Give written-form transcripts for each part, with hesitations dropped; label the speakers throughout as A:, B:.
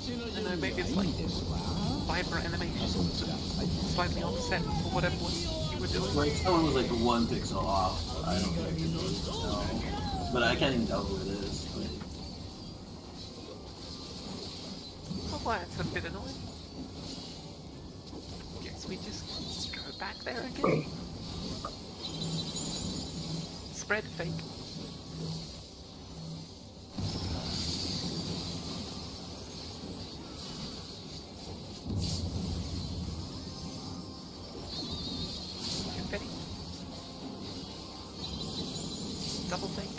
A: I don't know, maybe it's like vibrant animation, slightly offset for whatever you were doing.
B: Like someone was like 1 pixel off. I don't think it was, no. But I can't even tell who it is. But...
A: Oh, well, that's a bit annoying. Guess we just go back there again. Spread fake. Confetti. Double fake.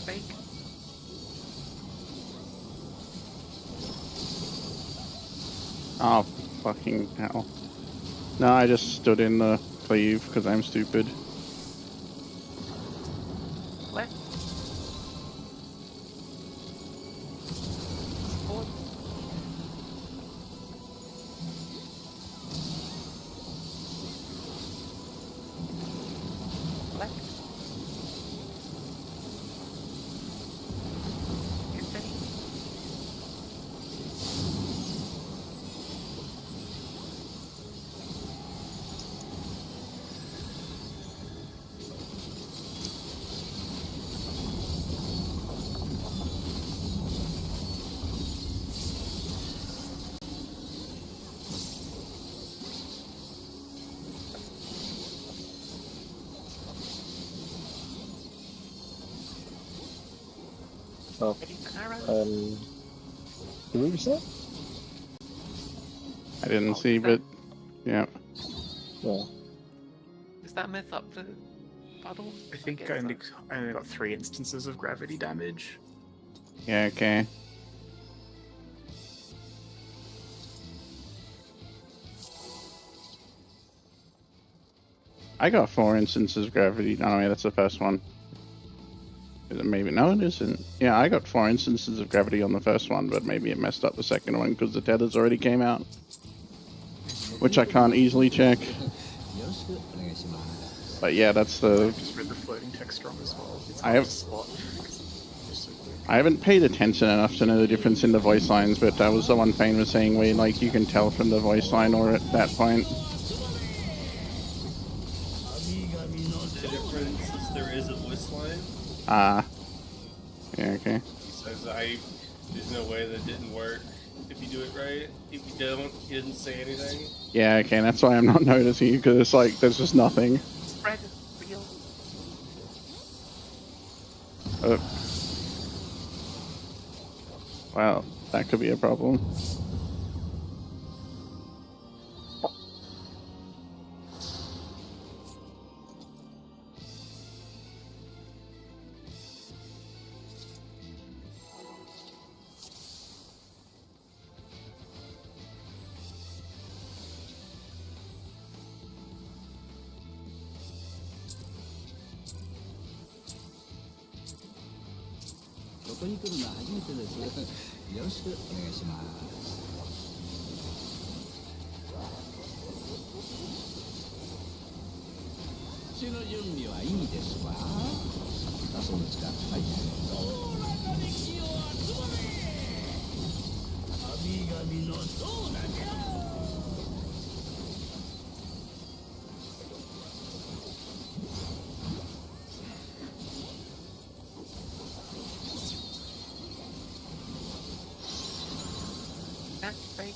A: Fake.
C: Oh, fucking hell. No, I just stood in the cleave because I'm stupid.
A: Left. Forward. Left. Confetti.
D: Oh,
A: Arrow.
D: did we reset?
C: I didn't see, but yeah.
D: Yeah.
A: Is that myth up for puddle?
E: I think I only got 3 instances of gravity damage.
C: Yeah, okay. I got 4 instances of gravity. Oh, yeah, that's the first one. Is it maybe? No, it isn't. Yeah, I got 4 instances of gravity on the first one, but maybe it messed up the second one because the tethers already came out. Which I can't easily check. But yeah, that's the...
E: Just read the floating text wrong as well. It's
C: I
E: hard
C: have-
E: to spot.
C: I haven't paid attention enough to know the difference in the voice lines, but that was the one Fane was saying where, like, you can tell from the voice line or at that point.
F: The difference is there is a voice line.
C: Ah. Yeah, okay.
F: He says, there's no way that didn't work if you do it right. If you don't, he didn't say anything.
C: Yeah, okay, that's why I'm not noticing, because it's like, there's just nothing.
A: Spread real.
C: Wow, that could be a problem.
A: That's fake.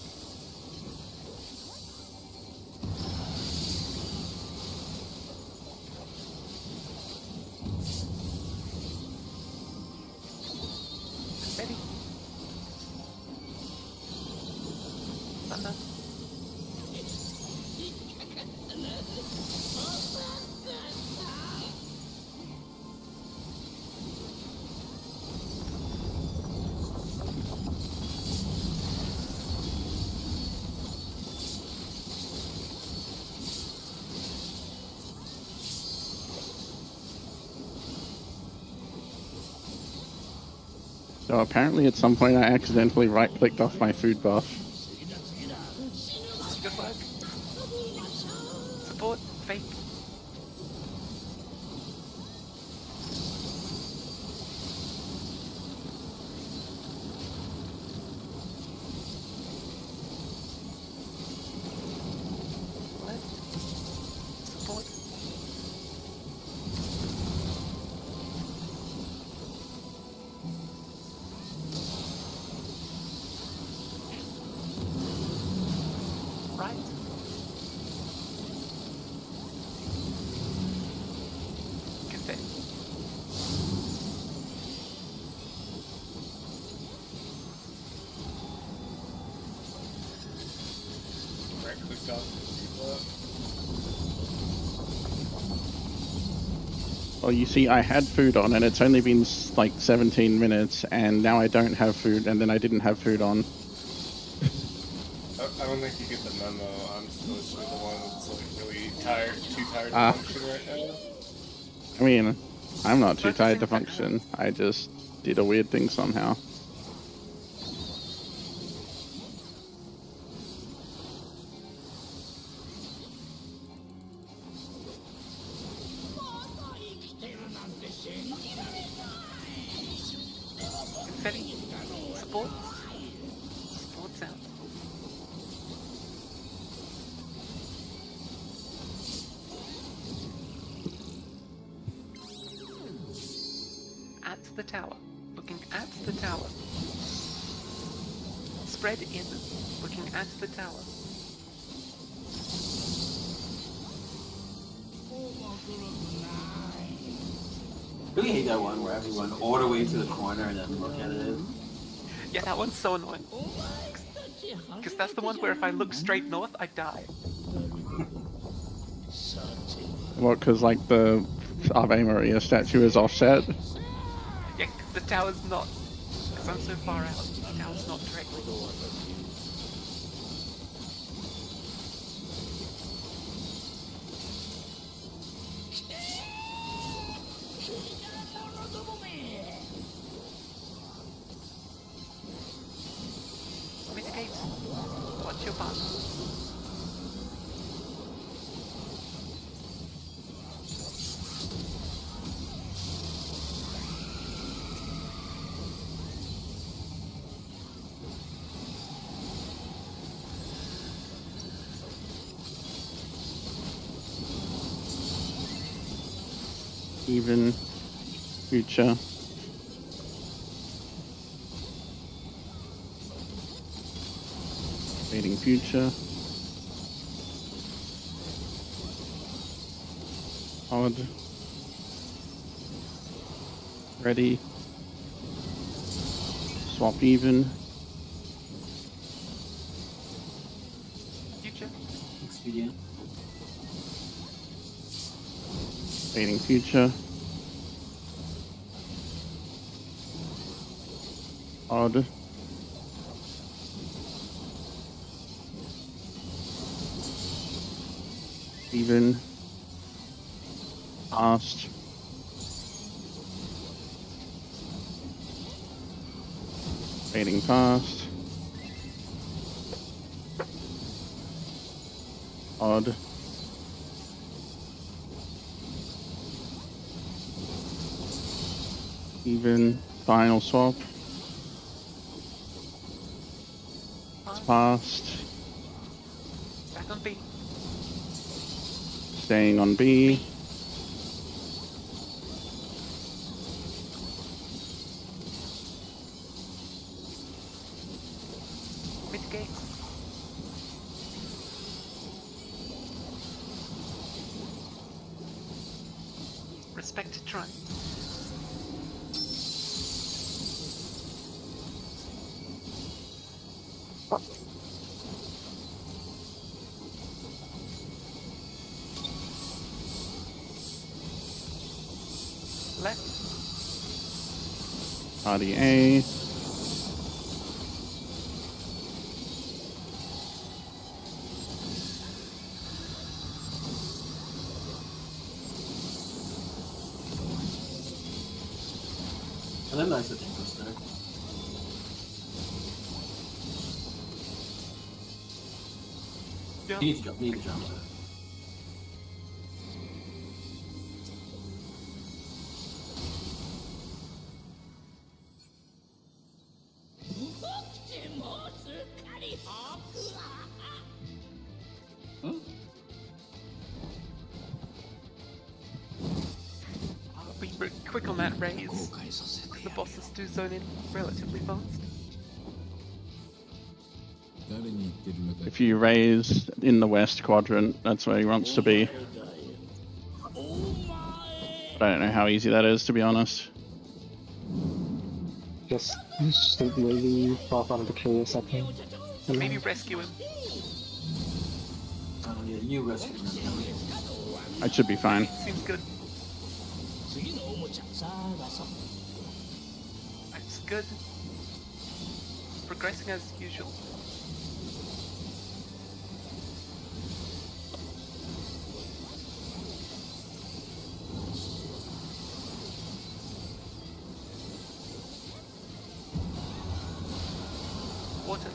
A: Confetti. Thunder.
C: So apparently at some point I accidentally right-clicked off my food buff.
A: Good work. Support. Fake. Left. Support. Right. Cafe.
F: Right click off the buff.
C: Well, you see, I had food on, and it's only been like 17 minutes, and now I don't have food, and then I didn't have food on.
F: I don't think you get the memo. I'm supposed to be the one that's like really tired, too tired
C: Ah.
F: to function right now.
C: I mean, I'm not too
A: Focusing
C: tired to
A: for now.
C: function. I just did a weird thing somehow.
A: Confetti. Support. Support's out. At the tower. Looking at the tower. Spread in. Looking at the tower.
B: Really hate that one where everyone all the way to the corner and then look at it.
A: Yeah, that one's so annoying. Because that's the one where if I look straight north, I die.
C: What, because like the Ave Maria statue is offset?
A: Yeah, because the tower's not. Because I'm so far out, the tower's not directly. Mitigate. Watch your back.
C: Even future. Waiting future. Odd. Ready. Swap even.
A: Future.
B: Expedient.
C: Waiting future. Odd. Even. Past. Waiting past. Odd. Even. Final swap. It's past.
A: Back on B.
C: Staying on B.
A: Mitigate. Respect try. Left.
C: Party A.
B: And then nice to think was there.
A: jump.
B: You need to jump.
A: Be quick on that raise. The bosses do zone in relatively fast.
C: If you raise in the west quadrant, that's where he wants to be. But I don't know how easy that is, to be honest.
D: Just maybe pop on the kill a second.
A: Maybe rescue him.
B: Yeah, you rescue him.
C: That should be fine.
A: Seems good. That's good. Progressing as usual. Water.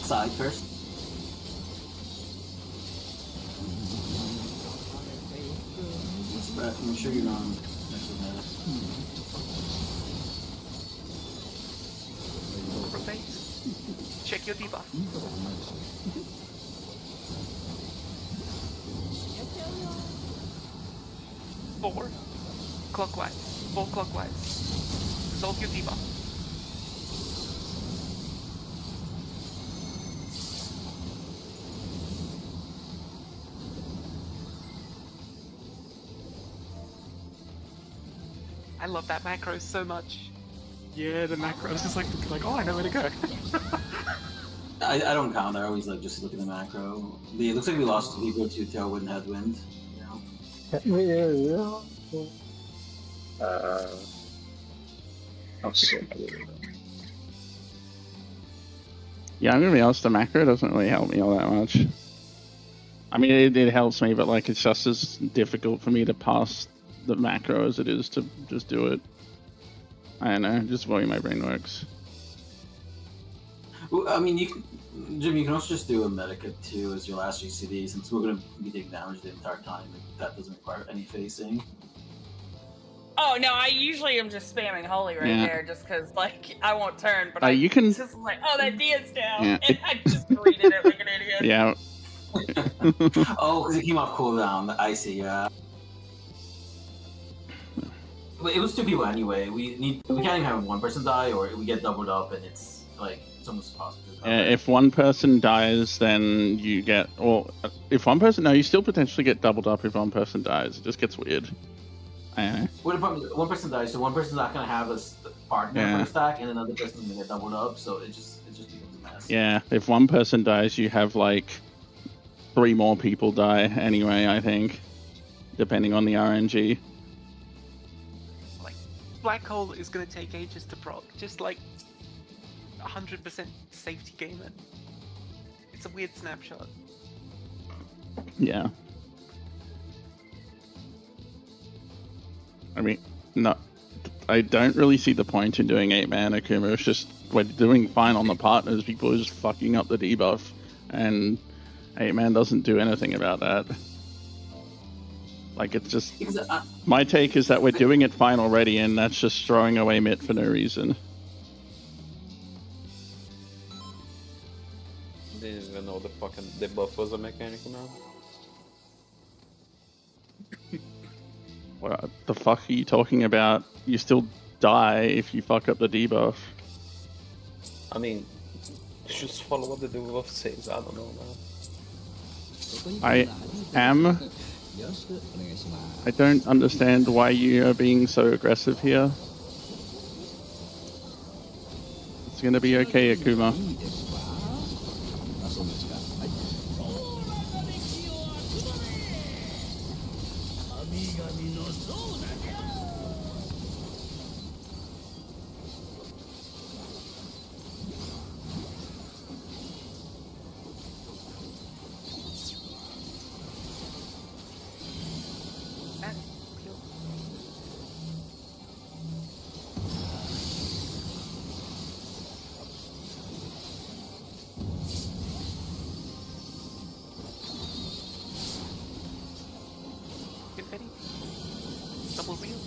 B: Side first. Spread. Make sure you're on next to that.
A: Rotate. Check your debuff. Four. Clockwise. 4 clockwise. Resolve your debuff. I love that macro so much.
E: Yeah, the macros is like, oh, I know where to go.
B: I don't count. I always like just look at the macro. It looks like we lost Libra to Tailwind Headwind. You know?
D: I'm sick.
C: Yeah, I'm gonna be honest, the macro doesn't really help me all that much. I mean, it helps me, but like it's just as difficult for me to pass the macro as it is to just do it. I don't know, just the way my brain works.
B: Well, I mean, Jim, you can also just do a Medica 2 as your last GCD, since we're going to be taking damage the entire time. That doesn't require any facing.
G: Oh no, I usually am just spamming Holy right there, just because like I won't turn, but
C: You can
G: just like, oh, that Dia's down,
C: Yeah,
G: and I just greeted it like an idiot.
C: Yeah.
B: Oh, because it came off cooldown. I see. Yeah. But it was 2 people anyway. We can't even have one person die, or we get doubled up, and it's like it's almost impossible.
C: If one person dies, then you get, or if one person, no, you still potentially get doubled up if one person dies. It just gets weird. I don't know.
B: What if one person dies? So one person's not gonna have a partner for the stack, and another person's gonna get doubled up. So it just becomes a mess.
C: Yeah, if one person dies, you have like 3 more people die anyway, I think, depending on the RNG.
A: Like, Black Hole is going to take ages to proc, just like 100% safety gamer. It's a weird snapshot.
C: Yeah. I mean, no, I don't really see the point in doing 8-man Akuma. It's just, we're doing fine on the partners. People are just fucking up the debuff, and 8-man doesn't do anything about that. Like, it's just... My take is that we're doing it fine already, and that's just throwing away Mitt for no reason.
H: Didn't even know the fucking debuff was a mechanical now.
C: What the fuck are you talking about? You still die if you fuck up the debuff.
H: I mean, just follow what the debuff says. I don't know, man.
C: I don't understand why you are being so aggressive here. It's gonna be okay, Akuma.
A: That real. Confetti. Double reel.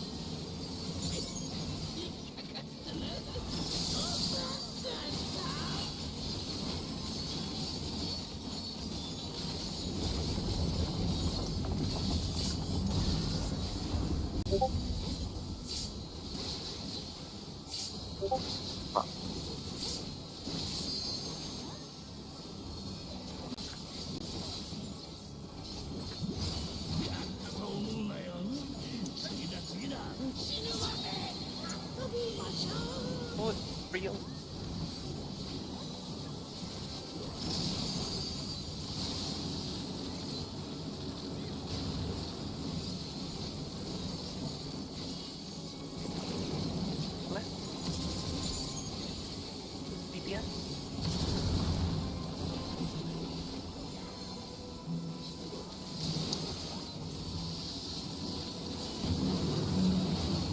A: Forward reel. Left. BPS.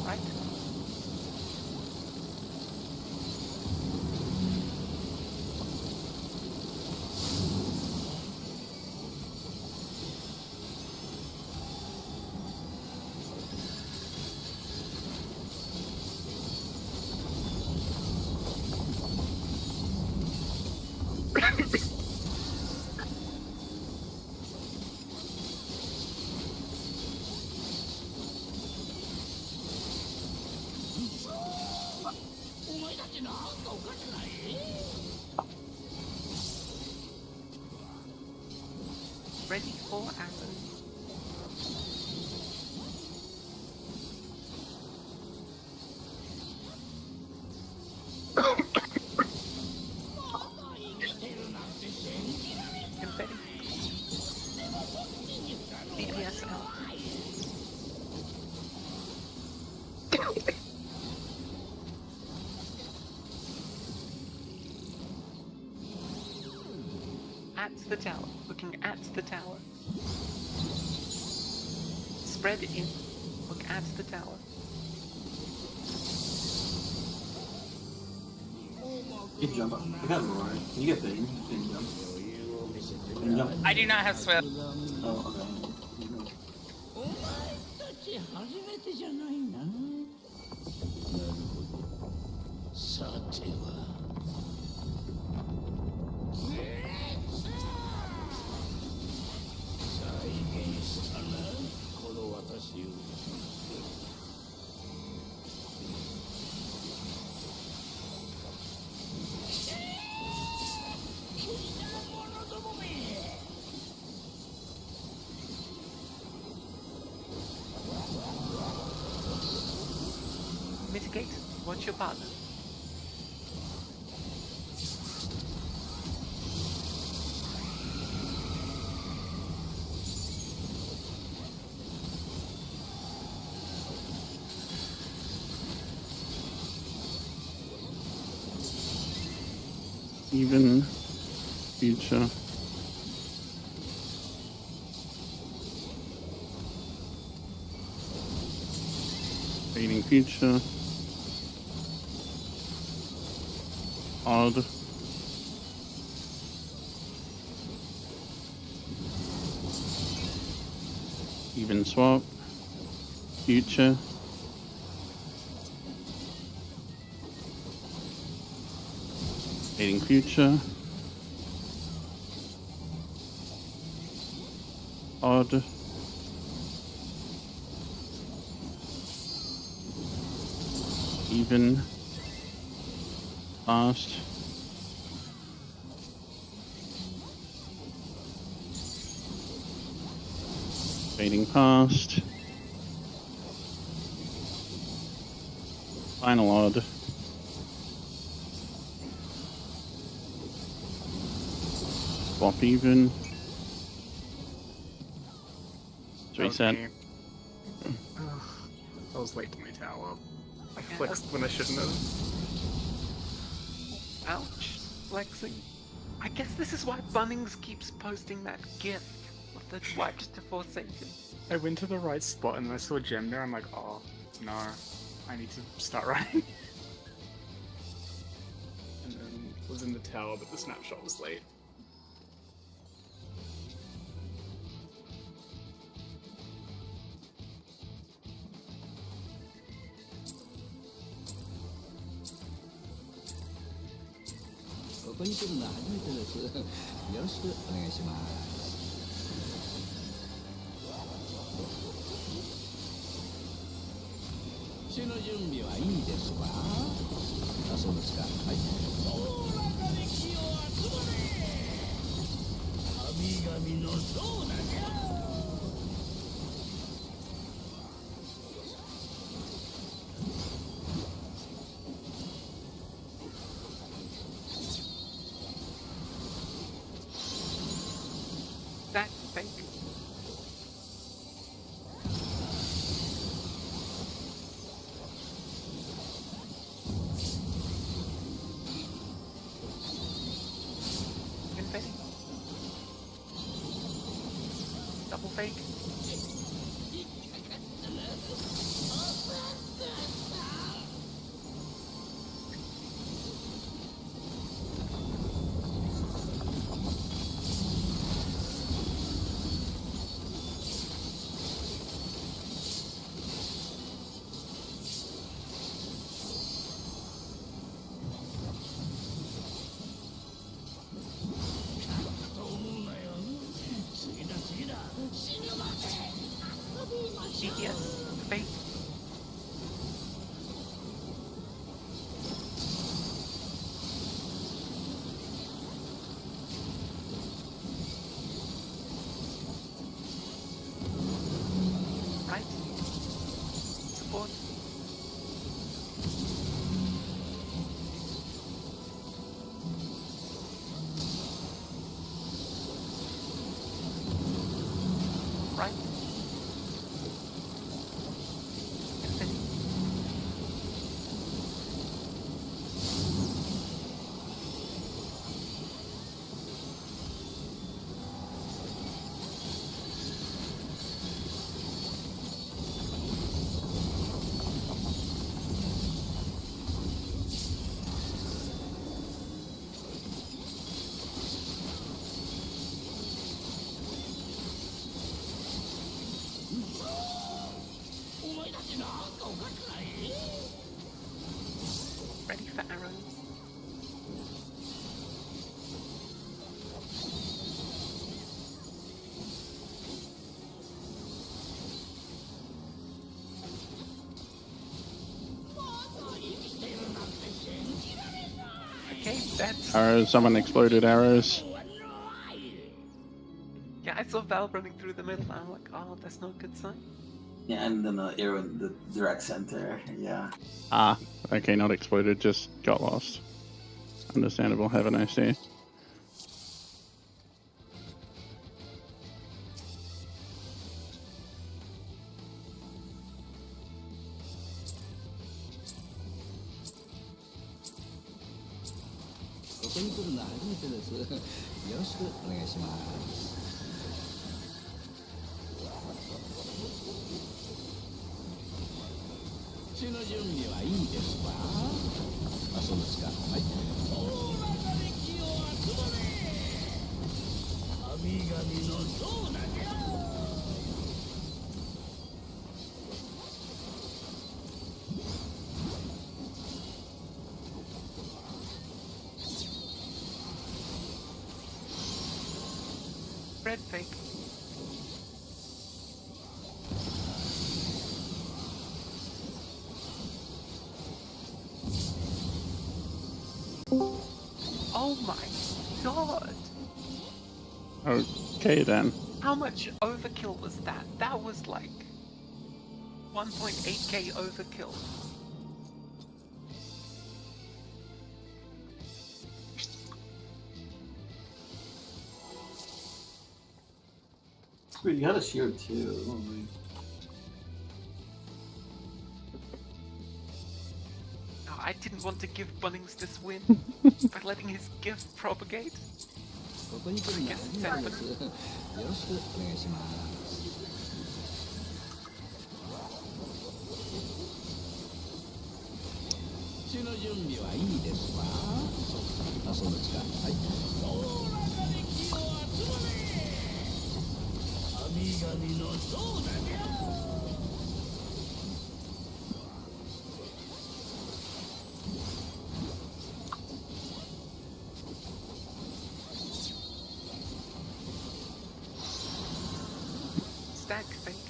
A: Right. Ready for action. Confetti. BPS out. At the tower. Looking at the tower. Spread in. Look at the tower.
B: You jump up. I got more. Can you get big? Can you jump? Can you jump?
G: I do not have swift.
B: Oh, okay.
I: お前たち初めてじゃないな。なるほど。さては。再現したな、この私を。
A: Mitigate. Watch your partner.
C: Even future. Fading future. Odd. Even swap. Future. Fading future. Odd. Even. Fast. Fading past. Final odd. Swap even. Reset.
E: Okay. Ugh, I was late to my tower. I flexed when I shouldn't have.
A: Ouch. Flexing. I guess this is why Bunnings keeps posting that gif of the wiped to Forsaken.
E: I went to the right spot and I saw a gem there. I'm like, oh no, I need to start running. And then was in the tower, but the snapshot was late.
A: That's fake. And fake. Double fake. DPS. Fake. Right. Support. Right. Infinity. Ready for arrows. Okay, that's...
C: Arrows, someone exploded arrows.
A: Yeah, I saw Val running through the middle, and I'm like, oh, that's not a good sign.
B: Yeah, and then the arrow in the direct center. Yeah.
C: Ah, okay, not exploded, just got lost. Understandable, have a nice day.
A: Red fake. Oh my god!
C: Okay then.
A: How much overkill was that? That was like 1.8k overkill.
B: Wait, you had a shield too. Oh, wait.
A: No, I didn't want to give Bunnings this win by letting his gift propagate.
I: ここに来るのは初めてです。よろしくお願いします。血の準備はいいですわ。遊ぶ時間。はい。おおらかに気を集まれ。神々のそうだじゃ。
A: Stack fake.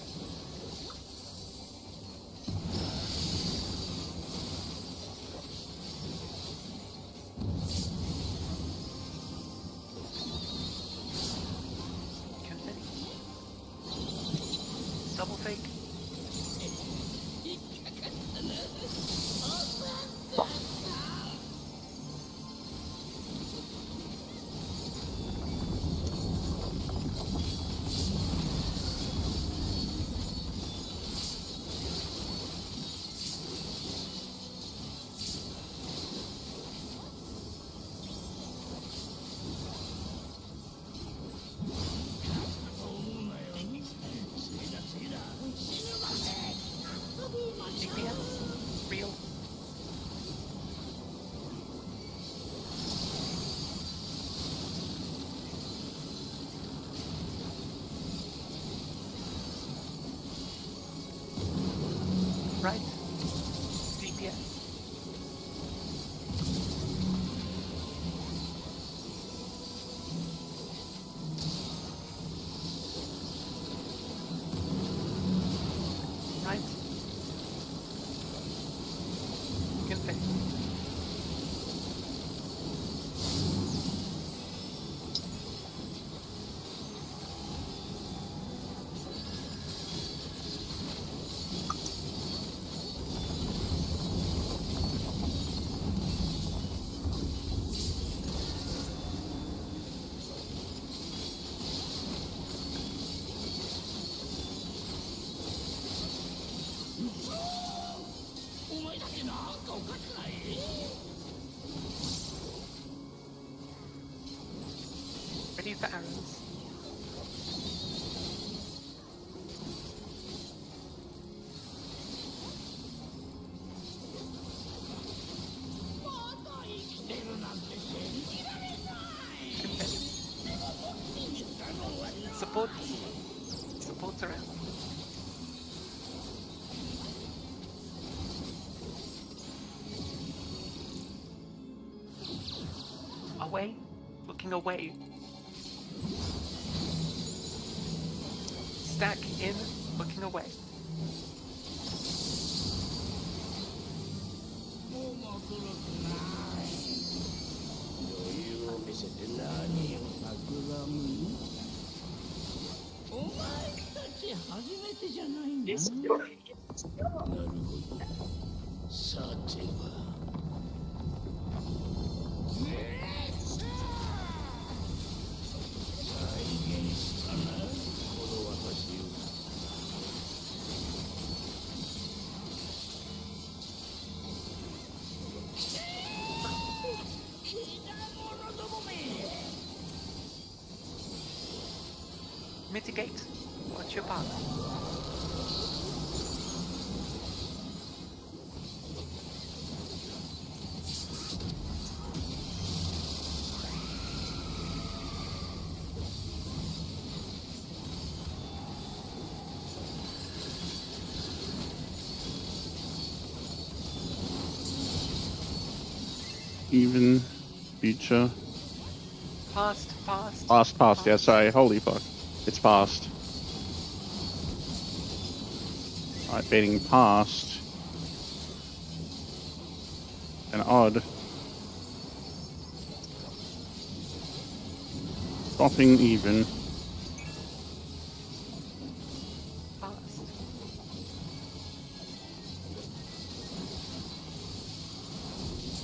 A: Confetti. Double fake. DPS. Real. Right. DPS. Right. Confetti. Ready for arrows. Support. Support's around. Away. Looking away. Stack in, looking away. Mitigate. Watch your path.
C: Even. Future.
A: Past, past.
C: Past. Yeah, sorry. Holy fuck. It's past. Alright, baiting past. And odd. Stopping even.
A: Past.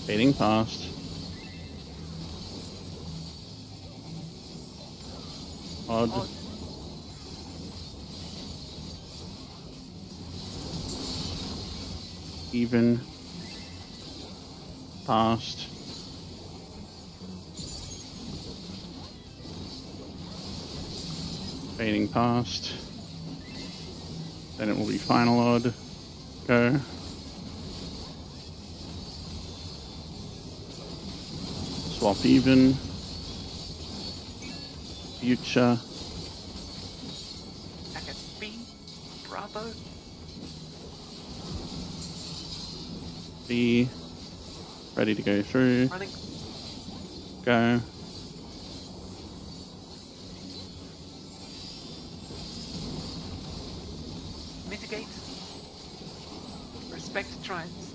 C: Baiting past. Odd.
A: Odd.
C: even, past, fading past, then it will be final odd, go, swap even, future,
A: Second B, Bravo.
C: B, ready to go through,
A: Running.
C: go,
A: Mitigate. Respect trines.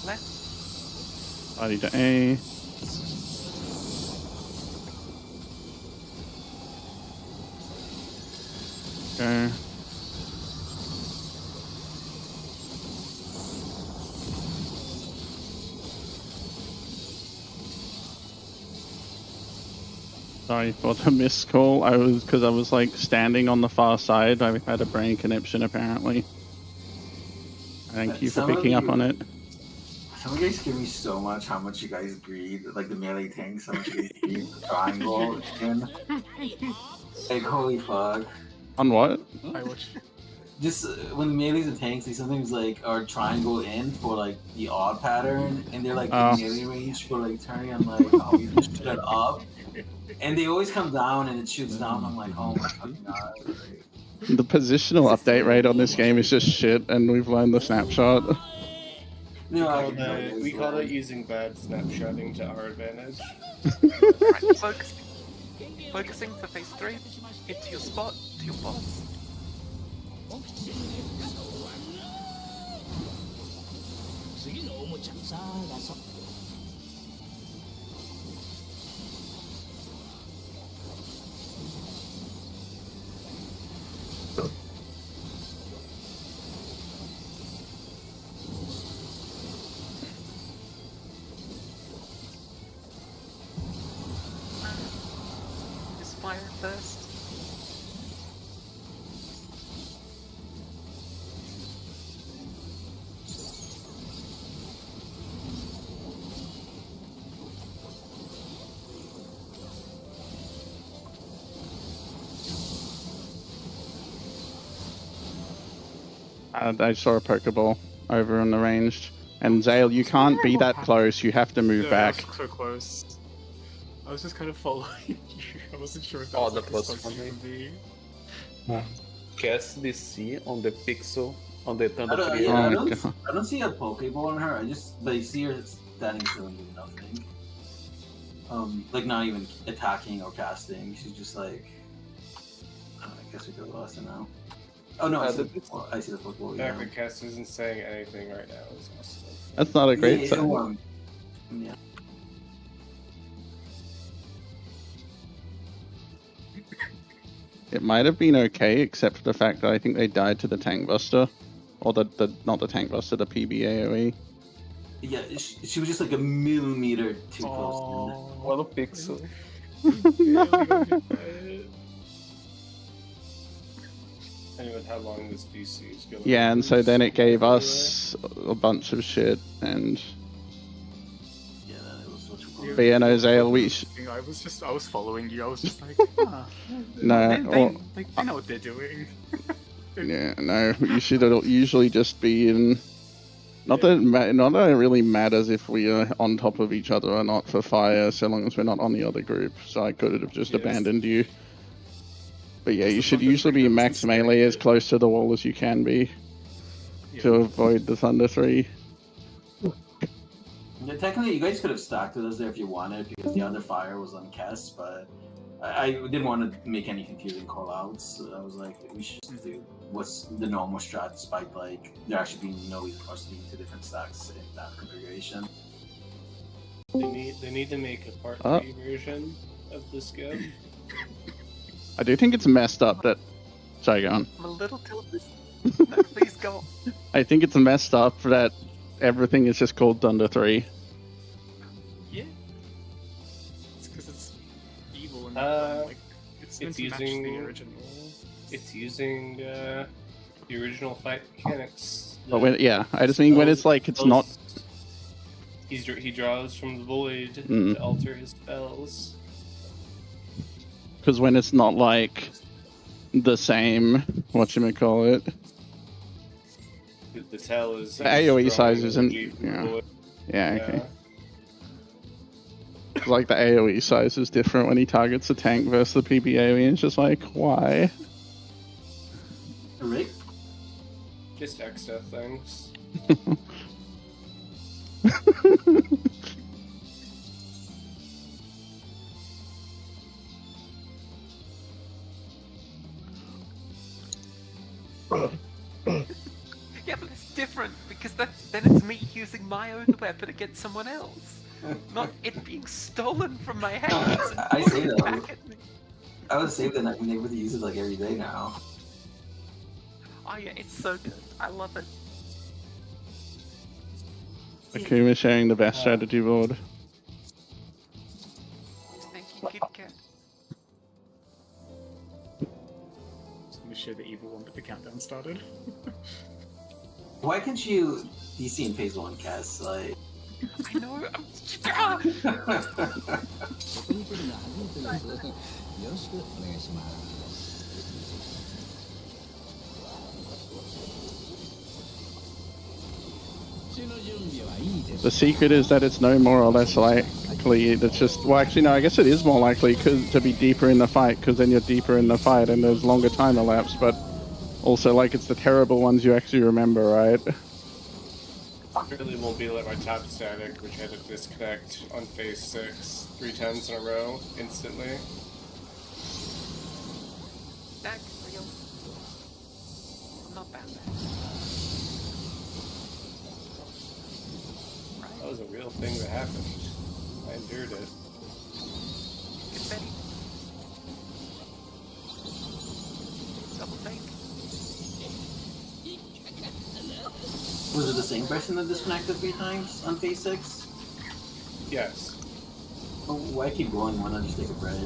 A: Left.
C: body to A, go, sorry for the missed call. I was like standing on the far side. I had a brain conniption apparently. Thank you for
B: Some of
C: picking up
B: you-
C: on it.
B: Some of you guys give me so much how much you guys greed, like the melee tanks, how much you guys greed the triangle in. Like, holy fuck.
C: On what?
E: I watch.
B: Just when melees and tanks, they sometimes like are triangle in for like the odd pattern, and they're like
C: Oh.
B: in melee range for like turning. I'm like, oh, you just shut up. And they always come down and it shoots down. I'm like, oh my fucking god.
C: The positional update rate on this game is just shit, and we've learned the snapshot.
B: No, I can tell
F: We
B: you
F: call
B: this,
F: it using bad snapshotting to our advantage.
A: Right. Focusing for phase 3. Get to your spot, to your boss. Just fire first.
C: I saw a Pokeball over on the ranged. And Zale, you can't be that close. You have to move
E: No,
C: back.
E: I was so close. I was just kind of following you. I wasn't sure if that
H: Oh,
E: was
H: the
E: like,
H: plus
E: as close as
H: one,
E: you could be.
H: Cast DC on the pixel on the Thunder
B: I don't,
H: Tree.
B: yeah,
C: Oh
B: I,
C: my
B: don't,
C: God.
B: I don't see a Pokeball on her. I just like see her standing still and doing nothing. Like not even attacking or casting. She's just like. I guess we could have lost it now. Oh no, I see the Pokeball.
F: The
B: Yeah.
F: fact that Cass isn't saying anything right now is awesome.
C: That's not a great
B: Yeah,
C: sign.
B: yeah.
C: It might have been okay, except for the fact that I think they died to the Tank Buster. Or not the Tank Buster, the PBAOE.
B: Yeah, she was just like a millimeter too close.
E: Oh,
H: One pixel.
F: And with how long this DC is going.
C: Yeah, and so then it gave us a bunch of shit, and
B: Yeah, that was what you call
C: but yeah, no, Zale,
E: I was following you. I was just like, huh.
C: No,
E: they know what they're doing.
C: yeah, no, you should usually just be in. Not that it really matters if we are on top of each other or not for fire, so long as we're not on the other group. So I could have just
F: Yes.
C: abandoned you. But yeah, you
E: the
C: should
E: Thunder
C: usually be
E: Tree
C: max
E: doesn't scare
C: melee
E: you.
C: as close to the wall as you can be to
E: Yeah.
C: avoid the Thunder 3.
B: Yeah, technically, you guys could have stacked with us there if you wanted, because the other fire was on Kess, but I didn't want to make any confusing callouts. So I was like, we should just do what's the normal strat, despite like there actually being no reason for us to be in two different stacks in that configuration.
F: They need to make a part 3 version of this gift.
C: I do think it's messed up that. Sorry, go on.
A: I'm a little tilted. No, please go.
C: I think it's messed up that everything is just called Thunder 3.
E: Yeah. It's because it's evil and like it's meant
F: it's
E: to match
F: using
E: the original.
F: It's using the original fight mechanics.
C: But when, yeah, I just mean when it's like it's not.
F: He draws from the void
C: Mm.
F: to alter his spells.
C: Because when it's not like the same, whatchamacallit.
F: The tell is
C: The AoE
F: he's
C: size
F: drawing
C: isn't.
F: energy from the
C: Yeah.
F: void.
C: Yeah, okay. 'Cause, like the AoE size is different when he targets the tank versus the PP AoE, and it's just like, why?
B: Rick?
F: Just extra things.
A: Yeah, but it's different because then it's me using my own weapon against someone else, not it being stolen from my hands. And
B: I say
A: pointed
B: that.
A: back at me.
B: I would say that I've been able to use it like every day now.
A: Oh yeah, it's so good. I love it.
C: Akuma sharing the best strategy board.
A: Thank you, Kitty Cat.
E: Just gonna share the evil one, but the countdown started.
B: Why can't you DC in phase 1 cast? Like.
A: I know.「Ah!
I: そこに来るの初めてです。よろしくお願いします」
C: The secret is that it's no more or less likely. It's just, well, actually, no. I guess it is more likely to be deeper in the fight, because then you're deeper in the fight and there's longer time elapse. But also, like, it's the terrible ones you actually remember, right?
F: It really won't be like my top static, which had to disconnect on phase 6 3 times in a row instantly.
A: That's real. Not bad.
F: That was a real thing that happened. I endured it.
A: Confetti. Double take.
B: Was it the same person that disconnected 3 times on phase 6?
F: Yes.
B: Oh, why keep going? Why not just take a break?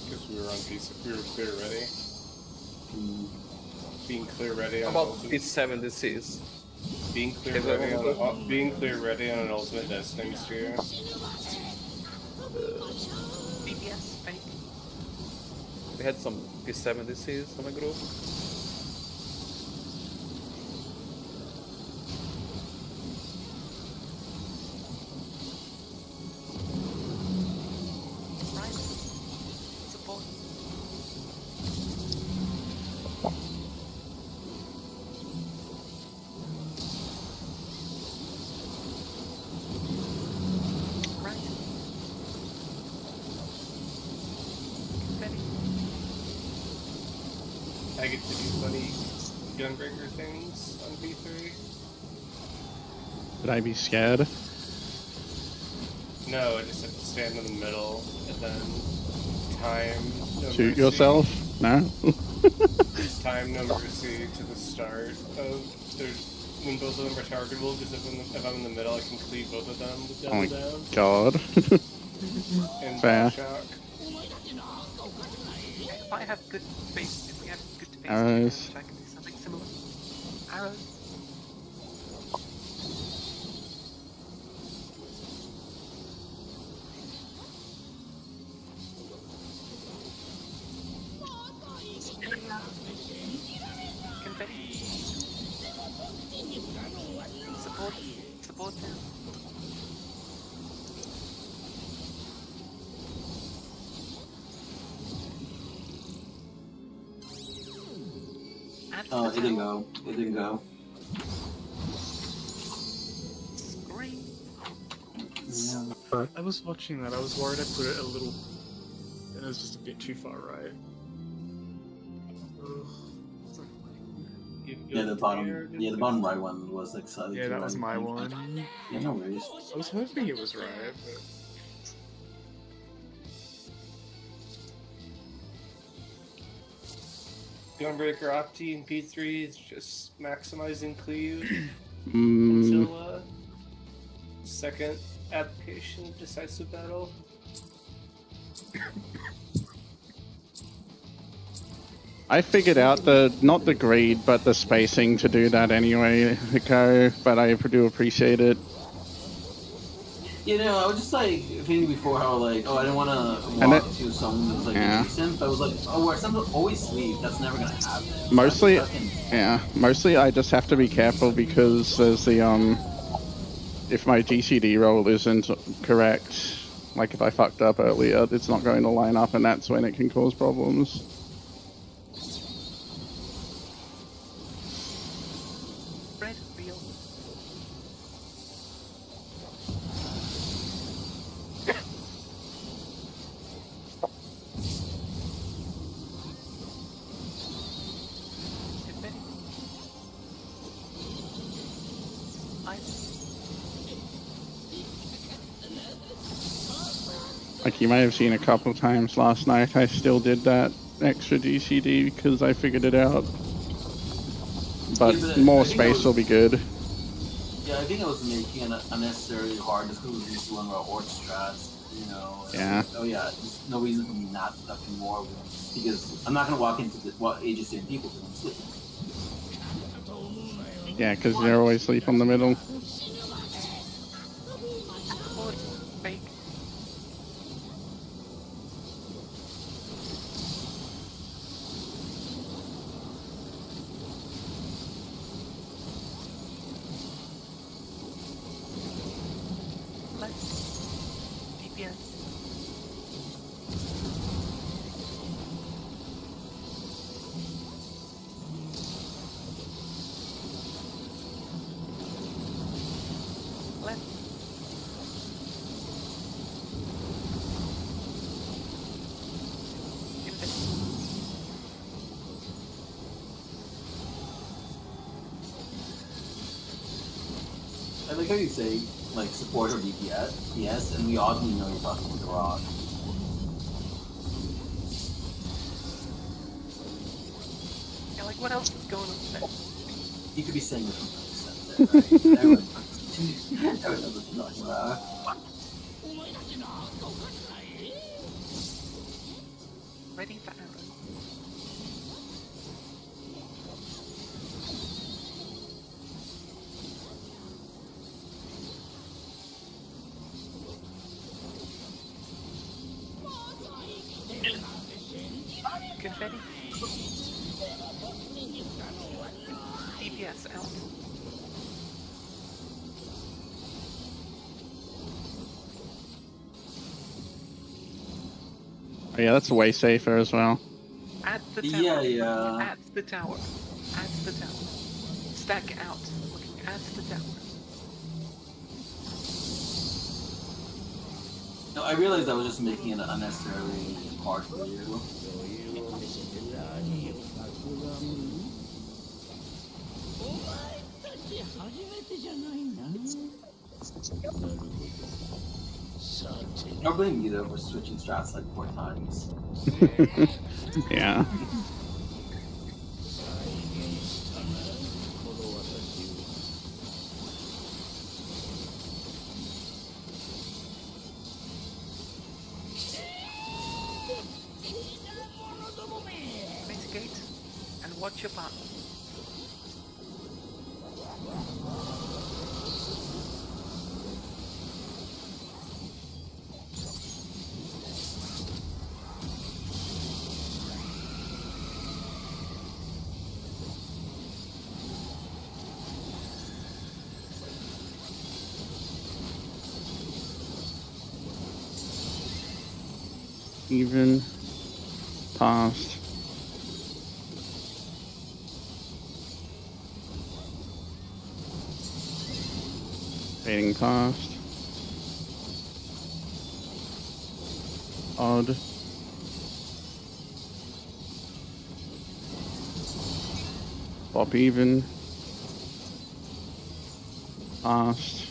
F: Because we were on piece. We were clear ready. Being clear ready on
H: About
F: ultimate.
H: P7 disease.
F: Being clear ready on an ultimate does things to you.
A: BPS fake.
H: We had some P7 disease on the group.
A: Right. Support. Right. Confetti.
F: I get to do funny gunbreaker things on V3.
C: Would I be scared?
F: No, I just have to stand in the middle and then time no
C: Shoot
F: mercy.
C: yourself? No?
F: Time no mercy to the start of their when both of them are targetable, because if I'm in the middle, I can cleave both of them with
C: Oh my
F: double down
C: god.
F: and
C: Fair.
F: shock.
A: If I have good face, if we have good face
C: Arrows.
A: damage, I can do something similar. Arrows. Confetti. Support. Support now. Add to
B: Oh,
A: the
B: it didn't
A: tower.
B: go. It didn't go.
A: Scream.
B: Yeah.
E: I was watching that. I was worried I put it a little, and it was just a bit too far right. Ugh.
B: Yeah, the bottom right one was like slightly
E: Yeah,
B: too
E: that was
B: right.
E: my one.
B: Yeah, no worries.
E: I was hoping it was right, but
F: Gunbreaker Opti and P3 is just maximizing cleave
C: Mm,
F: until second application of Decisive Battle.
C: I figured out not the greed, but the spacing to do that anyway, Hikaru, but I do appreciate it.
B: You know, I was just like thinking before how like, oh, I didn't want to
C: And
B: walk to someone that's like
C: yeah.
B: adjacent, but I was like, oh, where some always sleep, that's never gonna happen. So
C: Mostly,
B: I think
C: mostly I just have to be careful because there's the if my GCD roll isn't correct, like if I fucked up earlier, it's not going to line up, and that's when it can cause problems.
A: Red real.
C: Like you may have seen a couple times last night, I still did that extra GCD because I figured it out. But
B: Yeah, but
C: more
B: I think
C: space will be good.
B: Yeah, I think I was making it unnecessarily hard just because we used to learn about orc strats, you know. And
C: Yeah.
B: like, oh yeah, there's no reason for me not to duck in more because I'm not gonna walk into age of same people because I'm sleeping.
C: Yeah, because they're always asleep on the middle.
A: Fake. DPS. Left.
B: I like how you say like support or DPS, and we oddly know you're talking about prog.
A: Yeah, like what else is going on there?
B: You could be saying it from there, right? Everyone knows what you're talking about.
A: Ready for arrow. Confetti. DPS out.
C: Oh, yeah, that's way safer as well.
A: At the tower.
B: Yeah.
A: At the tower. At the tower. Stack out. Looking at the tower.
B: No, I realized I was just making it unnecessarily hard for you. I'll blame you though for switching strats like 4 times.
C: Yeah.
A: Mitigate and watch your partner.
C: Even. Past. Fading past. Odd. Pop even. Past.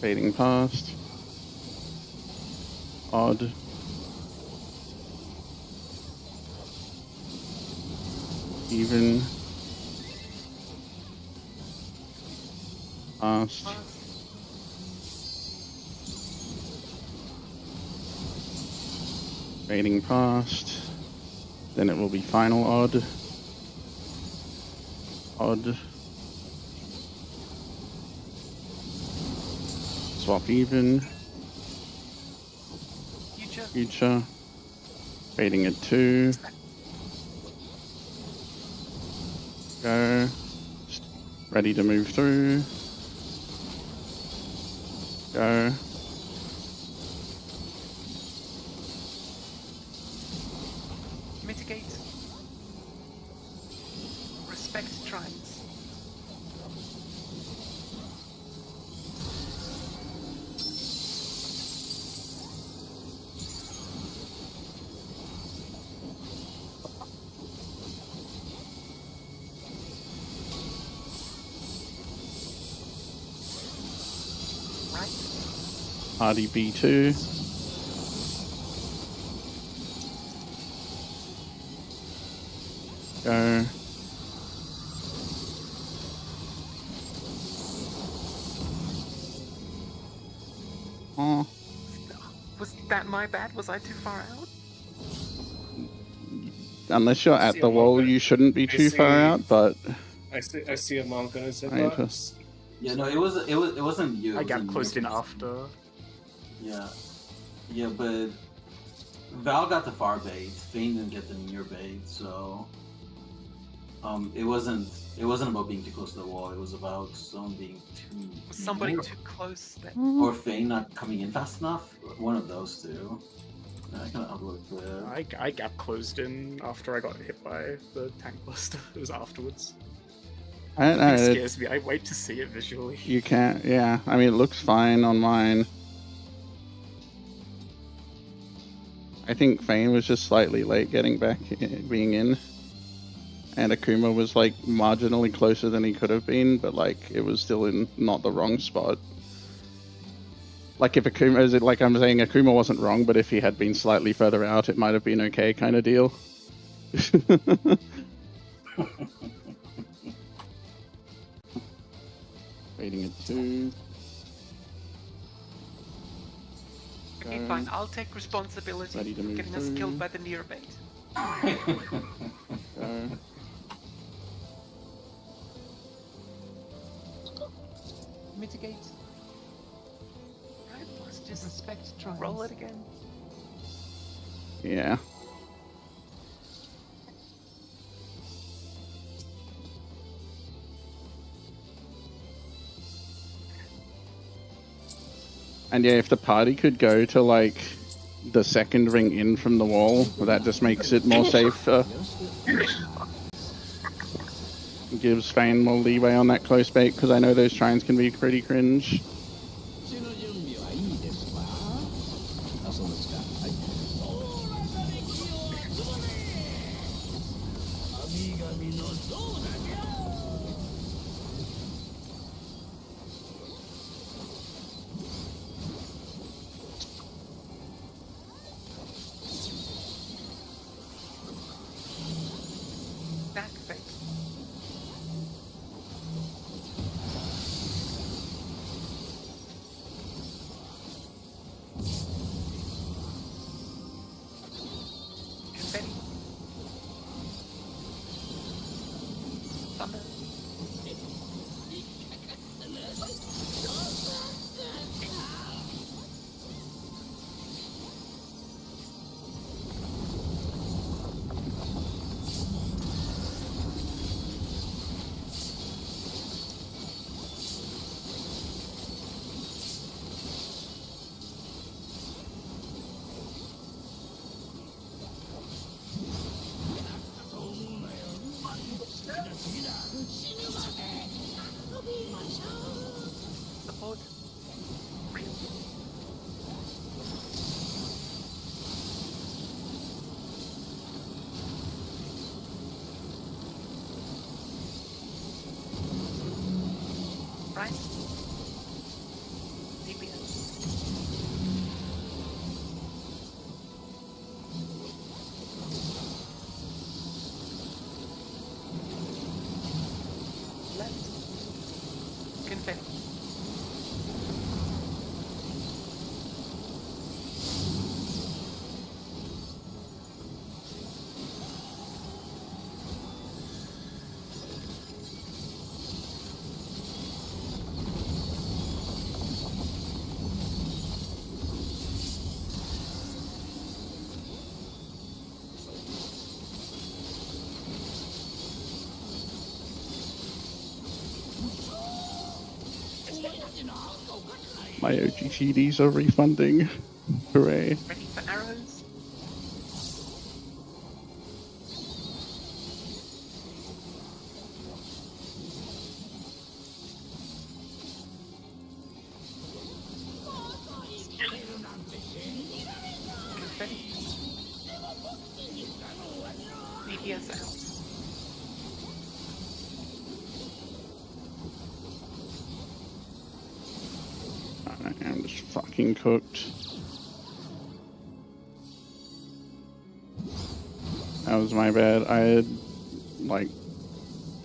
C: Fading past. Odd. Even. Fast. Fading past. Then it will be final odd. Odd. Swap even. Future. Fading at 2. Go. Ready to move through. Go.
A: Mitigate. Respect trines.
C: RDB2. Go. Oh.
A: Was that my bad? Was I too far out?
C: Unless you're at the wall, you shouldn't be too far out, but...
F: I see a monk on his
C: I need to-
F: hitbox.
B: Yeah, no, it wasn't you.
E: I
B: it
E: got
B: wasn't
E: closed
B: you.
E: in after.
B: Yeah, but Val got the far bait. Fane didn't get the near bait, so it wasn't about being too close to the wall. It was about someone being too
A: Was somebody
B: near.
A: too close then?
B: Or Fane not coming in fast enough. One of those two. I can upload the.
E: I got closed in after I got hit by the tank buster. It was afterwards.
C: I don't know.
E: It scares me. I wait to see it visually.
C: You can't, yeah. I mean, it looks fine on mine. I think Fane was just slightly late getting back, being in. And Akuma was, like, marginally closer than he could have been, but, like, it was still in not the wrong spot. Like, if Akuma, like I'm saying, Akuma wasn't wrong, but if he had been slightly further out, it might have been okay kind of deal. Waiting at 2.
A: Okay,
C: Go.
A: fine. I'll take responsibility
C: Ready to
A: for
C: move
A: getting us
C: through.
A: killed by the near bait.
C: Go.
A: Mitigate. Right, let's just respect trines. Roll it again.
C: Yeah. And yeah, if the party could go to, like, the second ring in from the wall, that just makes it more safe. Gives Fane more leeway on that close bait, because I know those trines can be pretty cringe.
I: 口の準備はいいですわ。あ、そうですか。はい。おーらかに首を集まれ。神々の像だじゃ。
A: Back bait. Confetti. Thunder. Support. Right. DPS. Confetti.
C: My OG CDs are refunding. Hooray.
A: Ready for arrows? Confetti. DPS out.
C: I'm just fucking cooked. That was my bad. I had, like,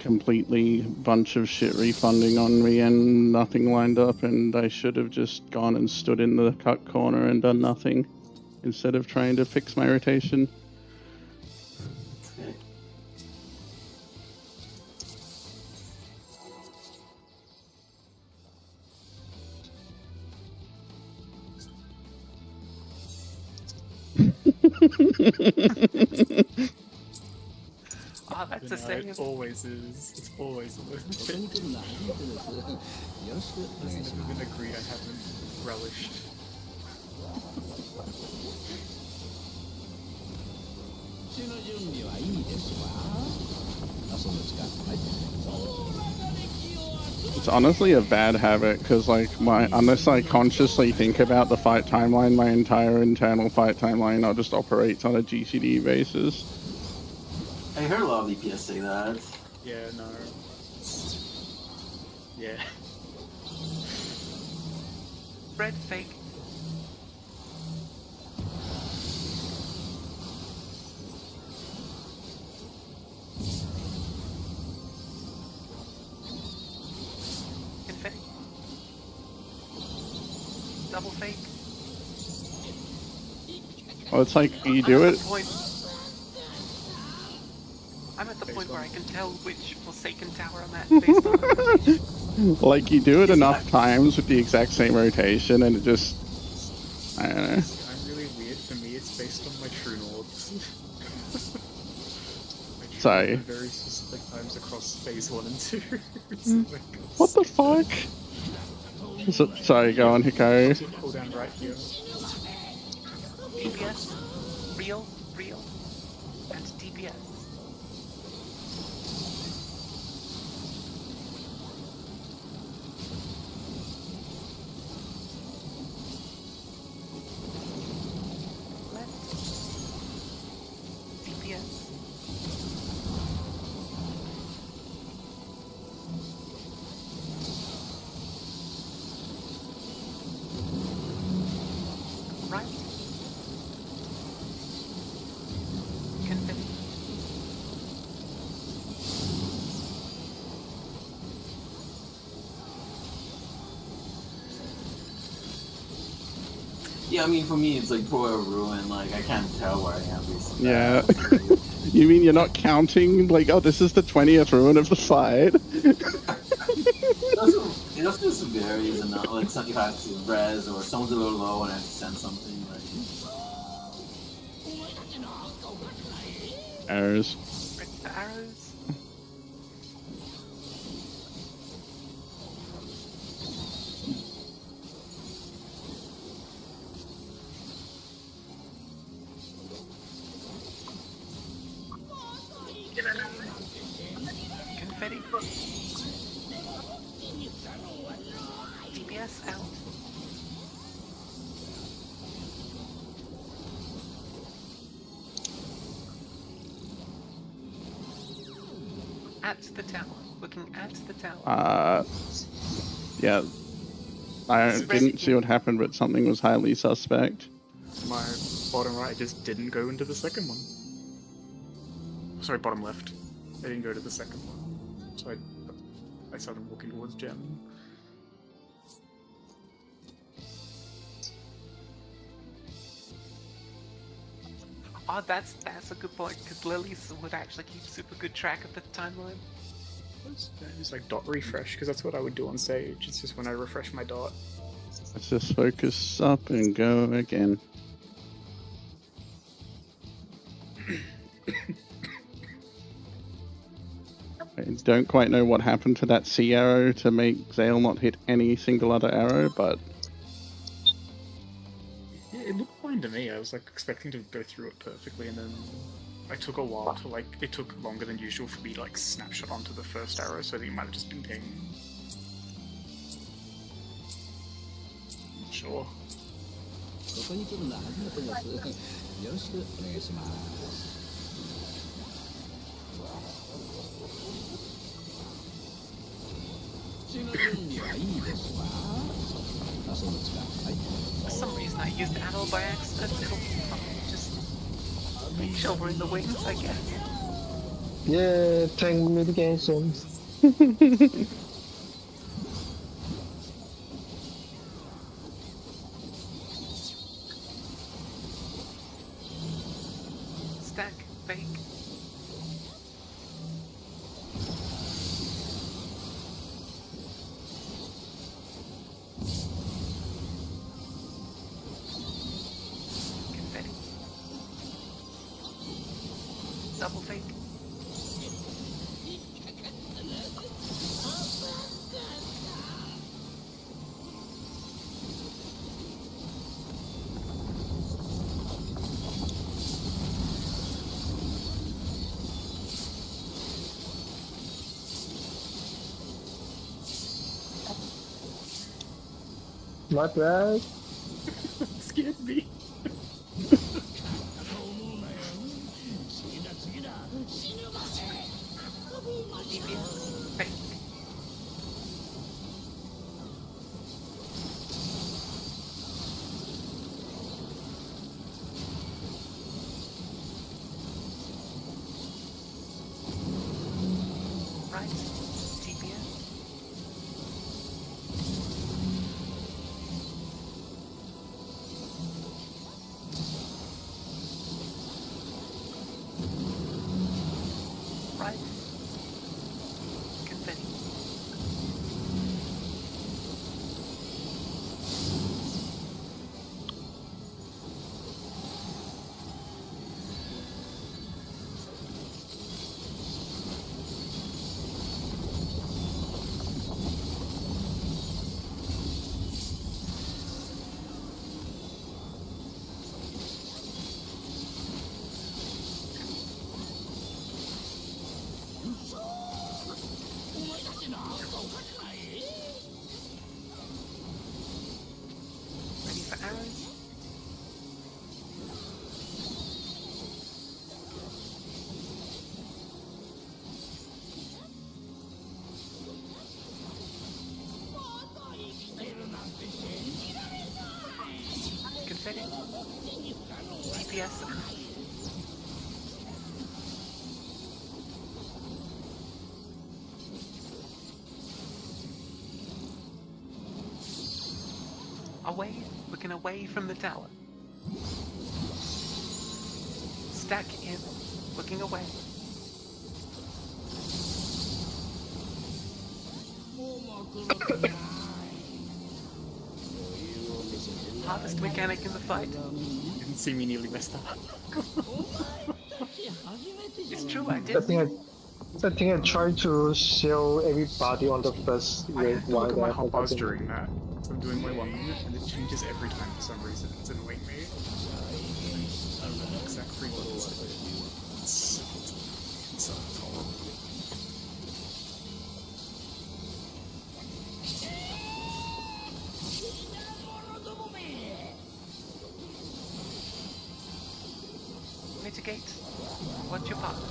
C: completely bunch of shit refunding on me and nothing lined up, and I should have just gone and stood in the cut corner and done nothing instead of trying to fix my rotation.
A: Ah, that's
E: You
A: the
E: know,
A: same.
E: it always is. It's always a little bit. There's never been a greed I haven't relished.
I: 口の準備はいいですわ。あ、そうですか。はい。
C: It's honestly a bad habit, because like unless I consciously think about the fight timeline, my entire internal fight timeline just operates on a GCD basis.
B: I heard a lot of DPS say that.
E: Yeah, no. Yeah.
A: Red fake. Confetti. Double fake.
C: Well, it's like you do it.
A: I'm at the point where I can tell which Forsaken Tower I'm at based on the rotation.
C: Like you do it enough times with the exact same rotation, and it just, I don't know.
E: I'm really weird. For me, it's based on my true north.
C: Sorry.
E: Very specific times across phase 1 and 2. Like,
C: What the fuck? Sorry, go on, Hikaru.
E: Pull down right here.
A: DPS, real, and DPS. Left. DPS. Right. Confetti.
B: Yeah, I mean, for me, it's like Poor Ruin. Like, I can't tell where I am basically.
C: Yeah. You mean you're not counting, like, oh, this is the 20th ruin of the side?
B: It also just varies, and like, some you have to res, or someone's a little low and I have to send something. Like,
C: Arrows.
A: Ready for arrows. Confetti. DPS out. At the tower. Looking at the tower.
C: Yeah. I didn't see what happened, but something was highly suspect.
E: My bottom right just didn't go into the second one. Sorry, bottom left. They didn't go to the second one. So I started walking towards Gem.
A: Oh, that's a good point, because Lilies would actually keep super good track of the timeline.
E: It's like dot refresh, because that's what I would do on Sage. It's just when I refresh my dot.
C: Let's just focus up and go again. I don't quite know what happened to that C arrow to make Zale not hit any single other arrow, but
E: Yeah, it looked fine to me. I was like expecting to go through it perfectly, and then I took a while to like. It took longer than usual for me to like snapshot onto the first arrow, so I think it might have just been ping. Not sure.
I: ここに来るのは初めてです。よろしくお願いします。血の準備はいいですわ。遊ぶつか。はい。
A: For some reason, I used Arrow by accident. It'll just reach over in the wings, I guess.
D: Yeah, tank mitigation.
A: Stack, fake. Confetti. Double fake.
D: My bad.
E: Scared me.
A: DPS, fake. Right, DPS. Right. Confetti. Ready for arrows? Confetti. DPS. Away, looking away from the tower. Stack in, looking away. Hardest mechanic in the fight.
E: Didn't see me nearly messed up.
A: It's true, I
D: I
A: did.
D: think I tried to show everybody on the first
E: I
D: raid
E: have to look at my
D: I
E: hotbars
D: forgot to-
E: during that. So I'm doing my 1 minute, and it changes every time for some reason. It's annoying me. Exact reloads. It's horrible.
A: Mitigate. Watch your partner.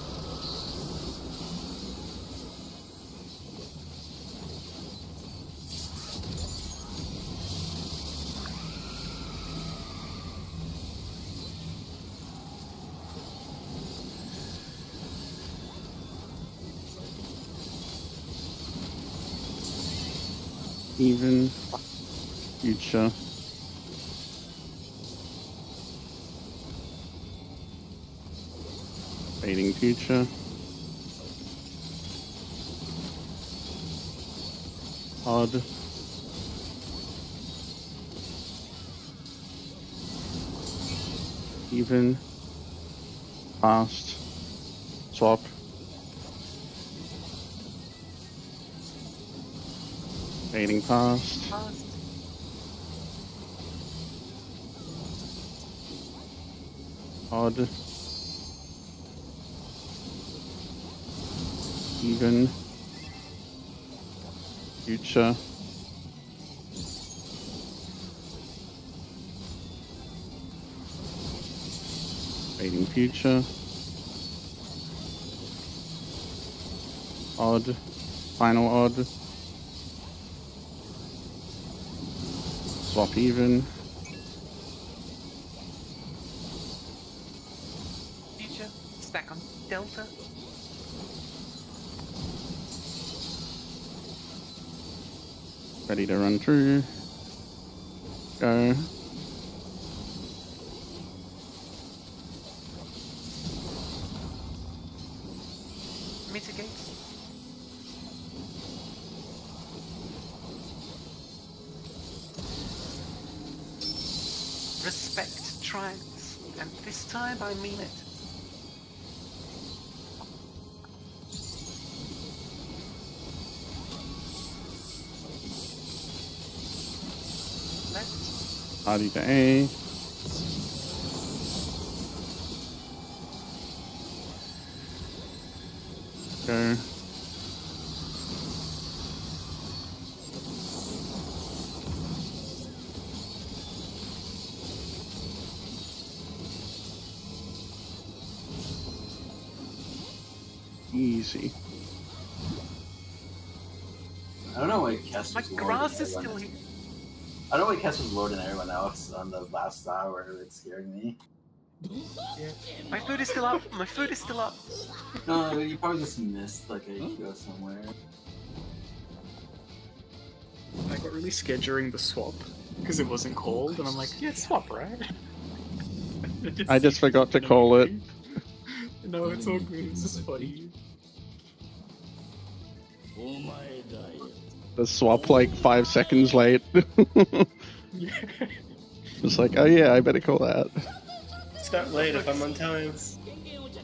C: even future. Fading future. Odd. Even. Fast. Swap. Fading past. Odd. Even. Future. Fading future. Odd. Final odd. Swap even.
A: Future. Stack on Delta.
C: Ready to run through. Go.
A: Mitigate. Respect triumphs, and this time I mean it. Left.
C: Party to A. Go. Easy.
B: I don't know why Kess
A: My
B: was
A: grass is
B: loading
A: still
B: everyone.
A: here.
B: I don't know why Kess was loading everyone else on the last hour. It scared me.
A: My food is still up. My food is still up.
B: No, you probably just missed like a Q somewhere.
E: I got really scared during the swap because it wasn't called, and I'm like, yeah, it's swap, right?
C: I just forgot to call it.
E: No, it's all good. It's just funny.
C: The swap like 5 seconds late.
E: Yeah.
C: It's like, oh yeah, I better call that.
F: It's not late if I'm on time.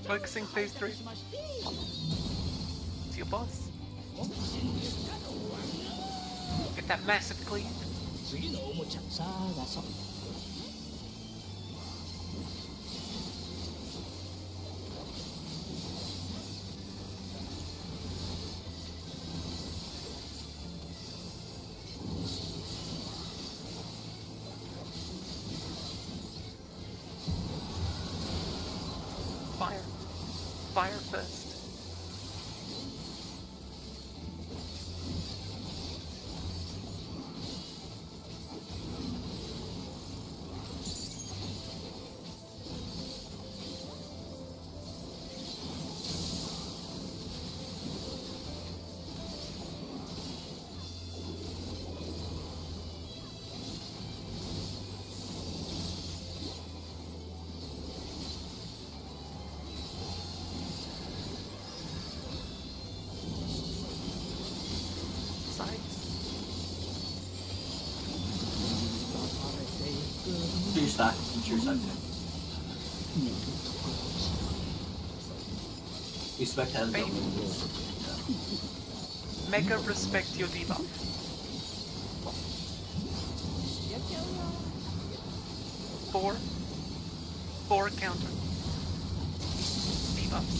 A: Focusing phase 3. It's your boss. Get that massive cleave. Fire. Fire first.
B: Your stack. Your stack. Respect has
A: Mega respect your debuff. Four counter. Debuffs.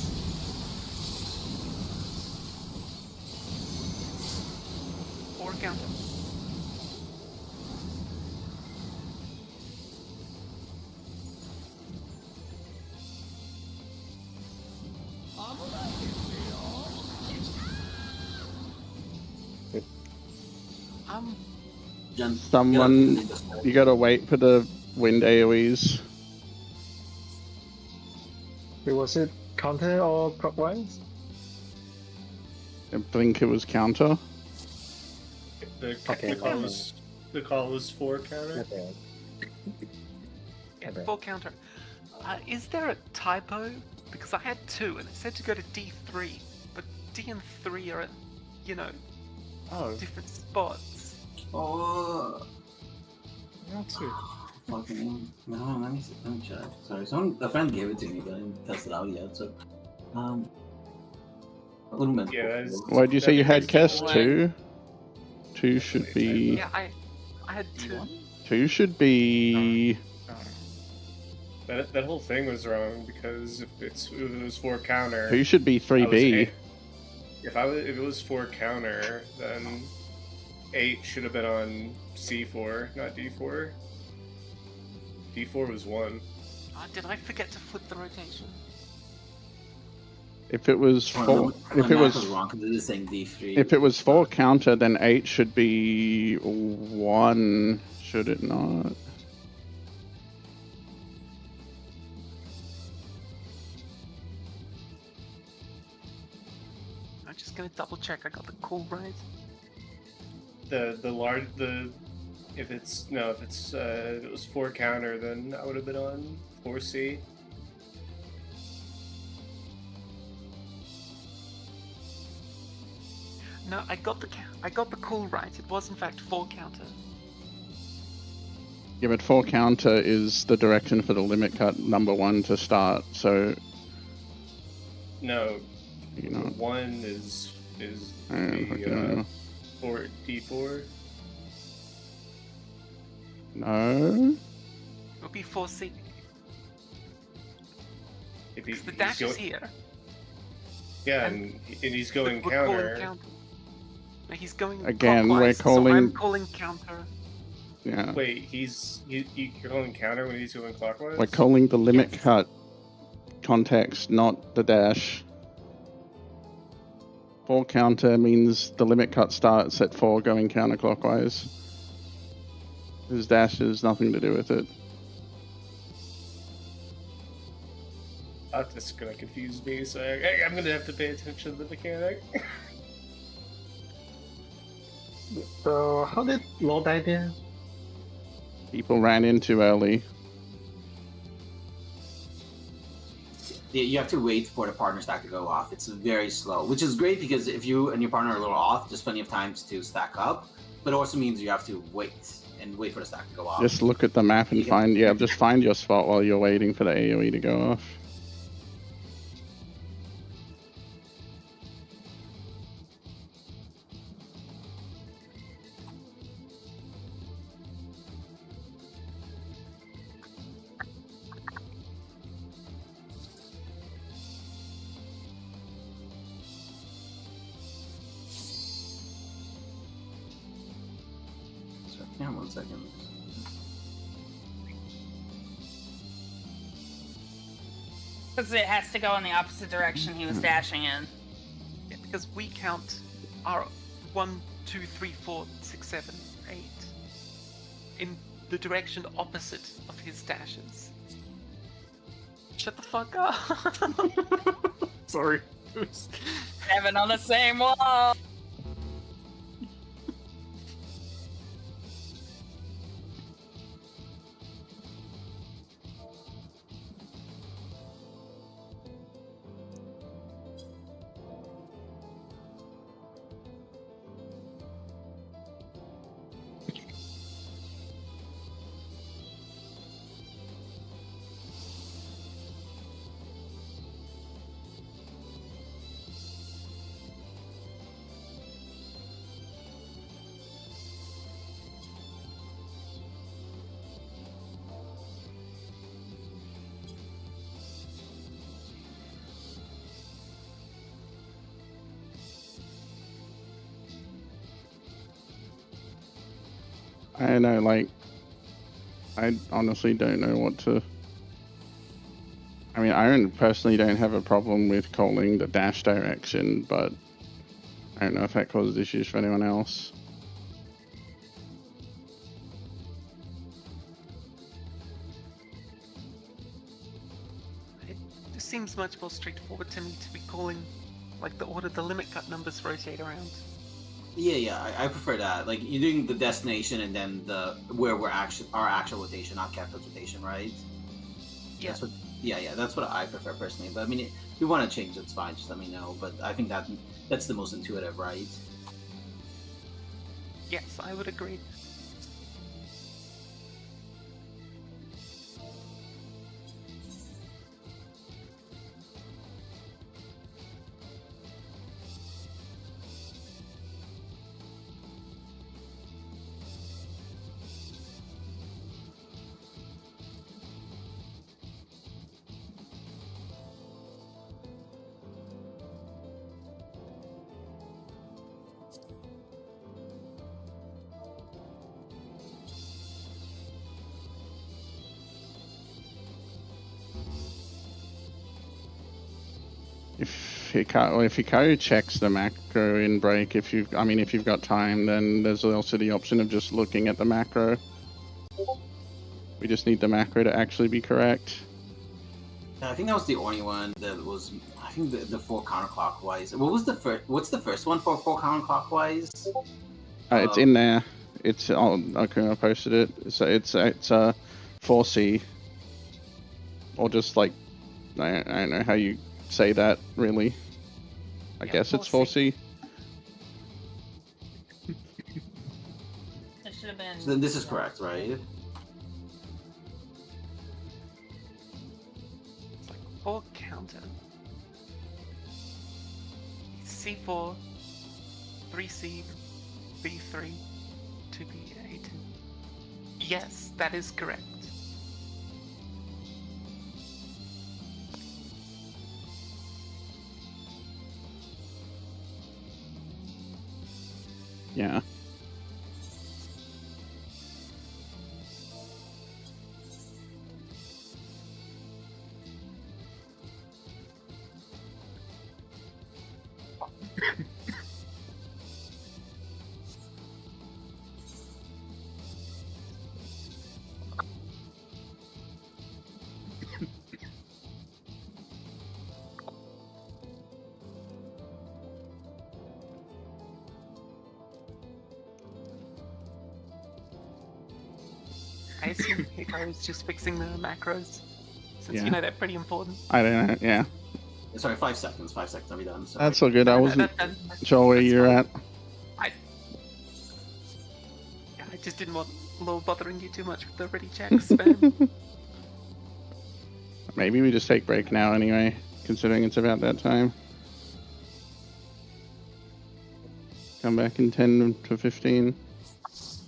A: Four counter.
C: Someone, you gotta wait for the wind AoEs.
D: Wait, was it counter or clockwise?
C: I think it was counter.
F: The
D: Okay.
F: call was 4 counter.
D: Okay.
A: Yeah, full counter. Is there a typo because I had 2 and it said to go to D3, but D and 3 are at, you know,
E: Oh,
A: different spots.
B: Oh,
E: not too.
B: fucking. No, let me check. Sorry, a friend gave it to me, but I didn't test it out yet. So, a little bit.
F: Yeah, that's-
C: Why do you say you had Kess
G: What?
C: 2? 2 should be.
A: Yeah, I had 2.
C: 2 should be.
F: Oh. That whole thing was wrong because if it was 4 counter.
C: 2 should be 3B.
F: If it was 4 counter, then 8 should have been on C4, not D4. D4 was 1.
A: Did I forget to flip the rotation?
C: If it was 4, if it was
B: wrong because it is saying D3.
C: if it was 4 counter, then 8 should be 1, should it not?
A: I'm just gonna double check I got the call right.
F: If it was 4 counter, then I would have been on 4C.
A: No, I got the call right. It was in fact 4 counter.
C: Yeah, but 4 counter is the direction for the limit cut number 1 to start, so.
F: No,
C: You know.
F: 1 is
C: I don't fucking know.
F: D4.
C: No?
A: It'll be 4C.
F: If
A: Because the dash is here.
F: Yeah,
A: And
F: and he's going
A: We're calling
F: counter.
A: counter. No, he's going
C: Again, we're
A: clockwise,
C: calling-
A: So I'm calling counter.
C: Yeah.
F: Wait, you're calling counter when he's going clockwise?
C: We're calling the limit
A: Yes.
C: cut context, not the dash. 4 counter means the limit cut starts at 4 going counterclockwise. His dash has nothing to do with it.
F: That's gonna confuse me, so I'm gonna have to pay attention to the mechanic.
D: So how did Law die there?
C: People ran in too early.
B: Yeah, you have to wait for the partner stack to go off. It's very slow, which is great because if you and your partner are a little off, there's plenty of times to stack up. But it also means you have to wait for the stack to go off.
C: Just look at the map and just find your spot while you're waiting for the AoE to go off.
B: Yeah, 1 second.
G: Because it has to go in the opposite direction he was dashing in.
A: Yeah, because we count our 1, 2, 3, 4, 6, 7, 8 in the direction opposite of his dashes. Shut the fuck up!
E: Sorry.
G: 7 on the same wall.
C: I know, like, I honestly don't know what to. I mean, I personally don't have a problem with calling the dash direction, but I don't know if that causes issues for anyone else.
A: It just seems much more straightforward to me to be calling, like, the order the limit cut numbers rotate around.
B: Yeah, I prefer that. Like you're doing the destination and then our actual rotation, not Captain's rotation, right?
A: Yeah.
B: Yeah, that's what I prefer personally. But I mean, if you want to change, it's fine. Just let me know. But I think that's the most intuitive, right?
A: Yes, I would agree.
C: If Hikaru checks the macro in break, if you've got time, then there's also the option of just looking at the macro. We just need the macro to actually be correct.
B: I think that was the only one that was. I think the 4 counterclockwise. What's the first one for 4 counterclockwise?
C: It's in there. It's I posted it. So it's 4C, or just like I don't know how you say that really. I guess it's 4C.
G: It should have been.
B: So then this is correct, right?
A: It's like 4 counter. C4, 3C, B3, 2B8. Yes, that is correct.
C: Yeah.
A: I assume Hikaru's just fixing the macros, since
C: Yeah.
A: you know they're pretty important.
C: I don't know. Yeah.
B: Sorry, 5 seconds. 5 seconds. I'll be done. Sorry.
C: That's all good. I wasn't
A: That-
C: sure where
A: that's
C: you're
A: fine.
C: at.
A: I just didn't want Lil bothering you too much with the ready checks, spam.
C: Maybe we just take break now anyway, considering it's about that time. Come back in 10 to 15,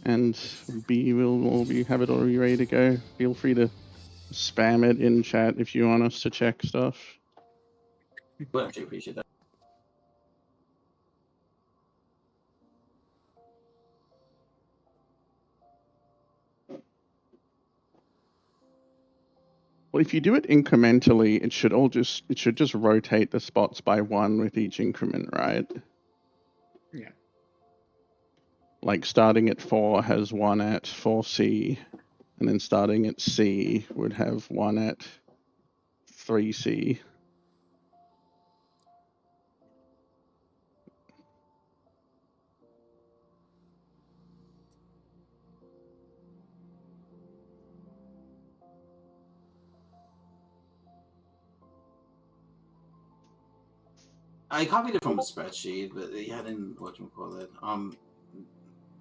C: and B will have it already ready to go. Feel free to spam it in chat if you want us to check stuff.
B: Would actually appreciate that.
C: Well, if you do it incrementally, it should just rotate the spots by 1 with each increment, right?
E: Yeah.
C: Like starting at 4 has 1 at 4C, and then starting at C would have 1 at 3C.
B: I copied it from a spreadsheet, but yeah, I didn't whatchamacallit.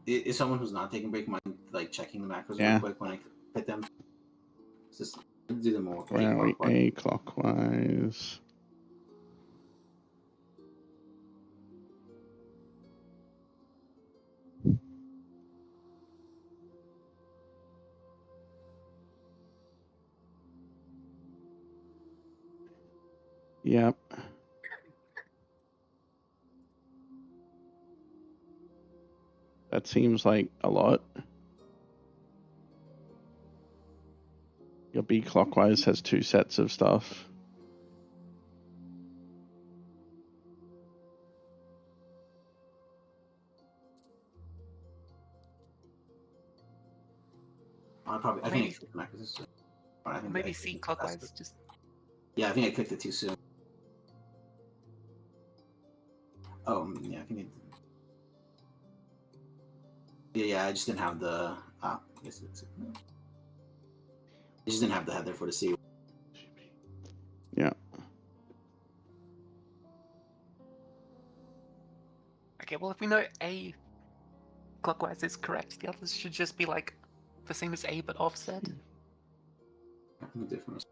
B: Is someone who's not taking break mind like checking the macros
C: Yeah.
B: real quick when I hit them? Just do them more.
C: Where are we? A clockwise. Yep. That seems like a lot. Your B clockwise has 2 sets of stuff.
B: I think I clicked the macros. I think
A: Maybe
B: I
A: C
B: clicked it
A: clockwise.
B: faster.
A: Just
B: Yeah, I think I clicked it too soon. Oh, yeah, I think it. Yeah, I just didn't have the. I just didn't have the header for the C.
A: Okay, well, if we know A clockwise is correct, the others should just be like the same as A but offset.
B: The difference.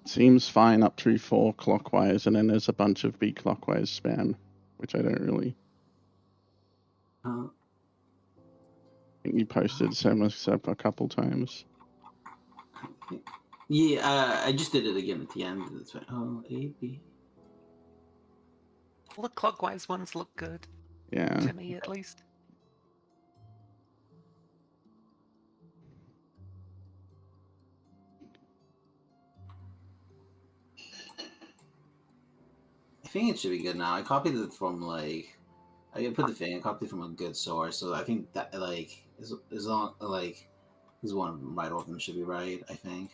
C: It seems fine up to 4 clockwise, and then there's a bunch of B clockwise spam, which I don't really.
B: Uh,
C: I think you posted similar stuff a couple times.
B: yeah, I just did it again at the end. That's right. Oh, A, B.
A: All the clockwise ones look good,
C: Yeah.
A: to me at least.
B: I think it should be good now. I copied it from like I put the thing. I copied it from a good source, so I think that like is long like this one right off them should be right. I think.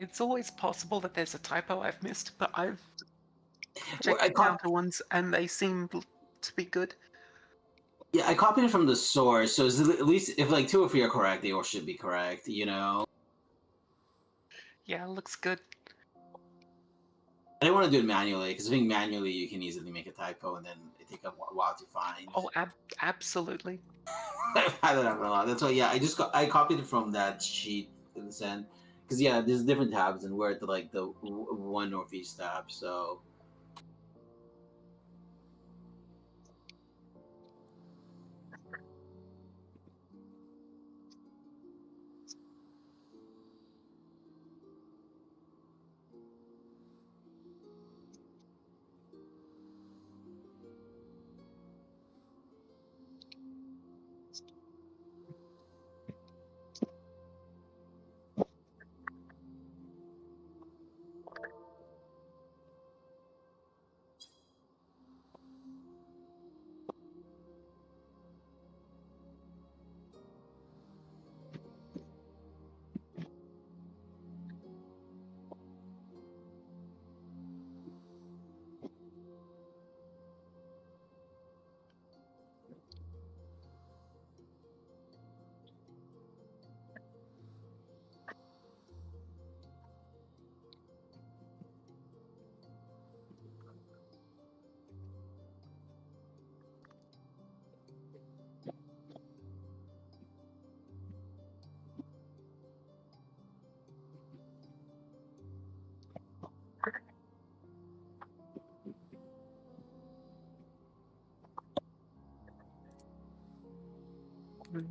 A: It's always possible that there's a typo I've missed, but I've
B: Well,
A: checked the counter ones and they seem to be good.
B: Yeah, I copied it from the source, so at least if like 2 or 3 are correct, they all should be correct. You know.
A: Yeah, looks good.
B: I didn't want to do it manually because I think manually you can easily make a typo and then it take a while to find.
A: Oh, absolutely.
B: I've had it happen a lot. That's why, yeah, I copied it from that sheet in the send because yeah, there's different tabs and we're at like the one northeast tab. So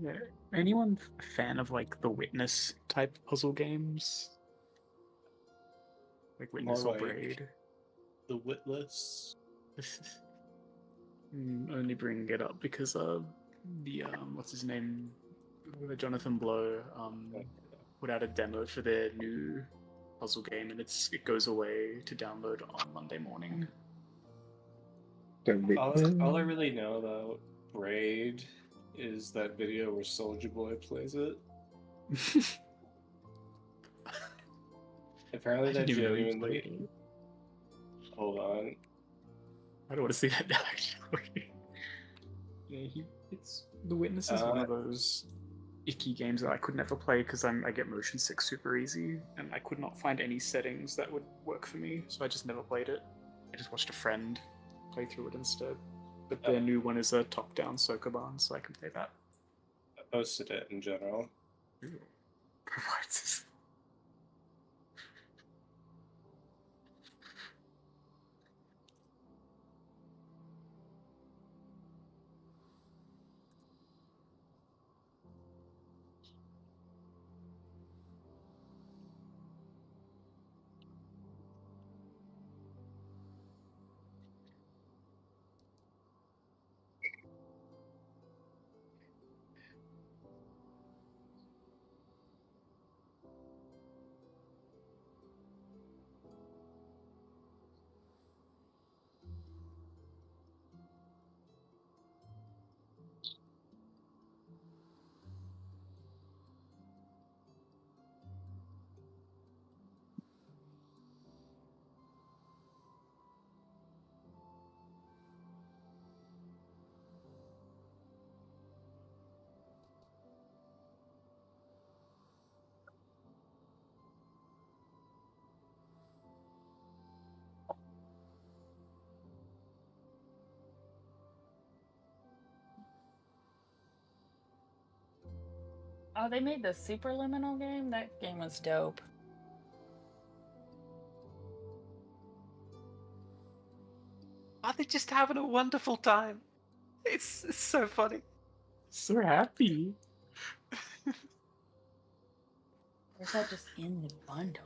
E: Yeah. Anyone a fan of like the Witness type puzzle games? Like Witness
F: More
E: or
F: like-
E: Braid?
F: The Witless.
E: Only bringing it up because the what's his name, Jonathan Blow put out a demo for their new puzzle game, and it goes away to download on Monday morning.
F: All I really know about Braid is that video where Soldier Boy plays it. Apparently,
E: I
F: that
E: didn't even know he
F: genuinely.
E: played it.
F: Hold on.
E: I don't want to see that now, actually. Yeah, it's The Witness is one of those icky games that I could never play because I get motion sick super easy, and I could not find any settings that would work for me, so I just never played it. I just watched a friend play through it instead. But their new one is a top-down Sokoban, so I can play that.
F: I posted it in general.
E: Ooh. Provides this.
G: Oh, they made the Superliminal game? That game was dope.
A: Are they just having a wonderful time? It's so funny.
E: So happy.
G: Or is that just in the bundle?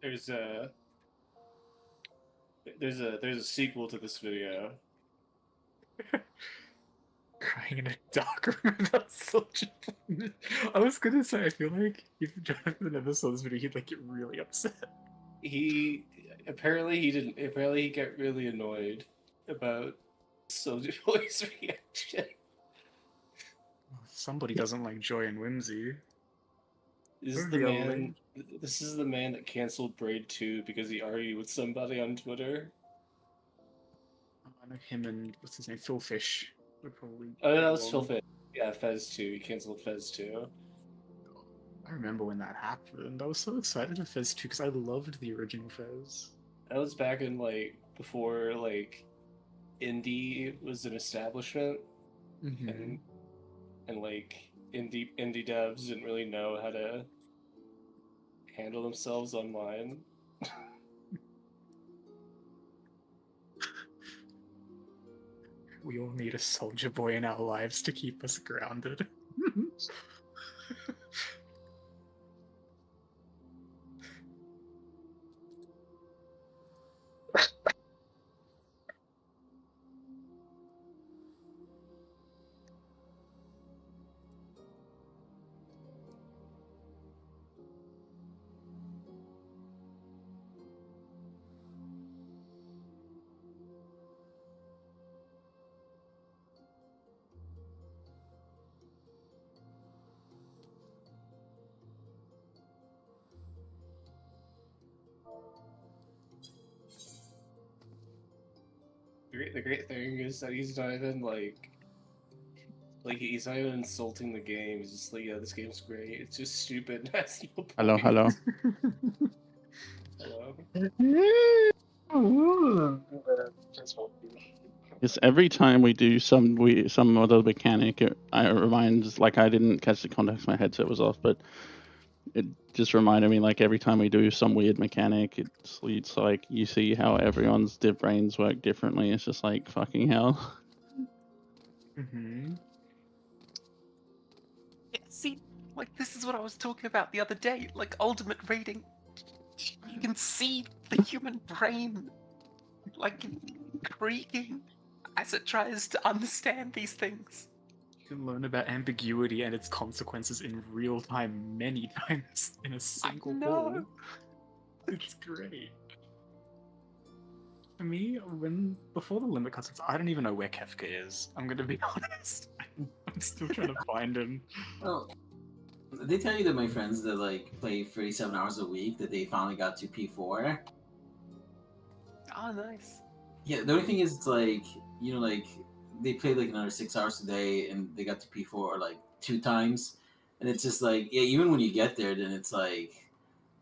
F: There's a sequel to this video.
E: Crying in a dark room about such a... I was gonna say, I feel like if Jonathan ever saw this video, he'd like get really upset.
F: He didn't. Apparently, he got really annoyed about Soldier Boy's reaction.
E: Somebody doesn't like joy and whimsy.
F: This is the man that canceled Braid 2 because he argued with somebody on Twitter.
E: I know him and what's his name, Phil Fish. Would probably.
F: Oh, that was Phil Fish. Yeah, Fez 2. He canceled Fez 2.
E: I remember when that happened. I was so excited for Fez 2 because I loved the original Fez.
F: That was back in before indie was an establishment,
E: Mm-hmm.
F: and indie devs didn't really know how to handle themselves online.
E: We all need a soldier boy in our lives to keep us grounded.
F: The great thing is that he's not even he's not even insulting the game. He's just like, yeah, this game's great. It's just stupid. That's no point.
C: Hello, hello.
F: Hello.
C: Yes, every time we do some other mechanic, it reminds, like, I didn't catch the context, my headset was off, but it just reminded me, like, every time we do some weird mechanic, it's like you see how everyone's brains work differently. It's just like, fucking hell.
E: Mm-hmm.
A: Yeah, see, like this is what I was talking about the other day. Like ultimate rating, you can see the human brain, like creaking as it tries to understand these things.
E: You can learn about ambiguity and its consequences in real time many times in a single
A: know.
E: ball. It's great. For me, before the limit concepts, I don't even know where Kefka is. I'm gonna be honest. I'm still trying to find him.
B: Oh, they tell you that my friends that like play 37 hours a week that they finally got to P4.
A: Oh, nice.
B: Yeah, the only thing is, it's like, you know, like they played like another 6 hours a day and they got to P4 like 2 times, and it's just like, yeah, even when you get there, then it's like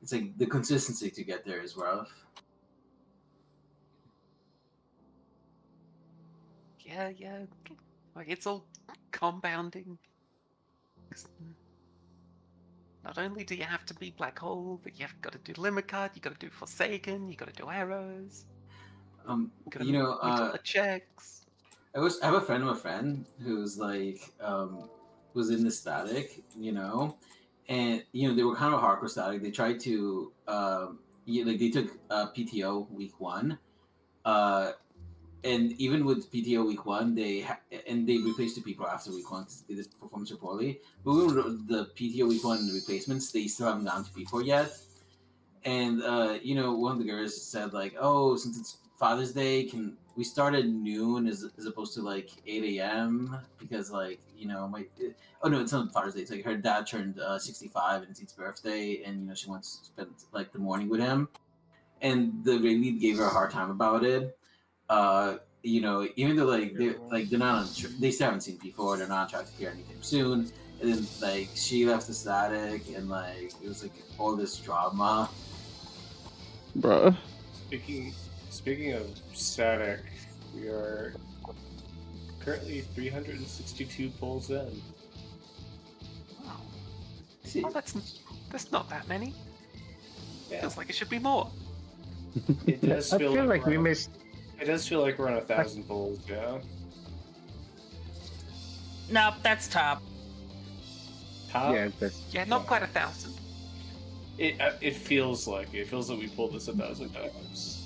B: the consistency to get there is rough.
A: Yeah. Like it's all compounding. Not only do you have to beat Black Hole, but you've got to do Limit Cut, you got to do Forsaken, you got to do Arrows.
B: You know,
A: meet all the checks.
B: I have a friend of a friend who's like, was in the static, you know, and you know they were kind of hardcore static. They tried to, like they took PTO week 1, and even with PTO week 1, they replaced 2 people after week 1 because they did perform so poorly. But with the PTO week 1 replacements, they still haven't gone to P4 yet. And you know, one of the girls said like, "Oh, since it's Father's Day, can we start at noon as opposed to like 8 a.m. because like, you know, oh no, it's not Father's Day. It's like her dad turned 65 and it's his birthday, and you know she wants to spend like the morning with him." And the raid lead gave her a hard time about it. You know, even though like they're not they still haven't seen P4, they're not on track to appear anytime soon. And then like she left the static, and like it was like all this drama.
C: Bruh.
F: Speaking of static, we are currently 362 polls in.
A: Wow. Oh, that's not that many.
F: Yeah.
A: Feels like it should be more.
F: It does
D: I
F: feel
D: feel like we
F: we're-
D: missed.
F: It does feel like we're on 1,000 polls, yeah.
G: Nope, that's top.
F: Top?
D: Yeah, that's
A: Yeah, not quite 1,000.
F: It feels like we pulled this 1,000 times.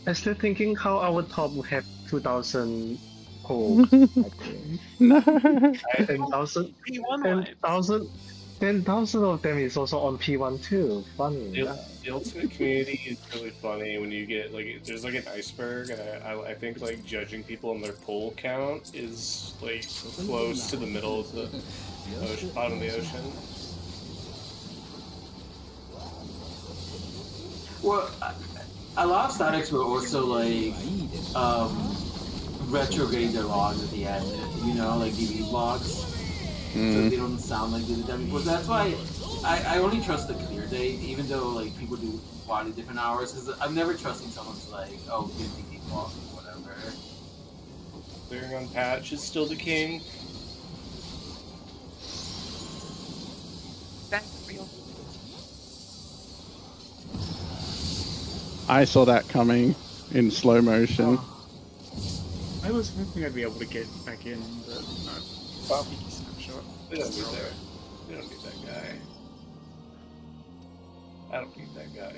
D: I'm still thinking how our top will have 2,000 polls.
C: No.
D: 10,000
A: P1 vibes.
D: 10,000 of them is also on P1 too. Funny.
F: The ultimate community is really funny when you get like there's like an iceberg, and I think like judging people on their poll count is like close to the middle of the ocean, bottom of the ocean.
B: Well, a lot of statics were also like retrograde their logs at the end, you know, like DB blocks, so they don't sound like they did that before. So that's why I only trust the clear date, even though like people do wildly different hours, because I'm never trusting someone's like, oh, good DB block or whatever.
F: Clearing on patch is still the king.
A: That's real.
C: I saw that coming in slow motion.
E: I was hoping I'd be able to get back in, but no. Peaky snapshot.
F: We don't need that. We don't need that guy. I don't need that guy.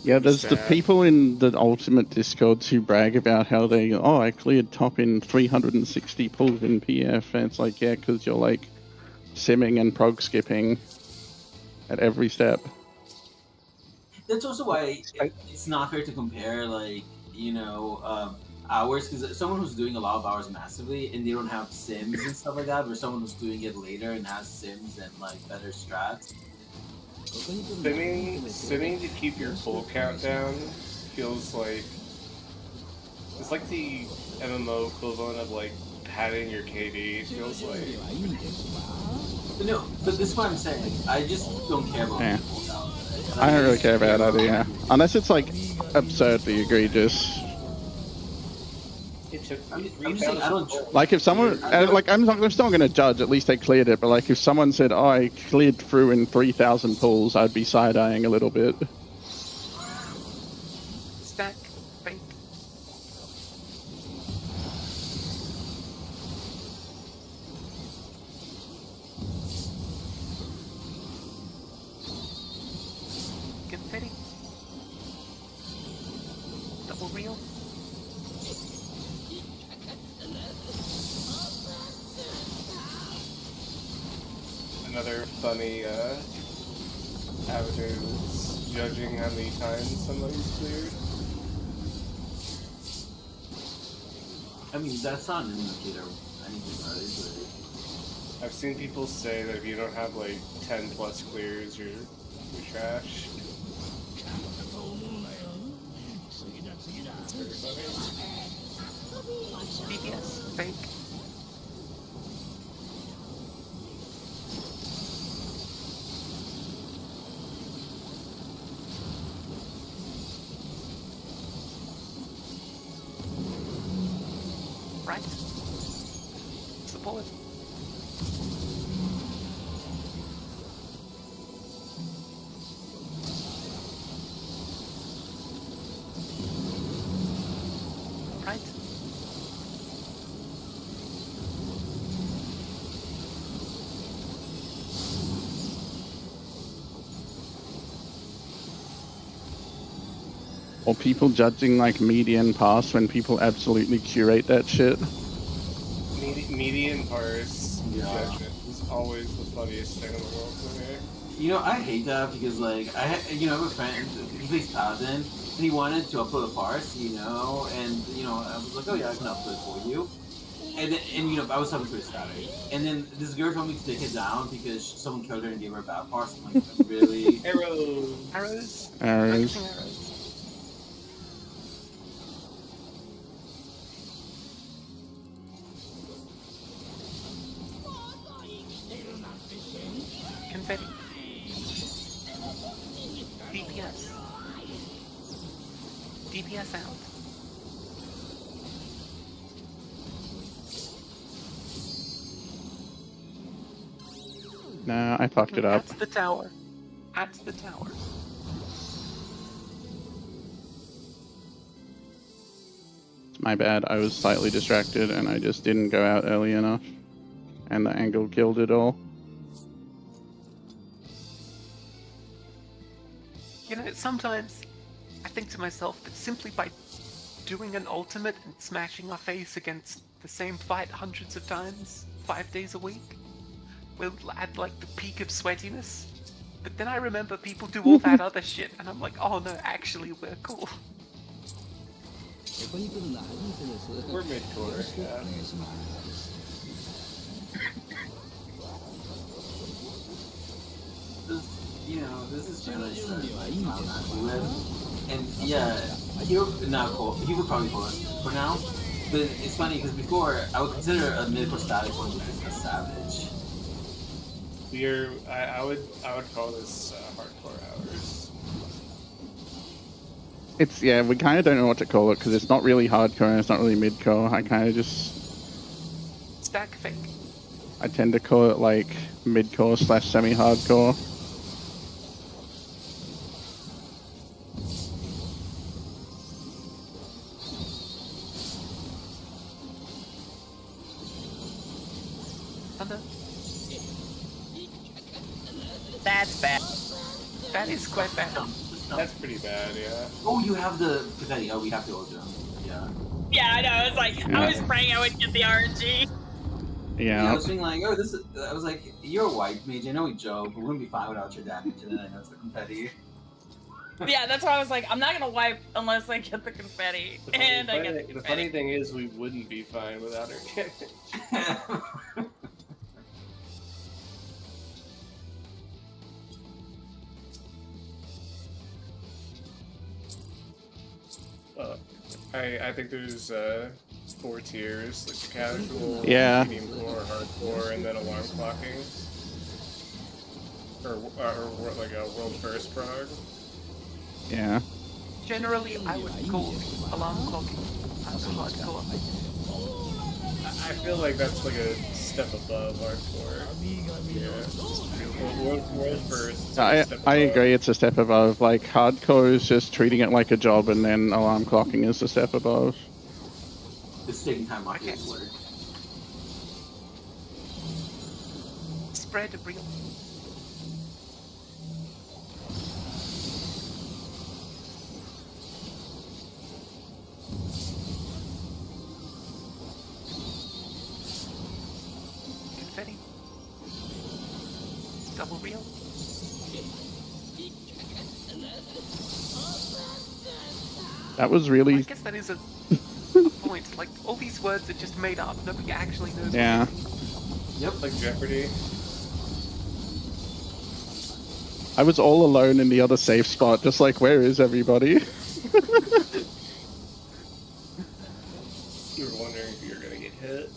C: Yeah, there's the people in the Ultimate Discords who brag about how I cleared top in 360 pulls in PF, and it's like, yeah, because you're like simming and prog skipping at every step.
B: That's also why it's not fair to compare, like, you know, hours, because someone who's doing a lot of hours massively and they don't have sims and stuff like that, or someone who's doing it later and has sims and like better strats.
F: Simming to keep your full count down feels like it's like the MMO equivalent of like padding your KD. It feels like.
B: No, but this is what I'm saying. I just don't care about full count.
C: I don't really care about that, yeah. Unless it's like absurdly egregious.
F: It took
B: I'm
F: me
B: just saying, I don't.
C: Like if someone, like I'm still going to judge. At least they cleared it. But like if someone said, "Oh, I cleared through in 3,000 pulls," I'd be side-eyeing a little bit.
A: Stack, fake. Confetti. Double reel.
F: Another funny avenue is judging how many times somebody's cleared.
B: I mean, that's not an indicator of anything, right?
F: I've seen people say that if you don't have like 10 plus clears, you're trash.
A: DPS, fake. Right. Support. Right.
C: Or people judging like median pass when people absolutely curate that shit.
F: Median parse judgment is always the funniest thing in the world to me.
B: You know, I hate that because, like, I have a friend, he plays Paladin, and he wanted to upload a parse, and, I was like, oh yeah, I can upload it for you. And then, I was having pretty static. And then this girl told me to take it down because someone killed her and gave her a bad parse. I'm like, really?
F: Arrows.
A: Arrows.
C: Arrows.
A: Focusing arrows. Confetti. DPS. DPS out.
C: Nah, I fucked it up.
A: At the tower. At the tower.
C: It's my bad. I was slightly distracted and I just didn't go out early enough. And the angle killed it all.
A: You know, sometimes I think to myself that simply by doing an ultimate and smashing our face against the same fight hundreds of times, 5 days a week, we'll add like the peak of sweatiness. But then I remember people do all that other shit, and I'm like, oh no, actually we're cool.
F: We're mid-core, yeah.
B: This is kind of and yeah, he would probably call us for now. But it's funny because before I would consider a mid-core static one because it's savage.
F: I would call this hardcore hours.
C: It's, yeah, we kind of don't know what to call it because it's not really hardcore and it's not really mid-core. I kind of just...
A: Stack fake.
C: I tend to call it like mid-core / semi-hardcore.
G: That's bad.
A: That is quite bad.
F: That's pretty bad, yeah.
B: Oh, you have the confetti. Oh, we have the old drum. Yeah.
G: Yeah, I know. I was like, I was praying I would get the RNG.
C: Yeah.
B: I was being like, I was like, you're a white mage. I know we joke, but we wouldn't be fine without your damage. And then I know it's the confetti.
G: Yeah, that's why I was like, I'm not gonna wipe unless I get the confetti. And I get the confetti.
F: The funny thing is, we wouldn't be fine without her damage. I think there's 4 tiers, like casual, medium core, hardcore, and then alarm clocking. Or like a world first prog.
C: Yeah.
A: Generally, I would call alarm clocking hardcore.
F: I feel like that's like a step above hardcore. Yeah. World first. Is like a step
C: I
F: above.
C: agree, it's a step above. Like, hardcore is just treating it like a job, and then alarm clocking is a step above.
B: It's taking time off
A: Okay.
B: his work.
A: Spread a real. Confetti. Double reel.
C: That was
A: I
C: really...
A: guess that is a point. Like, all these words are just made up. Nobody actually knows
C: Yeah.
A: what they mean.
F: Yep, like Jeopardy.
C: I was all alone in the other safe spot, just like, where is everybody?
F: You were wondering if you were gonna get hit.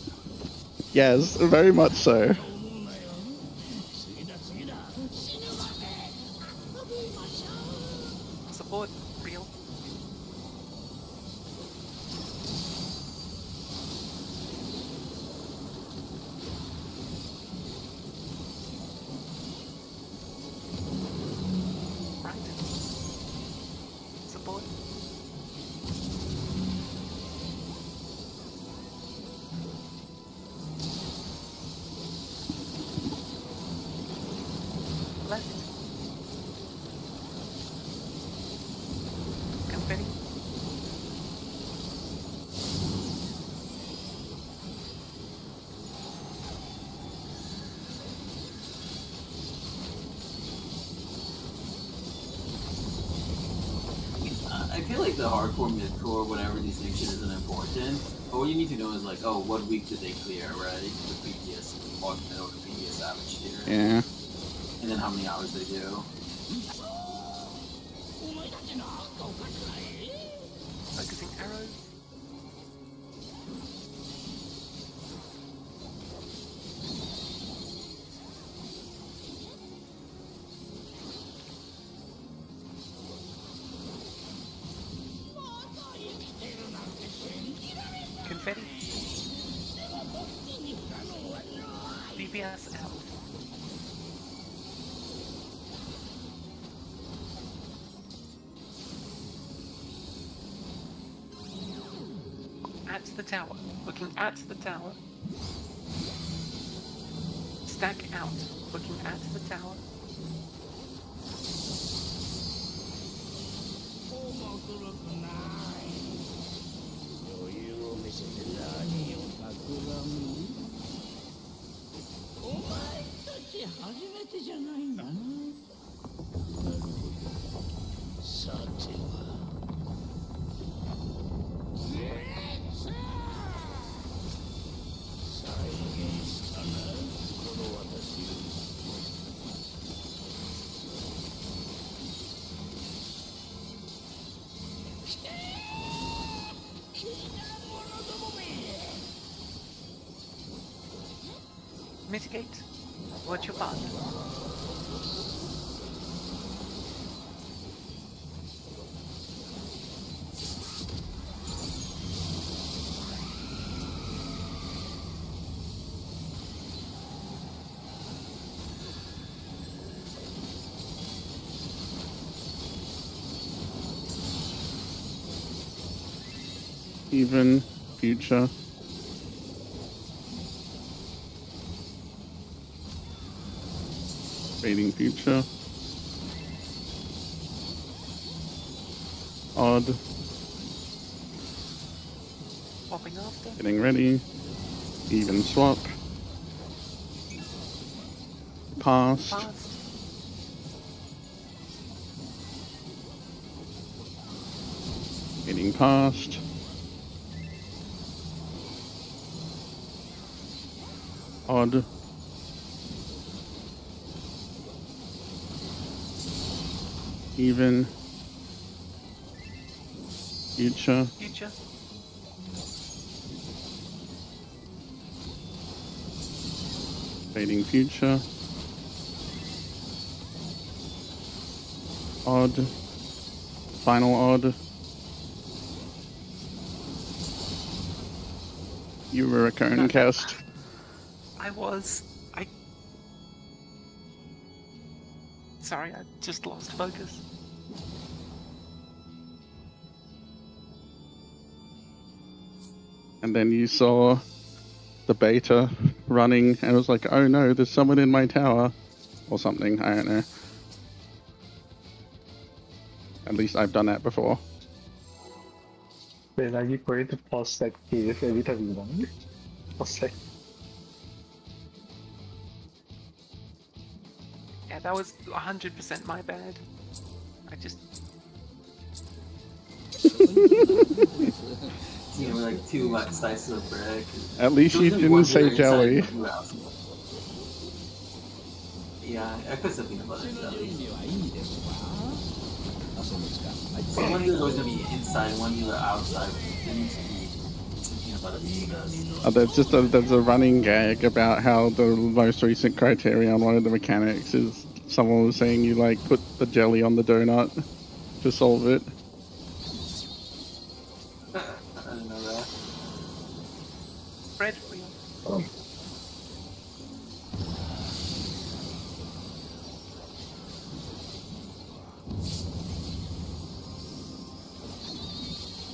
C: Yes, very much so.
A: Support reel. Right. Support. Left. Confetti.
B: I feel like the hardcore, midcore, whatever distinction isn't important. But what you need to know is like, oh, what week did they clear, right? The previous Ultimate or the previous Savage tier.
C: Yeah.
B: And then how many hours they do.
A: Focusing arrows. Confetti. BBS out. At the tower. Looking at the tower. Stack out. Looking at the tower. Mitigate. What's your path?
C: Even, future. Fading future. Odd.
A: Swapping after.
C: Getting ready. Even swap. Past.
A: Fast.
C: Getting past. Odd. Even. Future.
A: Future.
C: Fading future. Odd. Final odd. You were a cone cast.
A: I was. Sorry, I just lost focus.
C: And then you saw the beta running, and it was like, oh no, there's someone in my tower. Or something, I don't know. At least I've done that before.
D: Then are you going to pause that cave every time you want? Pause like,
A: Yeah, that was 100% my bad. I just...
B: You know, like 2 slices of bread.
C: At least you didn't say jelly.
B: Yeah, I could say peanut butter and jelly. So one either was gonna be inside, one either outside. It needs to be peanut butter because
C: There's a running gag about how the most recent criteria on one of the mechanics is someone was saying you like put the jelly on the donut to solve it.
B: I didn't know that.
A: Bread for you.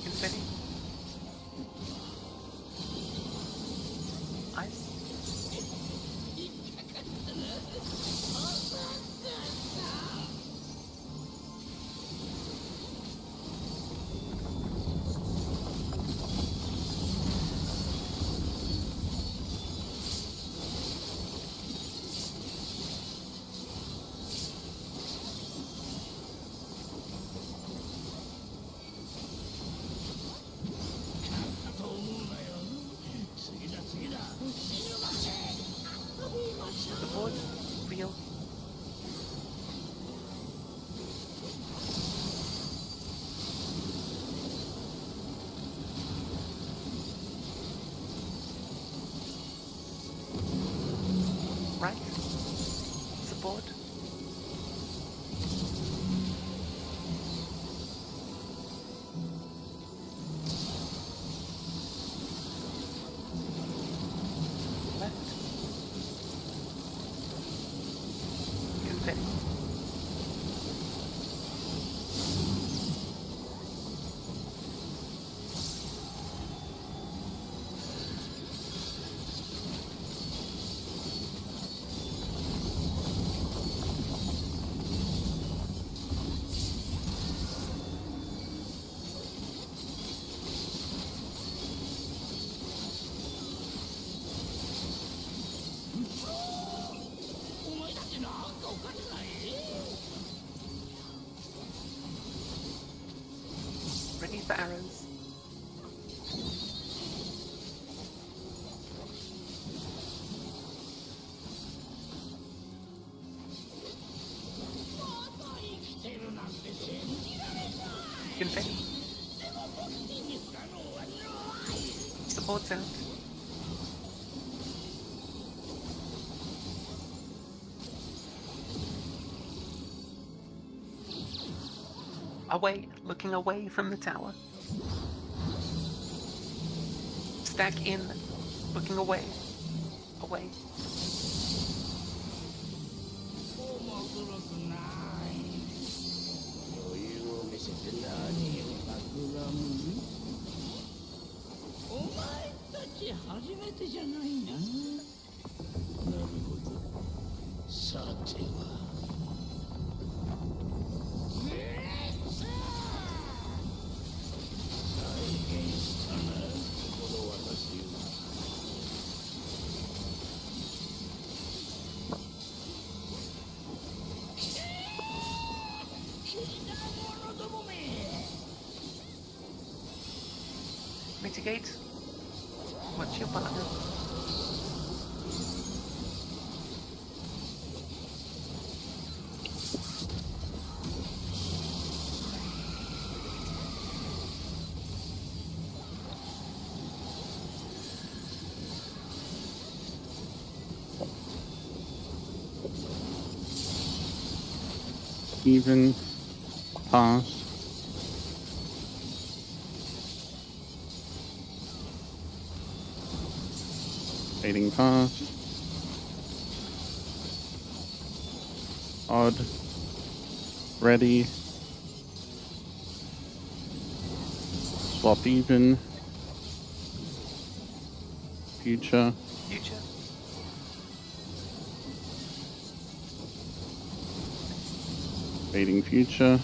A: Confetti. Ice. The board. Real. Right. Support. Left. Confetti. Ready for arrows. Confetti. Support's out. Away, looking away from the tower. Stack in, looking away. Away. Mitigate. What's your partner?
C: Even pass. Fading past. Odd. Ready. Swap even. Future.
A: Future.
C: Fading future.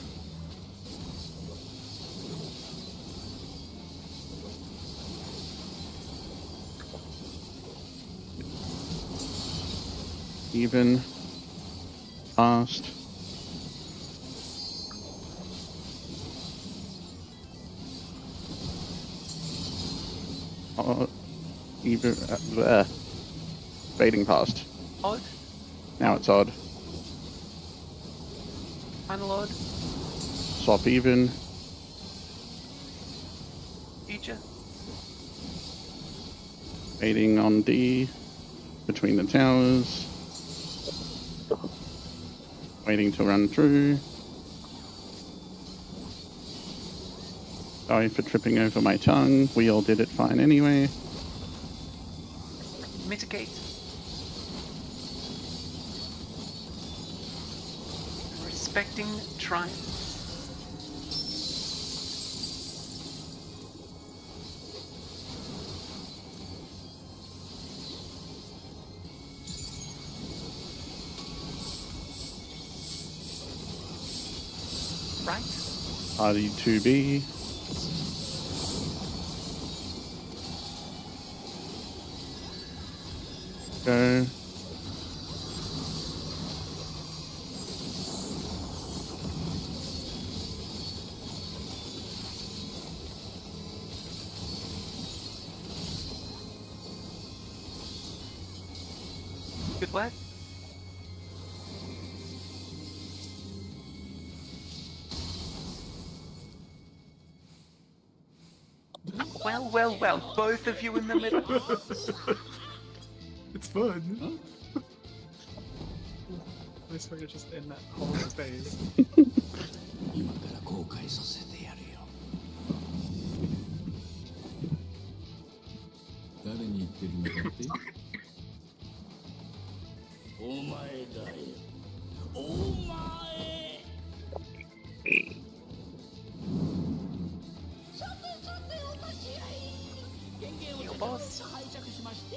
C: Even. Past. Even. Fading past.
A: Odd.
C: Now it's odd.
A: Final odd.
C: Swap even.
A: Future.
C: Fading on D. Between the towers. Waiting to run through. Sorry for tripping over my tongue. We all did it fine anyway.
A: Mitigate. Respecting triumph. Right.
C: RD2B. Go.
A: Good work. Well, well, well, both of you in the middle.
E: It's fun. Nice way to just end that whole phase.
I: 今から後悔させてやるよ。誰に言ってるんだってお前だよ。お前。さてさてお待ち合い。電源を拝借しまして。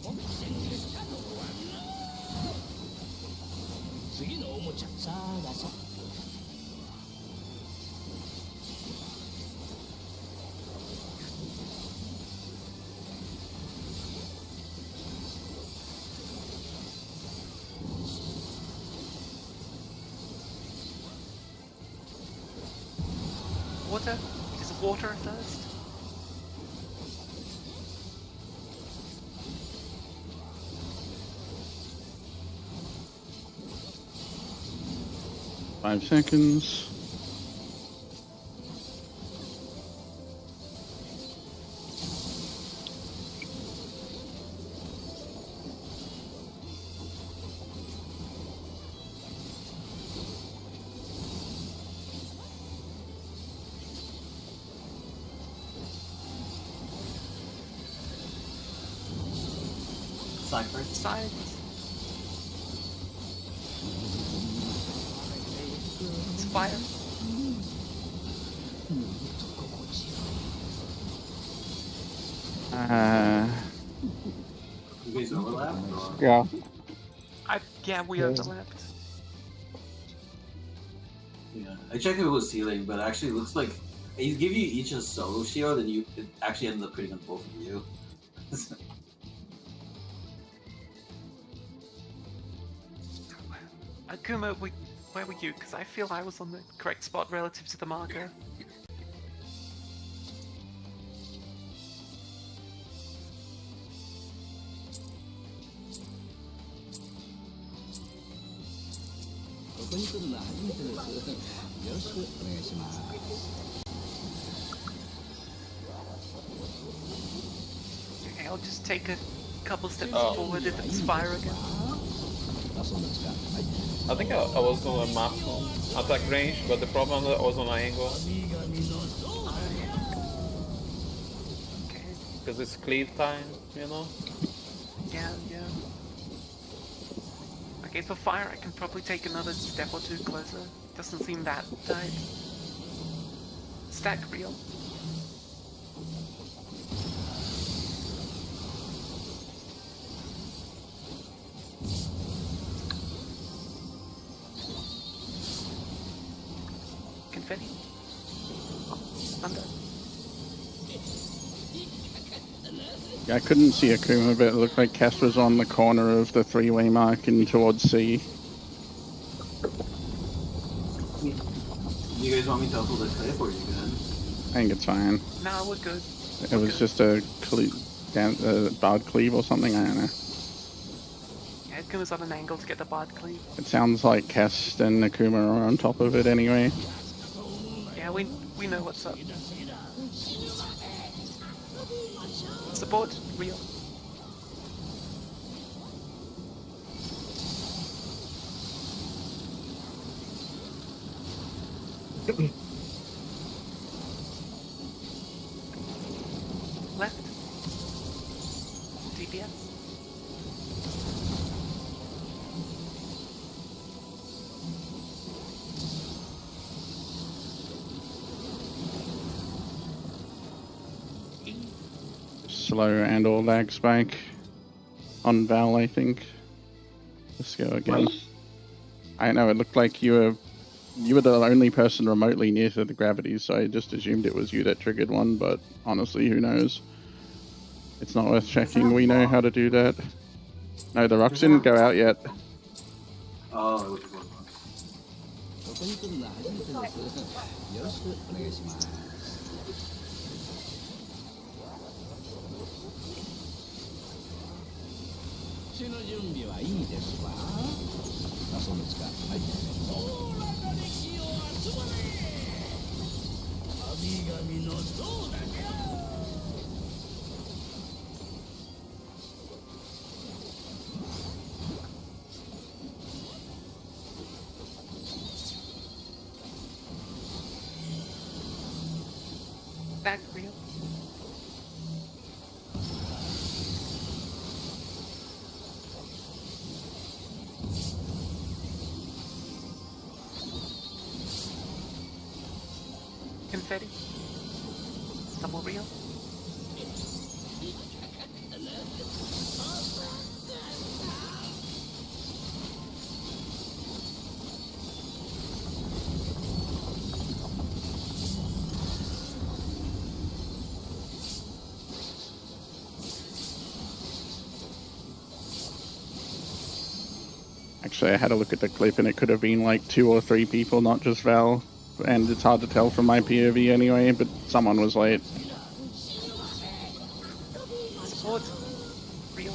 I: 本戦列車のご案内。次のおもちゃ探そう。
A: Water? Is water first?
C: Five seconds.
B: Cypher.
A: Sides. It's fire.
B: You guys overlap? Or?
C: Yeah.
A: Yeah, we overlapped.
B: Yeah. I checked if it was ceiling, but actually it looks like they give you each a solo shield, and it actually ended up putting on both of you.
A: Akuma, where were you? Because I feel I was on the correct spot relative to the marker. Okay, I'll just take a couple steps forward if it's fire again.
H: I think I was on a maximum attack range, but the problem was I was on an angle.
A: Okay,
H: Because it's cleave time, you know?
A: Yeah. Okay, for fire, I can probably take another step or two closer. Doesn't seem that tight. Stack real. Confetti. Thunder.
C: Yeah, I couldn't see Akuma, but it looked like Cass was on the corner of the three-way mark and towards C.
B: Do you guys want me to upload the clip or are you good?
C: I think it's fine.
A: Nah, we're good.
C: It was just a bard cleave or something, I don't know.
A: Yeah, it goes on an angle to get the bard cleave.
C: It sounds like Cass and Akuma are on top of it anyway.
A: Yeah, we know what's up. Support real. Left. DPS.
C: Slow and or lag spike on Val, I think. Let's go again. I know, it looked like you were the only person remotely near to the gravity, so I just assumed it was you that triggered one, but honestly, who knows? It's not worth checking, we know how to do that. No, the rocks didn't go out yet.
B: Oh, it was a good one.
I: ここに来るのは初めてです。よろしくお願いします。血の準備はいいですわ。あ、そうですか。はい。おおらかに気を集まれ。神々の像だじゃ。
A: Back real. Confetti. Double real.
C: Actually, I had a look at the clip and it could have been like 2 or 3 people, not just Val. And it's hard to tell from my POV anyway, but someone was late.
A: Support real.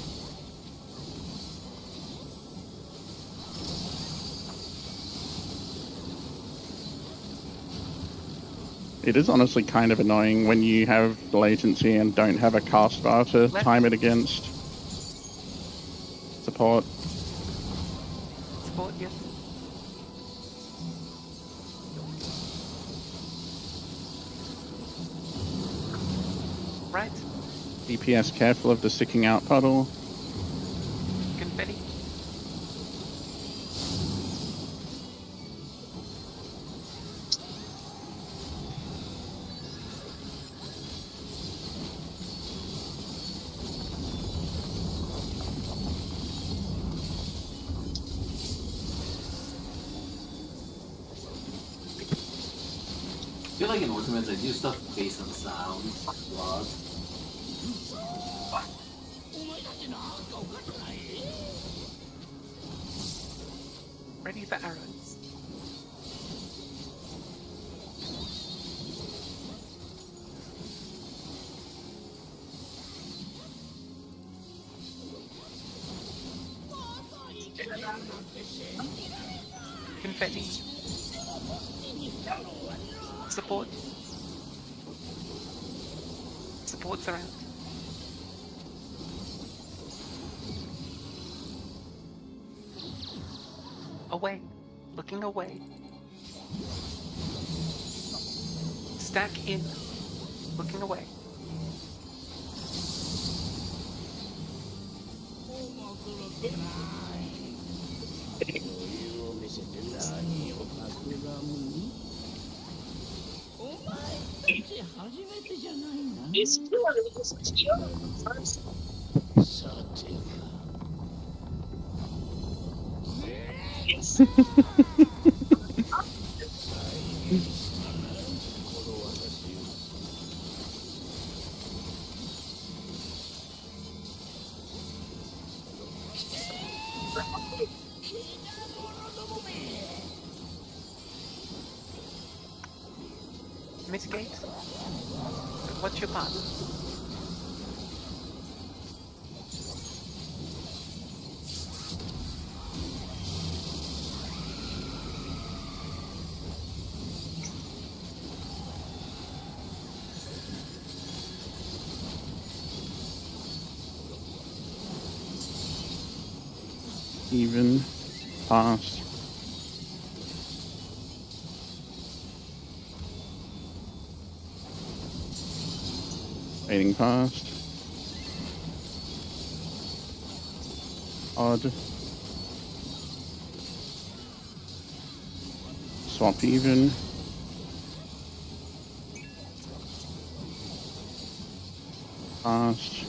C: It is honestly kind of annoying when you have latency and don't have a cast bar to time it against. Support.
A: Support, yes. Right.
C: DPS careful of the sticking out puddle.
A: Confetti.
B: I feel like in Ultimates I do stuff based on sound a lot.
A: Ready for arrows. Confetti. Support. Support's around. Away. Looking away. Stack in. Looking away.
I: 驚けない余裕を見せて何を企むお前たち初めてじゃないなさては
A: Mitigate? What's your path?
C: Even. Past. Fading past. Odd. Swap even. Past.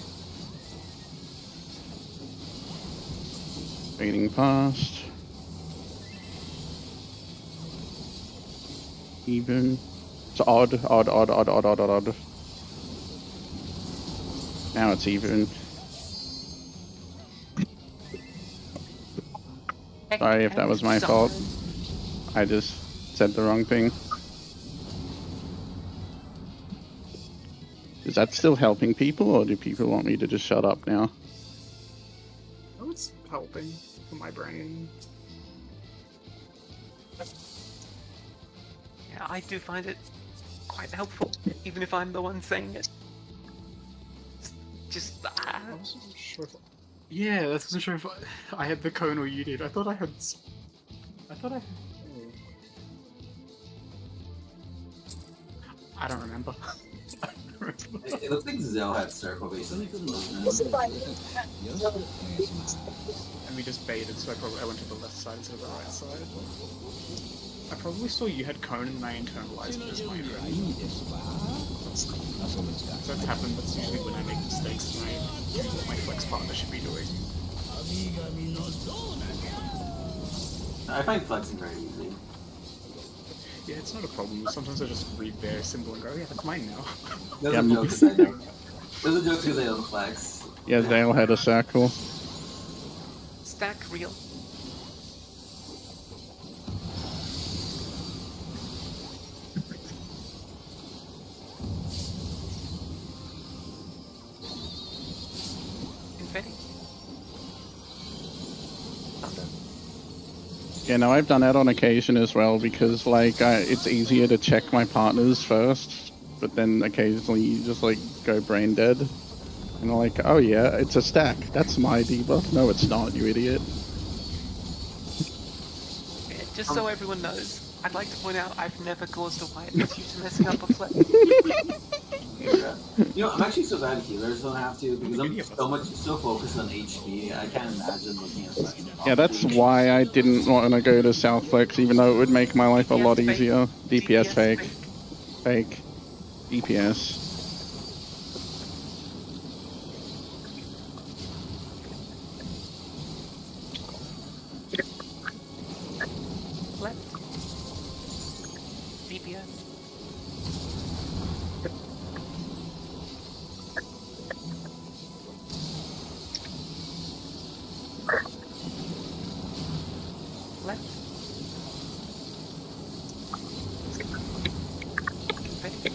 C: Fading past. Even. It's odd. Now it's even. Sorry if that was my fault. I just said the wrong thing. Is that still helping people, or do people want me to just shut up now?
E: Oh, it's helping for my brain.
A: Yeah, I do find it quite helpful, even if I'm the one saying it. Just
E: I wasn't sure if yeah, I wasn't sure if I had the cone or you did. I thought I had. I don't remember.
B: It looks like Zell had circle-based explosions.
E: And we just baited, so I went to the left side instead of the right side. I probably saw you had cone and I internalized it as my own. So that's happened, that's usually when I make mistakes and I do what my flex partner should be doing.
B: I find flexing very easy.
E: Yeah, it's not a problem. Sometimes I just read their symbol and go, yeah, that's mine now.
B: There's a joke because I don't flex.
C: Yeah, they all had a circle.
A: stack real. Confetti. Thunder.
C: Yeah, no, I've done that on occasion as well because, like, it's easier to check my partners first, but then occasionally you just, like, go brain dead. And I'm like, oh yeah, it's a stack. That's my debuff. No, it's not, you idiot.
A: Yeah, just so everyone knows, I'd like to point out I've never caused a white due to messing up a flip.
B: Yeah. You know, I'm actually so glad healers don't have to because I'm so focused on HP. I can't imagine looking at flex.
C: Yeah, that's why I didn't want to go to South Flex, even though it would make my life a lot easier. DPS fake. Fake. DPS.
A: Left. DPS. Left. Confetti.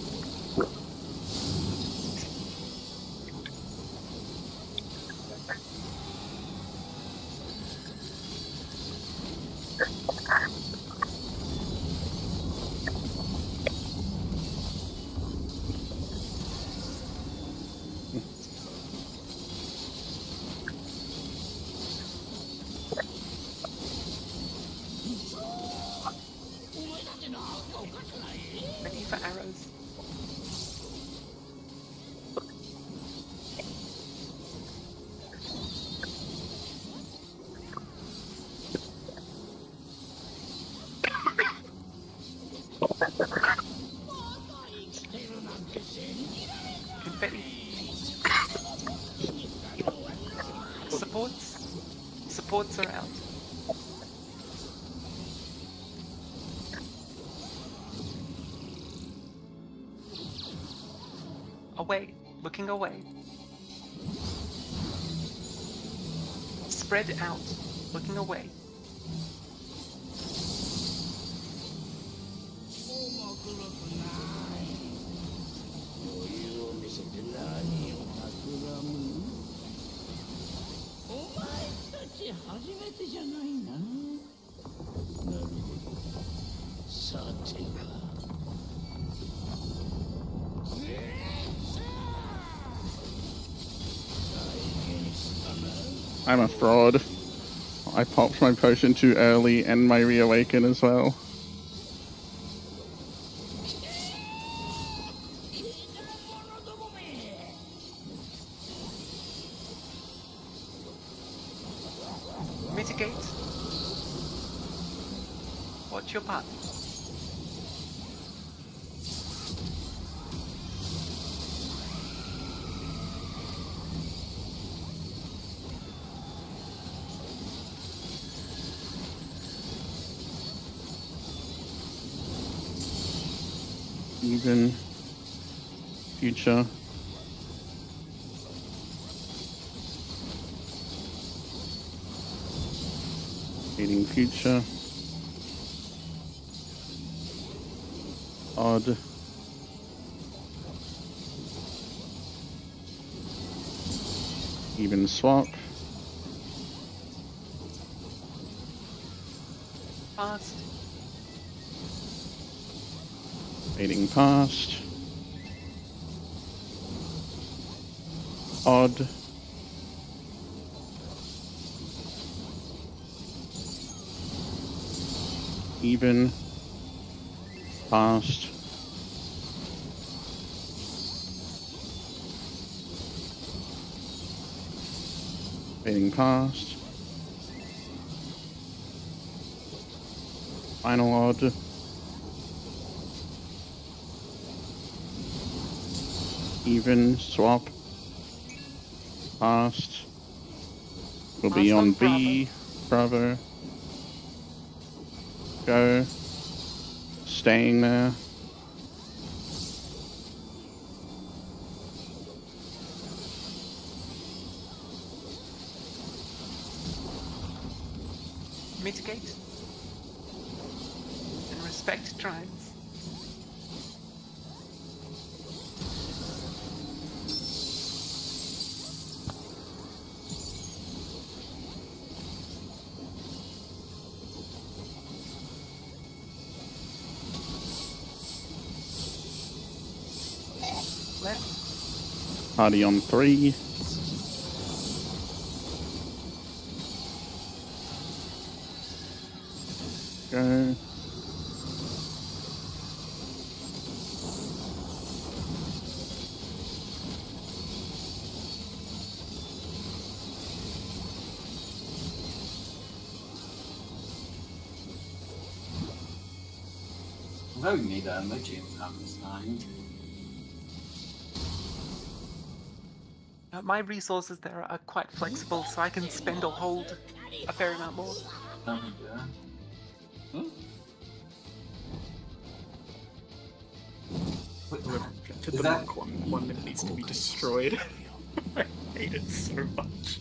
A: Betty. Supports are out. Away, looking away. Spread out, looking away.
C: I'm a fraud. I popped my potion too early and my reawaken as well.
A: Mitigate. Watch your path.
C: Even. Future. Fading future. Odd. Even swap.
A: Fast.
C: Fading past. Odd. Even. Past. Fading past. Final odd. Even, swap. Past. Will be on B. Bravo. Go. Staying there.
A: Mitigate. And respect trines. Left.
C: Party on 3. Go.
B: I'm glad we made that. My James happens time.
A: My resources there are quite flexible, so I can spend or hold a fair amount more.
B: Oh, yeah. Wait,
E: To
B: is
E: the
B: that...
E: monk one that needs to be destroyed. I hate it so much.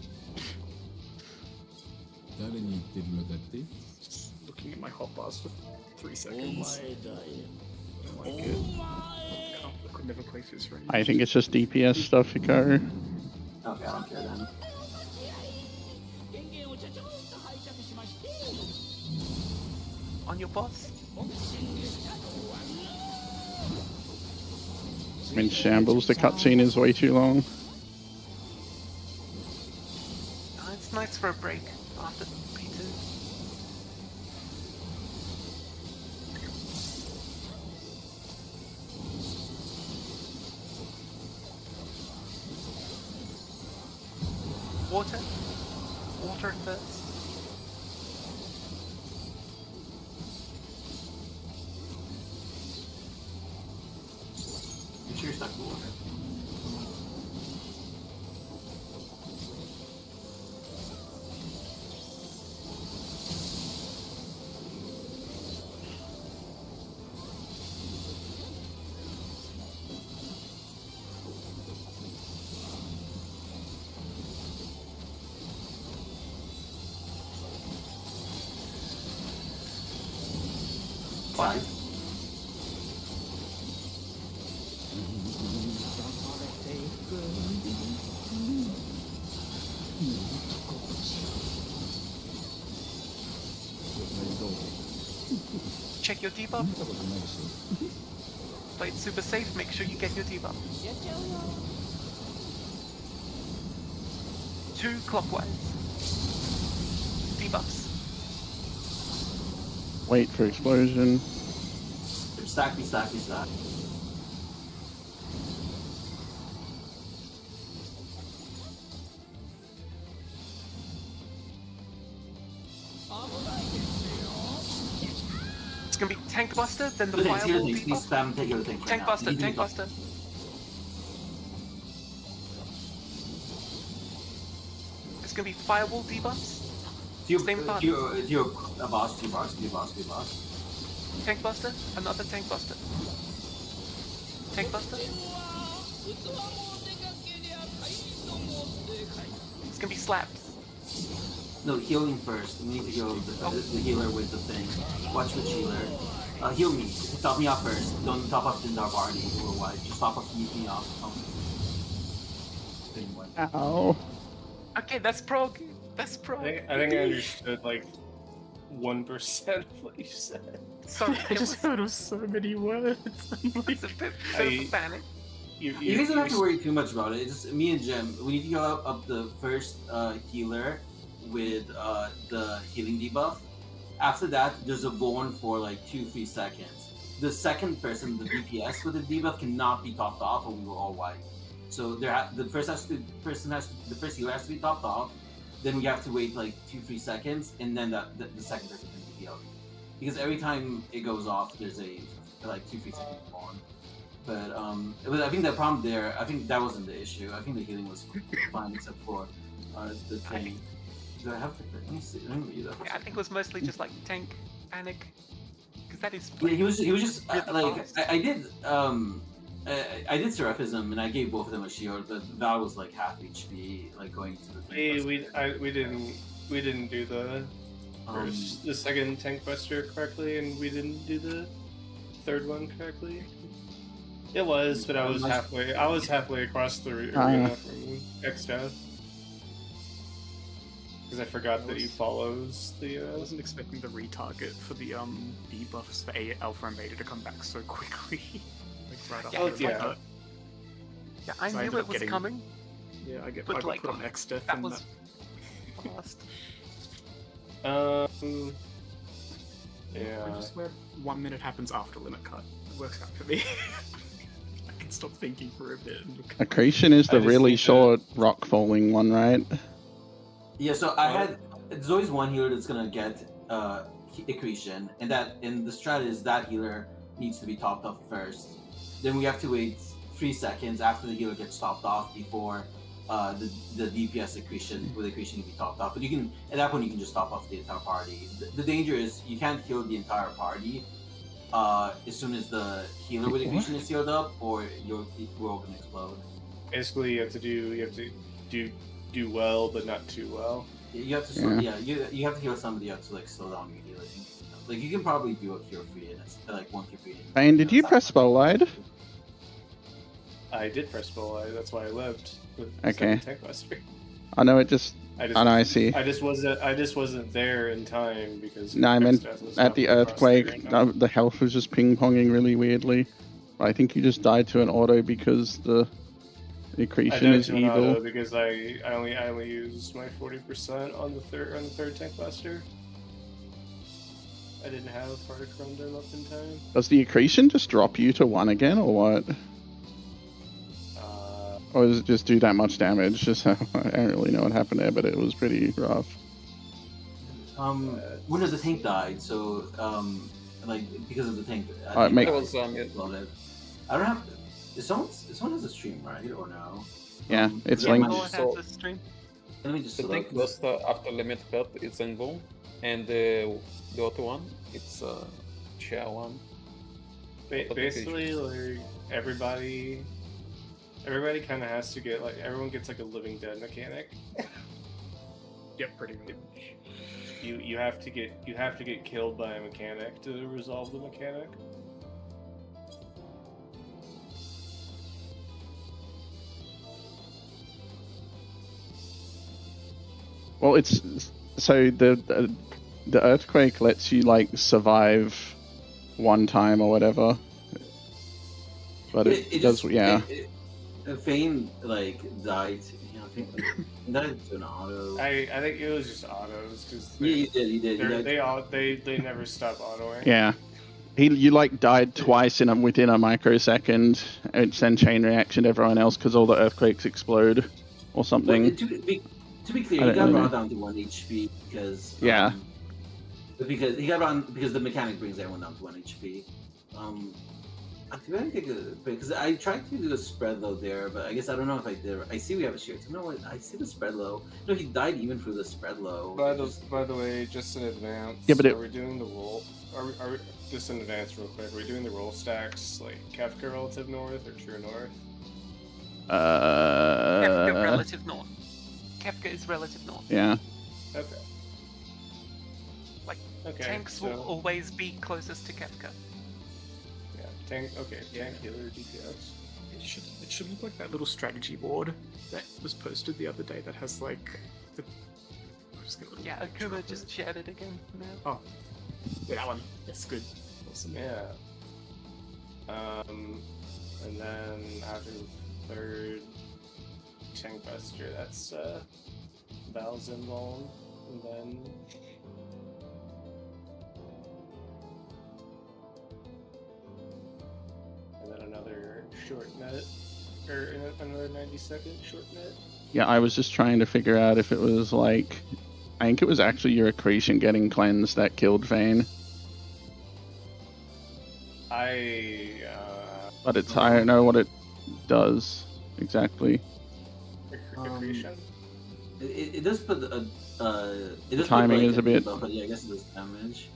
E: Just looking at my hotbars for 3 seconds. I don't like it. I could never play Fizz range.
C: I think it's just DPS stuff, Hikaru.
B: Okay, I don't care then.
A: On your boss.
C: I'm in shambles. The cutscene is way too long.
A: It's nice for a break after P2. Water. Water first.
B: Make sure you're stuck in water. 5.
A: Check your debuff. Play it super safe, make sure you get your debuff. 2 clockwise. Debuffs.
C: Wait for explosion.
B: Stack.
A: It's gonna be Tank Buster, then the
B: Please
A: Fireball
B: please
A: debuff.
B: spam take everything.
A: Tank Buster, Tank Buster. It's gonna be Fireball debuffs. Same part.
B: Do you a boss, two boss.
A: Tank Buster, another Tank Buster. Tank Buster. It's gonna be slaps.
B: No, healing first. We need to go the healer with the thing. Watch the healer. Heal me. Top me off first. Don't top up the entire party or what. Just top up me off.
C: Ow.
A: Okay, that's prog. That's prog.
F: I think I understood like 1% of what you said.
A: Sorry,
E: I just heard of so many words. I'm like,
A: it's a bit of panic.
B: You guys don't have to worry too much about it. It's just me and Jim. We need to go up the first healer with the healing debuff. After that, there's a Vaughn for like 2-3 seconds. The second person, the DPS with the debuff, cannot be topped off, or we will all wipe. So the first healer has to be topped off. Then we have to wait like 2-3 seconds, and then the second person can be healed. Because every time it goes off, there's a like 2-3 seconds Vaughn. But I think the problem there, I think that wasn't the issue. I think the healing was fine except for the thing. Do I have to? Let me see. Let me read that.
A: Yeah, I think it was mostly just like tank panic, because that is.
B: Yeah, he was just
A: really
B: like
A: fast.
B: I did Seraphism and I gave both of them a shield, but that was like half HP, like going to the.
F: We didn't do the second tank buster correctly, and we didn't do the third one correctly. It was, but I was halfway across the arena from X-Death. Because I forgot that he follows the.
E: I wasn't expecting the retarget for the debuffs for Alpha and Beta to come back so quickly. Like right after.
A: Yeah, yeah, I
E: So I
A: knew
E: ended
A: it
E: up
A: was
E: getting-
A: coming.
E: Yeah, I got
A: But, like,
E: put on X-Death
A: That
E: and
A: was fast.
E: I
F: Yeah.
E: just swear 1 minute happens after limit cut. It works out for me. I can stop thinking for a bit. And look.
C: Accretion is the
F: I just
C: really
F: need to-
C: short rock falling one, right?
B: Yeah, so there's always one healer that's gonna get accretion, and the strat is that healer needs to be topped off first. Then we have to wait 3 seconds after the healer gets topped off before the DPS accretion can be topped off. But you can at that point you can just top off the entire party. The danger is you can't heal the entire party as soon as the healer with accretion is healed up, or we're all gonna explode.
F: Basically, you have to do well, but not too well.
B: You have to you have to heal somebody else to like slow down your healing. Like you can probably do a cure free and it's like 1 cure free.
C: Bane, did you press Bolide?
F: I did press Bolide, that's why I lived with
C: Okay.
F: Tank Buster.
C: I know it just.
F: I
C: I know, I see.
F: I just wasn't there in time because.
C: No, I meant
F: X-Death was
C: at the
F: coming across
C: earthquake,
F: arena.
C: the health was just ping-ponging really weirdly. I think you just died to an auto because the
F: I
C: accretion
F: died
C: is
F: to an auto
C: evil.
F: because I only used my 40% on the third Tank Buster. I didn't have Particle Run up in time.
C: Does the accretion just drop you to 1 again, or what? Or does it just do that much damage? Just I don't really know what happened there, but it was pretty rough.
B: One of the tank died, so like because of the tank.
C: Alright, make-
H: That was
B: Exploded. I don't have. Someone has a stream, right? Or no?
C: Yeah, it's
B: yeah,
C: linked.
A: No one
H: So-
A: has a stream.
B: Let me just
H: The
B: select
H: tank
B: this.
H: buster after limit cut it's Envo, and the other one it's Chia one.
F: Basically, like everybody kind of has to get like everyone gets like a living dead mechanic.
E: Yep, pretty much.
F: you have to get killed by a mechanic to resolve the mechanic.
C: Well, it's so the earthquake lets you like survive one time or whatever, but it does.
B: Fane like died. You know, Fane died to an auto.
F: I think it was just autos because
B: He did.
F: They never stop autoing.
C: Yeah, you like died twice within a microsecond. It's then chain reaction to everyone else because all the earthquakes explode or something.
B: Well, to be clear, he got brought down to 1 HP because because he got brought because the mechanic brings everyone down to 1 HP. Because I tried to do a spread low there, but I guess I don't know if I did. I see we have a shield. So, no, I see the spread low. No, he died even through the spread low.
F: By the way, just in advance.
C: Yeah, but
F: are we doing the roll? Are we, just in advance, real quick? Are we doing the roll stacks like Kefka relative north or true north?
A: Kefka relative north. Kefka is relative north.
C: Yeah.
F: Okay.
A: Tanks will always be closest to Kefka.
F: Tank healer DPS.
E: It should look like that little strategy board that was posted the other day that has like the.
A: Yeah, Akuma just shared it again now.
E: Oh, yeah, that one. That's good. Awesome.
F: Yeah. And then after the third tank buster, that's Val's Invuln, and then. Another short net, or another 90-second short net.
C: Yeah, I was just trying to figure out if it was like, I think it was actually your accretion getting cleansed that killed Vayne. But I don't know what it does exactly.
F: Accretion.
B: It does put
C: timing is a bit.
B: But yeah, I guess it does damage.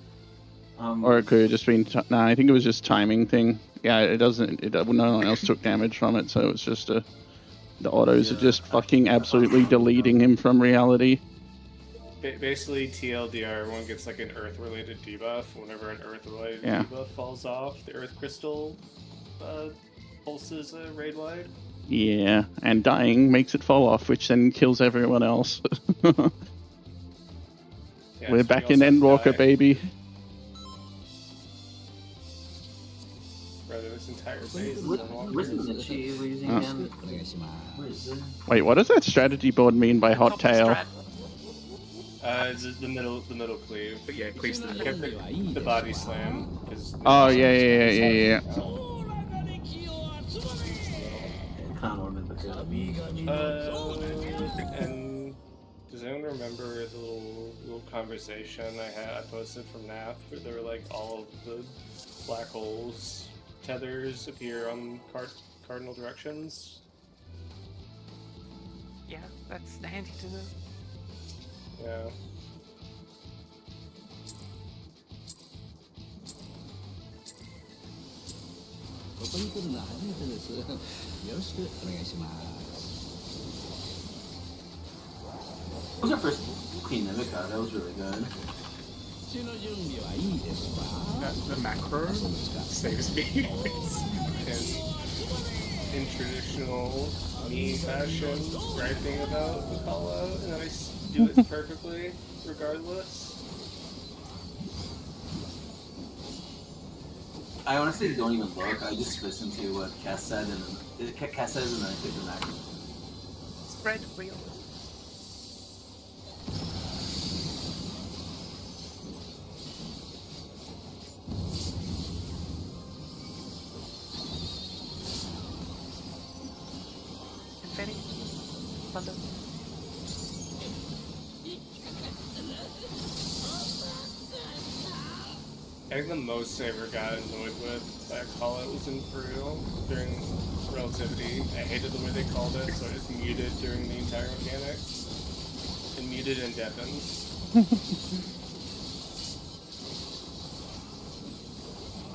C: Or it could have just been. Nah, I think it was just timing thing. Yeah, it doesn't. No one else took damage from it, so it's just the autos are just fucking absolutely deleting him from reality.
F: Basically, TLDR, everyone gets like an Earth-related debuff. Whenever an Earth-related debuff falls off, the Earth Crystal pulses raid-wide.
C: Yeah, and dying makes it fall off, which then kills everyone else. We're back in Endwalker, baby.
F: This entire phase is
B: Where's the Nichi we're using again? Where is it?
C: Wait, what does that strategy board mean by hot tail?
F: The middle cleave. But yeah, cleaves the body slam.
C: Oh yeah.
F: And does anyone remember the little conversation I posted from Nath where there were like all of the black holes tethers appear on cardinal directions?
A: Yeah, that's handy to know.
F: Yeah.
B: What was our first Queen Nemica? That was really good.
E: The macro saves me.
F: In traditional me fashion, griping about the call out, and I do it perfectly, regardless.
B: I honestly don't even look. I just listen to what Cass said, and Cass says, and then I click the macro.
A: Spread wheel. Confetti. Thunder.
F: I think the most I ever got annoyed with that call out was in Peru during Relativity. I hated the way they called it, so I just muted during the entire mechanic. And muted and deafened.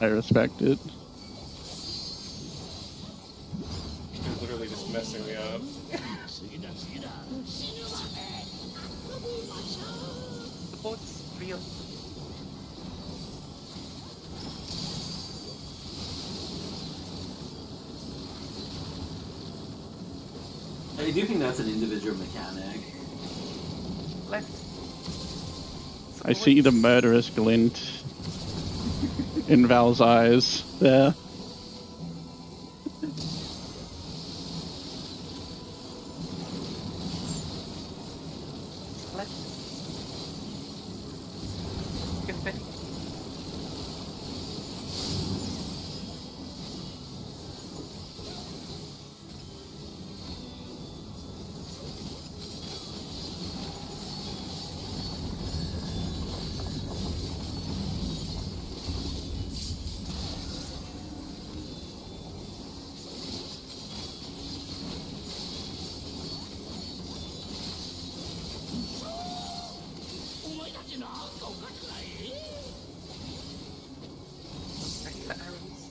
C: I respect it.
F: It was literally just messing me up.
A: The board's real.
B: I do think that's an individual mechanic.
A: Left.
C: I see the murderous glint in Val's eyes there.
A: Left. Confetti. Ready for arrows.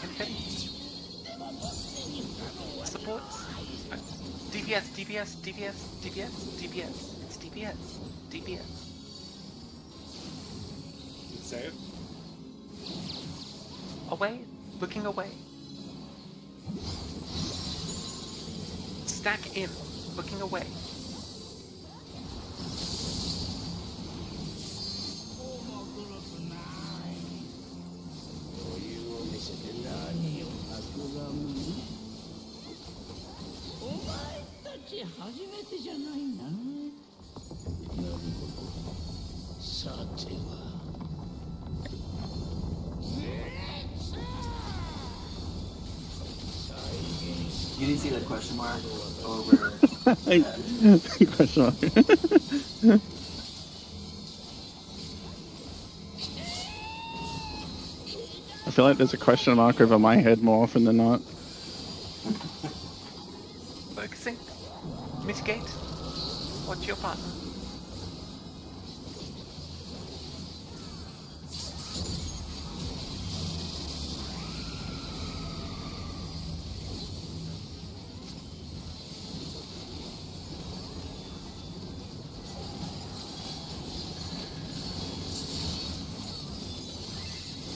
A: Confetti. Supports. DPS, DPS, DPS, DPS, DPS. It's DPS. DPS.
F: Say it.
A: Away. Looking away. Stack in. Looking away.
B: You didn't see that question mark over.
C: Question mark. I feel like there's a question mark over my head more often than not.
A: Focusing. Mitigate. Watch your partner.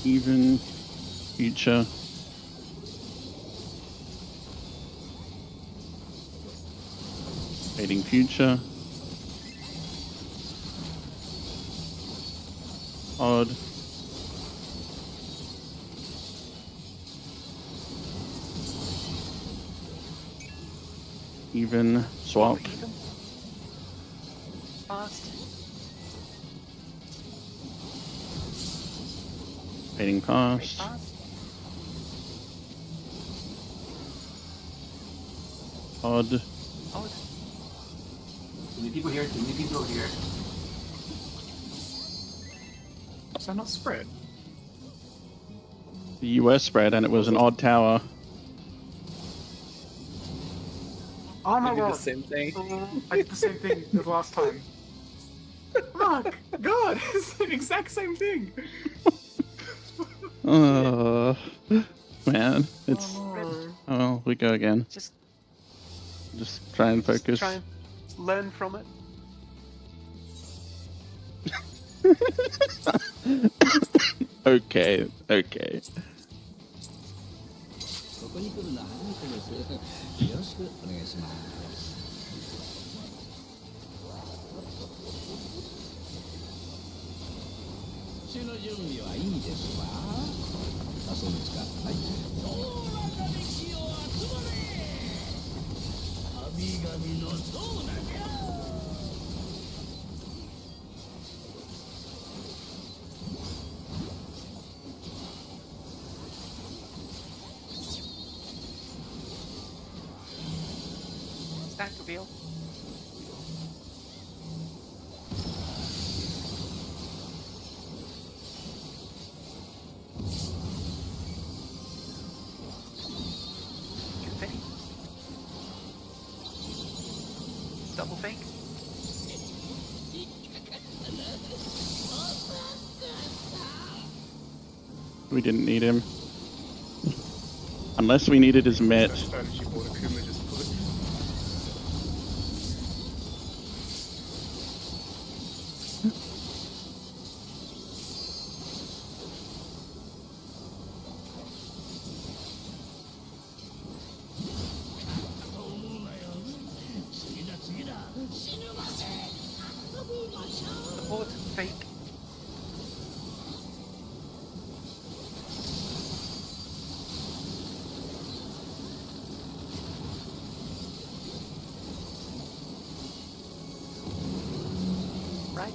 C: Even, future. Fading future. Odd. Even, swap.
A: Even. Fast.
C: Fading past.
A: Fast.
C: Odd.
A: Odd.
B: Too many people here. Too many people here.
E: So not spread.
C: The US spread, and it was an odd tower.
E: Oh my
H: You did
E: god!
H: the same thing.
E: I did the same thing as last time. Fuck! God! It's the exact same thing!
C: Man, it's.
E: Oh,
C: Oh well, we go again.
A: Just
C: Just try and focus.
A: try and learn from it.
C: Okay, okay.
I: ここに来るのは初めてです。よろしくお願いします。週の準備はいいですわ。あ、そうですか。はい。そうな歴史を集まれ。神々のそうなじゃ。
A: Stack reveal. Confetti. Double fake.
C: We didn't need him. Unless we needed his met.
E: That strategy board, Akuma just put.
A: Support, fake. Right.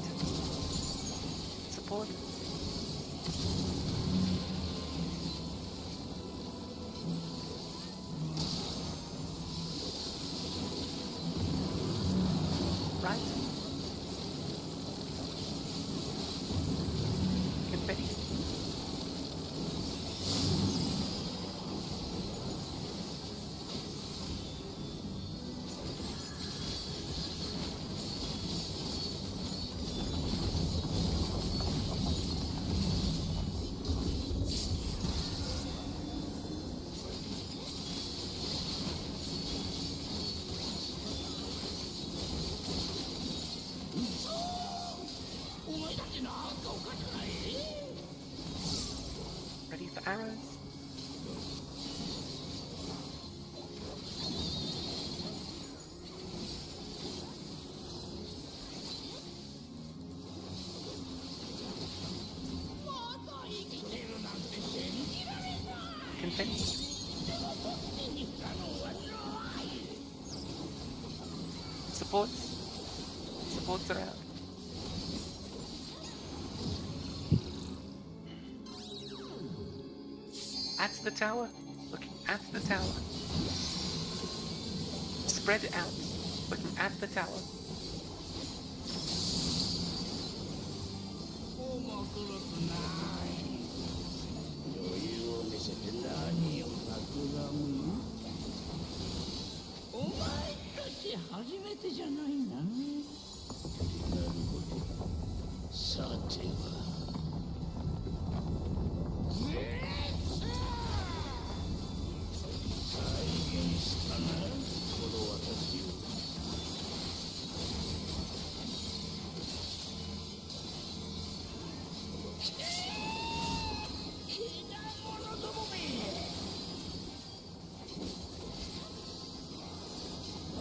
A: Support. Right. Confetti. Ready for arrows. Confetti. Supports. Supports are out. At the tower. Looking at the tower. Spread out. Looking at the tower.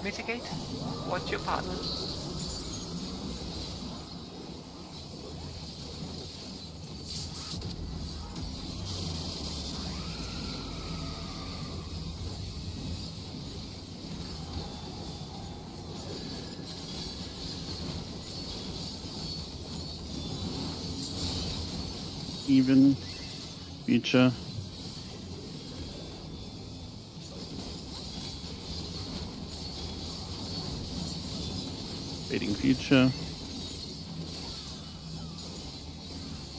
A: Mitigate. Watch your partner.
C: Even. Future. Fading future.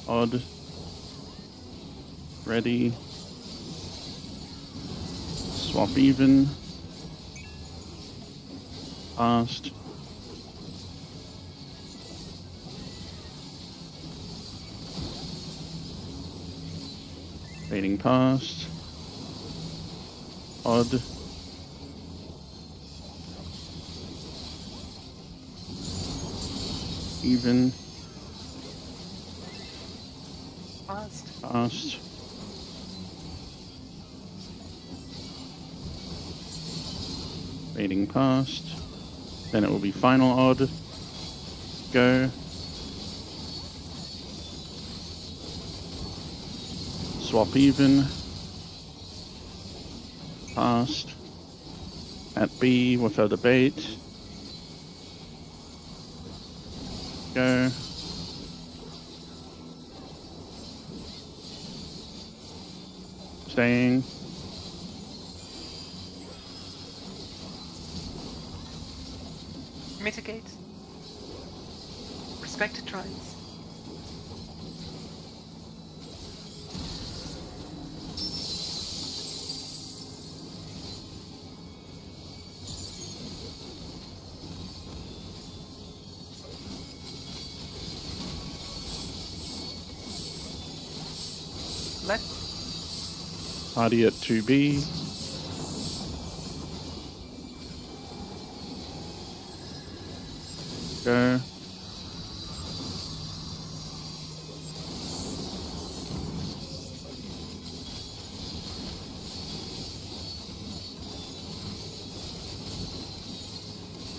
C: Odd. Ready. Swap even. Past. Fading past. Odd. Even.
A: Past.
C: Past. Fading past. Then it will be final odd. Go. Swap even. Past. At B without a bait. Go. Staying.
A: Mitigate. Respect trines. Let
C: Party at 2B. Go.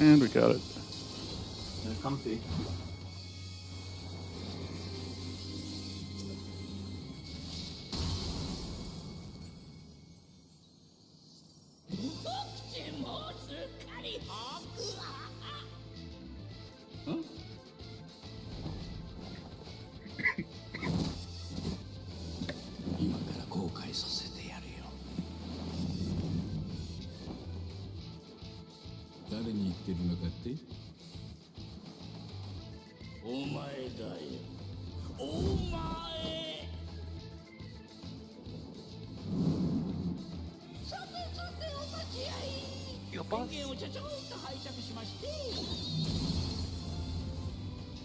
C: And we got it.
B: They're comfy.
I: Huh? 今から後悔させてやるよ。誰に言ってるのかって？お前だよ。お前。さてさてお待ち合い。
A: Your boss.
I: 電源をちょちょっと拝借しまして。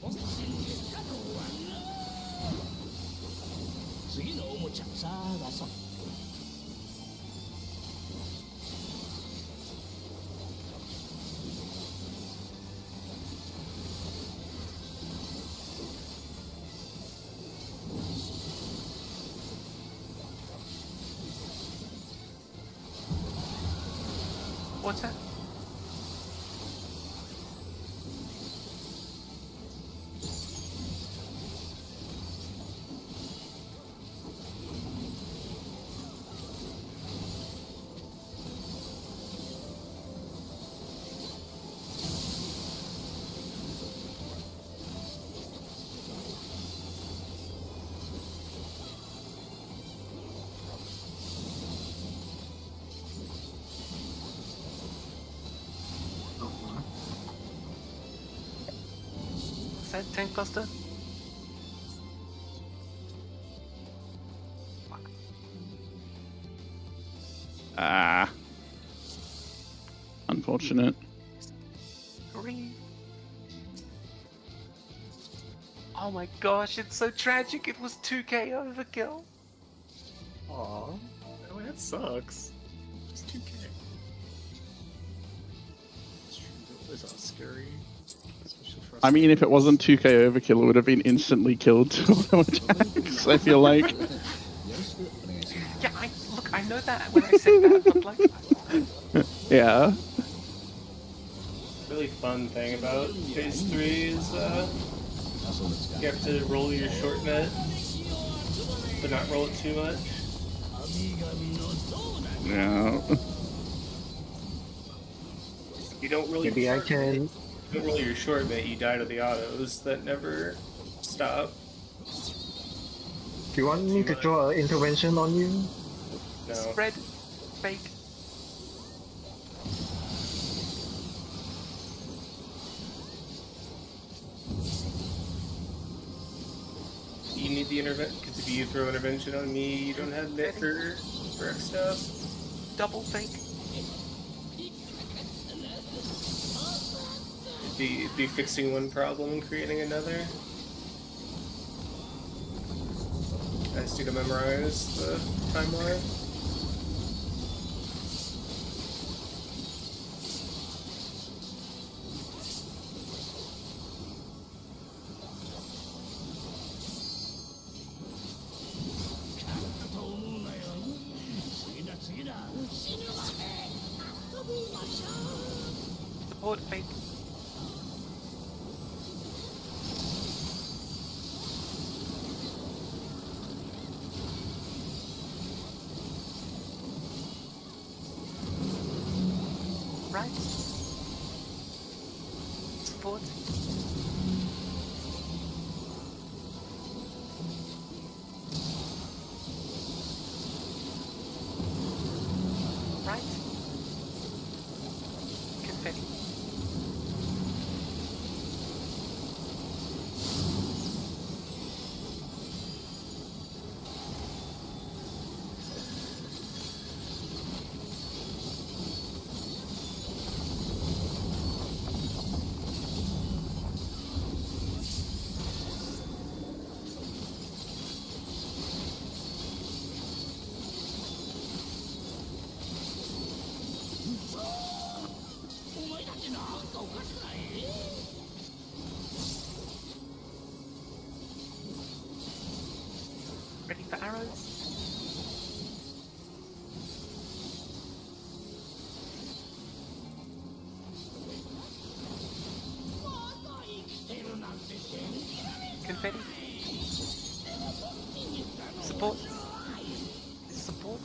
I: 本戦結果の終わりな。次のおもちゃ探そう。
A: What's that? Is that tank buster?
C: Ah. Unfortunate.
A: Hooray. Oh my gosh, it's so tragic. It was 2k overkill.
E: Aw. Oh, that sucks. Just 2k. Those are scary. Especially for us.
C: I mean, if it wasn't 2k overkill, it would have been instantly killed to auto attacks, I feel like.
A: Yeah, look, I know that when I say that, but like...
C: Yeah.
F: Really fun thing about phase 3 is you have to roll your short net, but not roll it too much.
C: Yeah.
F: You don't roll
D: Maybe
F: your
D: I
F: short
D: can.
F: net, you don't roll your short net, you die to the autos that never stop.
D: Do you want me to draw an intervention on you?
F: No.
A: Spread. Fake.
F: You need the intervention, because if you throw intervention on me, you don't have net for stuff.
A: Double fake.
F: Be fixing one problem and creating another. I just need to memorize the timeline.
A: Support fake. Right. Support. Right. Confetti. Ready for arrows? Confetti? Support? Support?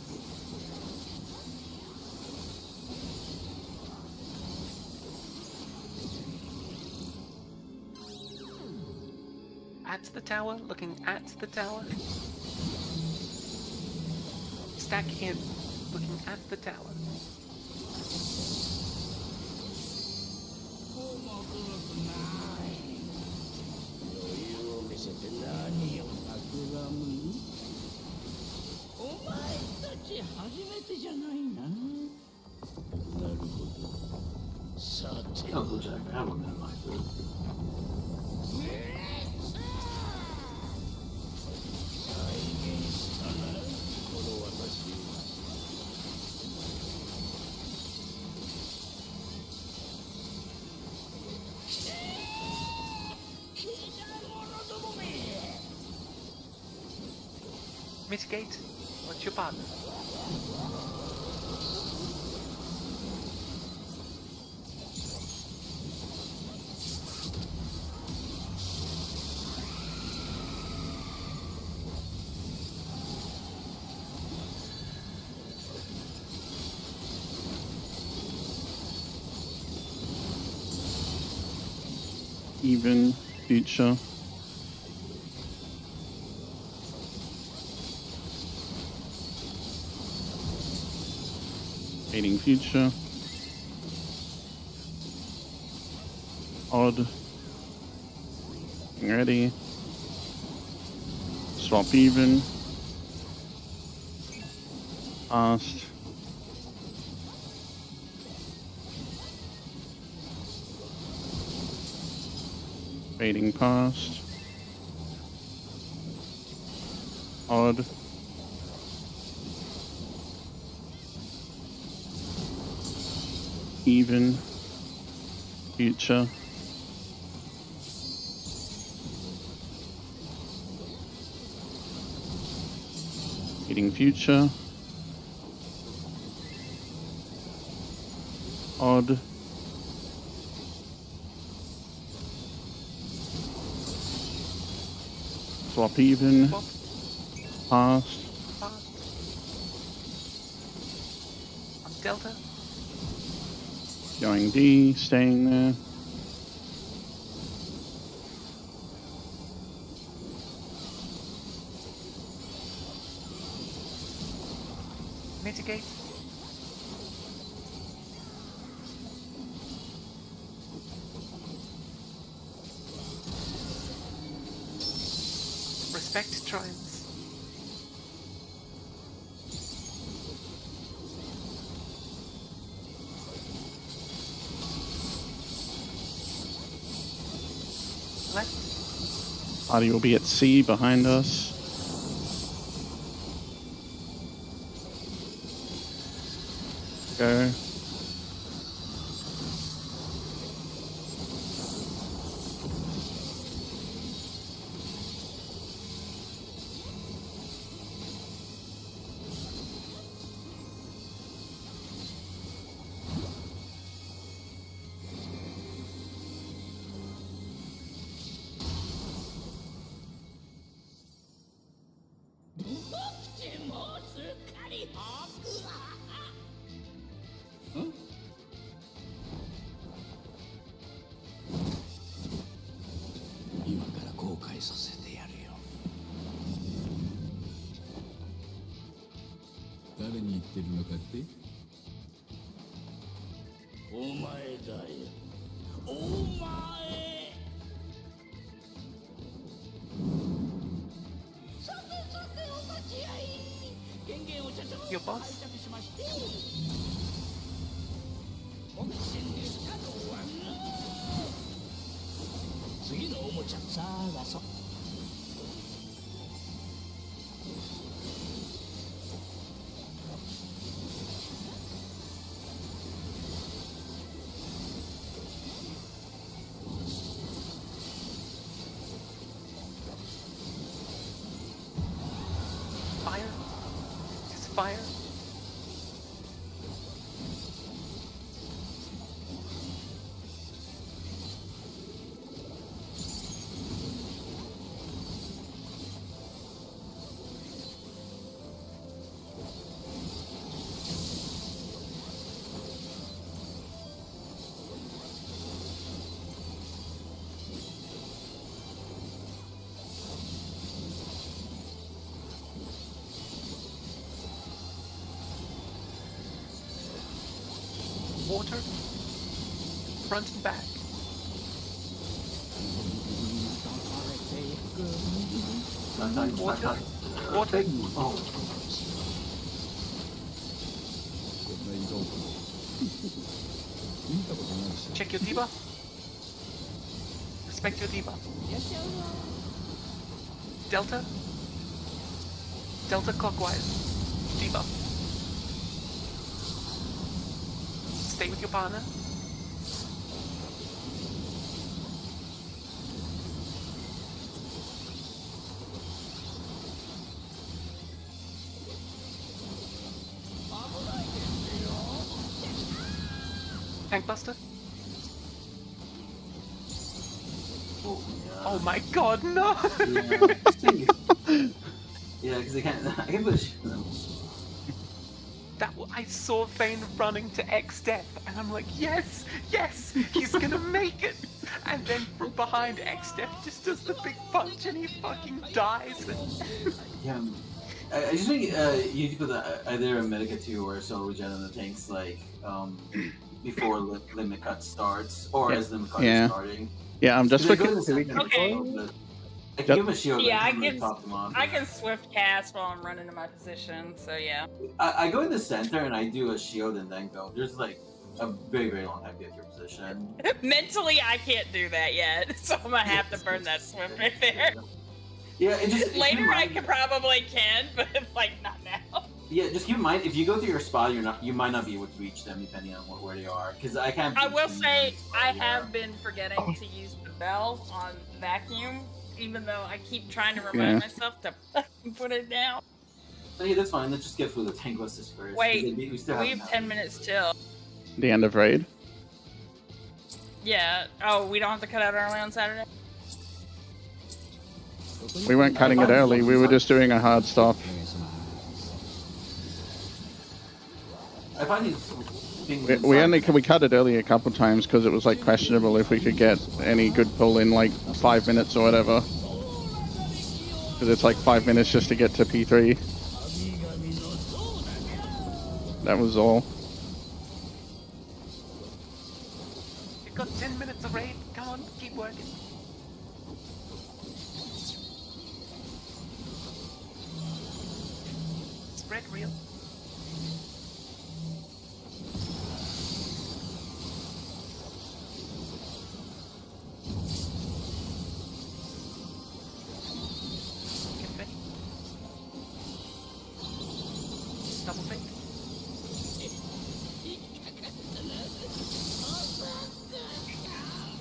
A: At the tower, looking at the tower. Stack in, looking at the tower.
B: Oh, cool, Jack. I have one in mind for it.
A: Mitigate? What's your partner?
C: Even, future. Fading future. Odd. Ready. Swap even. Past. Fading past. Odd. Even. Future. Fading future. Odd. Swap even.
A: Swap.
C: Past.
A: Fast. On Delta.
C: Going D, staying there.
A: Mitigate. Respect triumphs. Left.
C: Party will be at C behind us. Go.
A: Your boss. water, front and back. Water. Water.
B: Oh.
A: Check your debuff. Respect your debuff. Delta. Delta clockwise. Debuff. Stay with your partner. Tank Buster. Oh my god, no!
B: Yeah, because I can't push them.
A: I saw Vayne running to X Death, and I'm like, yes, yes, he's gonna make it! And then from behind, X Death just does the big punch and he fucking dies.
B: Yeah, I just think you need to put either a Medica 2 or a solo regen on the tanks, like, before limit cut starts, or as limit cut is starting.
C: Yeah, I'm just looking.
G: Okay.
B: I can give him a shield.
G: Yeah,
B: I
G: can swift cast while I'm running to my position, so yeah.
B: I go in the center and I do a shield and then go. There's like a very, very long time to get to your position.
G: Mentally, I can't do that yet, so I'm gonna have to burn that swift right there.
B: Yeah, it just
G: later I probably can, but like not now.
B: Yeah, just keep in mind if you go to your spot, you might not be able to reach them depending on where they are. Because I can't.
G: I will say I have been forgetting to use the bell on vacuum, even though I keep trying to remind myself to put it down.
B: Hey, that's fine. Let's just get through the tank busters first.
G: Wait, we have 10 minutes till.
C: The end of raid?
G: Yeah. Oh, we don't have to cut out early on Saturday?
C: We weren't cutting it early. We were just doing a hard stop.
B: I find these
C: we cut it early a couple times because it was like questionable if we could get any good pull in like 5 minutes or whatever. Because it's like 5 minutes just to get to P3. That was all.
A: You've got 10 minutes of raid. Come on, keep working. Spread real. Double fake.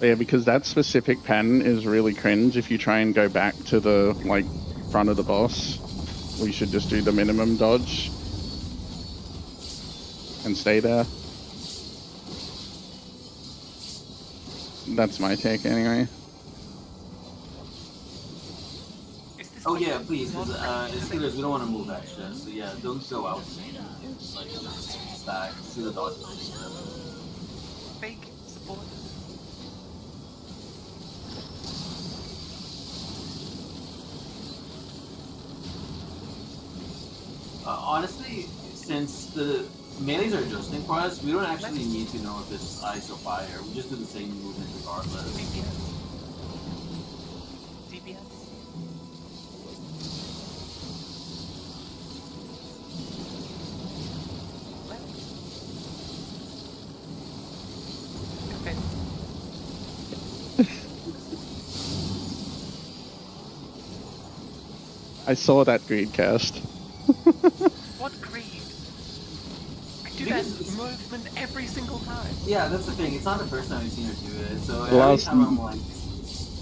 C: Yeah, because that specific pattern is really cringe. If you try and go back to the like front of the boss, we should just do the minimum dodge and stay there. That's my take anyway.
B: Oh yeah, please, because as we don't want to move extra, so yeah, don't go out. Like, just stack, do the dodges.
A: Fake support.
B: Honestly, since the melees are adjusting for us, we don't actually need to know if it's ice or fire. We just do the same movement regardless.
A: DPS. DPS.
C: I saw that greed cast.
A: What greed? I do that movement every single time.
B: Yeah, that's the thing. It's not the first time I've seen her do it, so
C: Last
B: every time I'm like...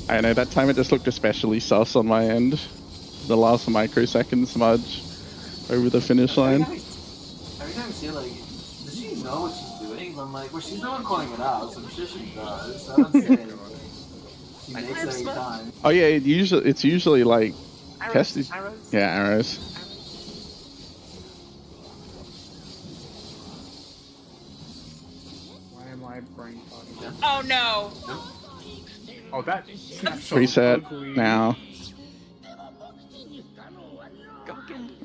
C: I know, that time it just looked especially sus on my end. The last microsecond smudge over the finish line.
B: Every time I see it, like, does she know what she's doing? I'm like, well, she's the one calling it out, so I'm sure she does. So I don't say it. She makes it every time.
C: Oh yeah, it's usually like...
A: Arrows.
C: Yeah, arrows.
E: Why am I brain farting?
G: Oh no!
E: Oh, that
C: Reset
E: ugly.
C: now.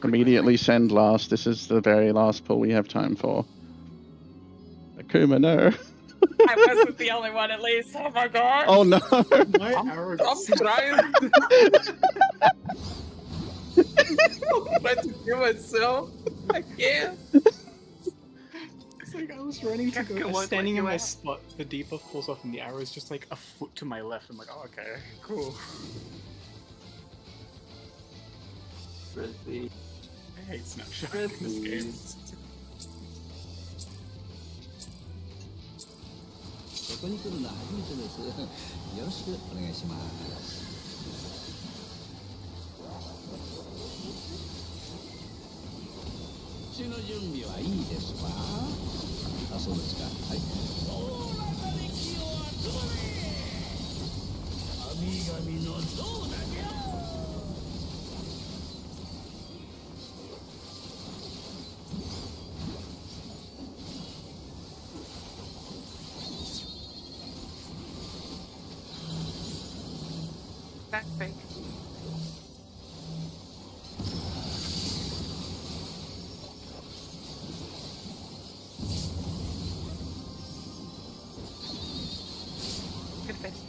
C: Immediately send last. This is the very last pull we have time for. Kuma, no.
G: I wasn't the only one, at least. Oh my god.
C: Oh no!
E: My arrow got
H: I'm trying. I'm trying to kill myself. I can't.
E: It's like I was running to go,
A: Won't
E: standing
A: let
E: in
A: you
E: my
A: out.
E: spot, the debuff pulls off, and the arrow is just like a foot to my left. I'm like, oh, okay, cool.
B: Pretty.
E: I hate snapshot in this game.
I: ここに来るのは初めてです。よろしくお願いします。血の準備はいいですか？あ、そうですか。はい。おおらかに気を集まれ。神々の像だじゃ。
A: Back fake. Good face.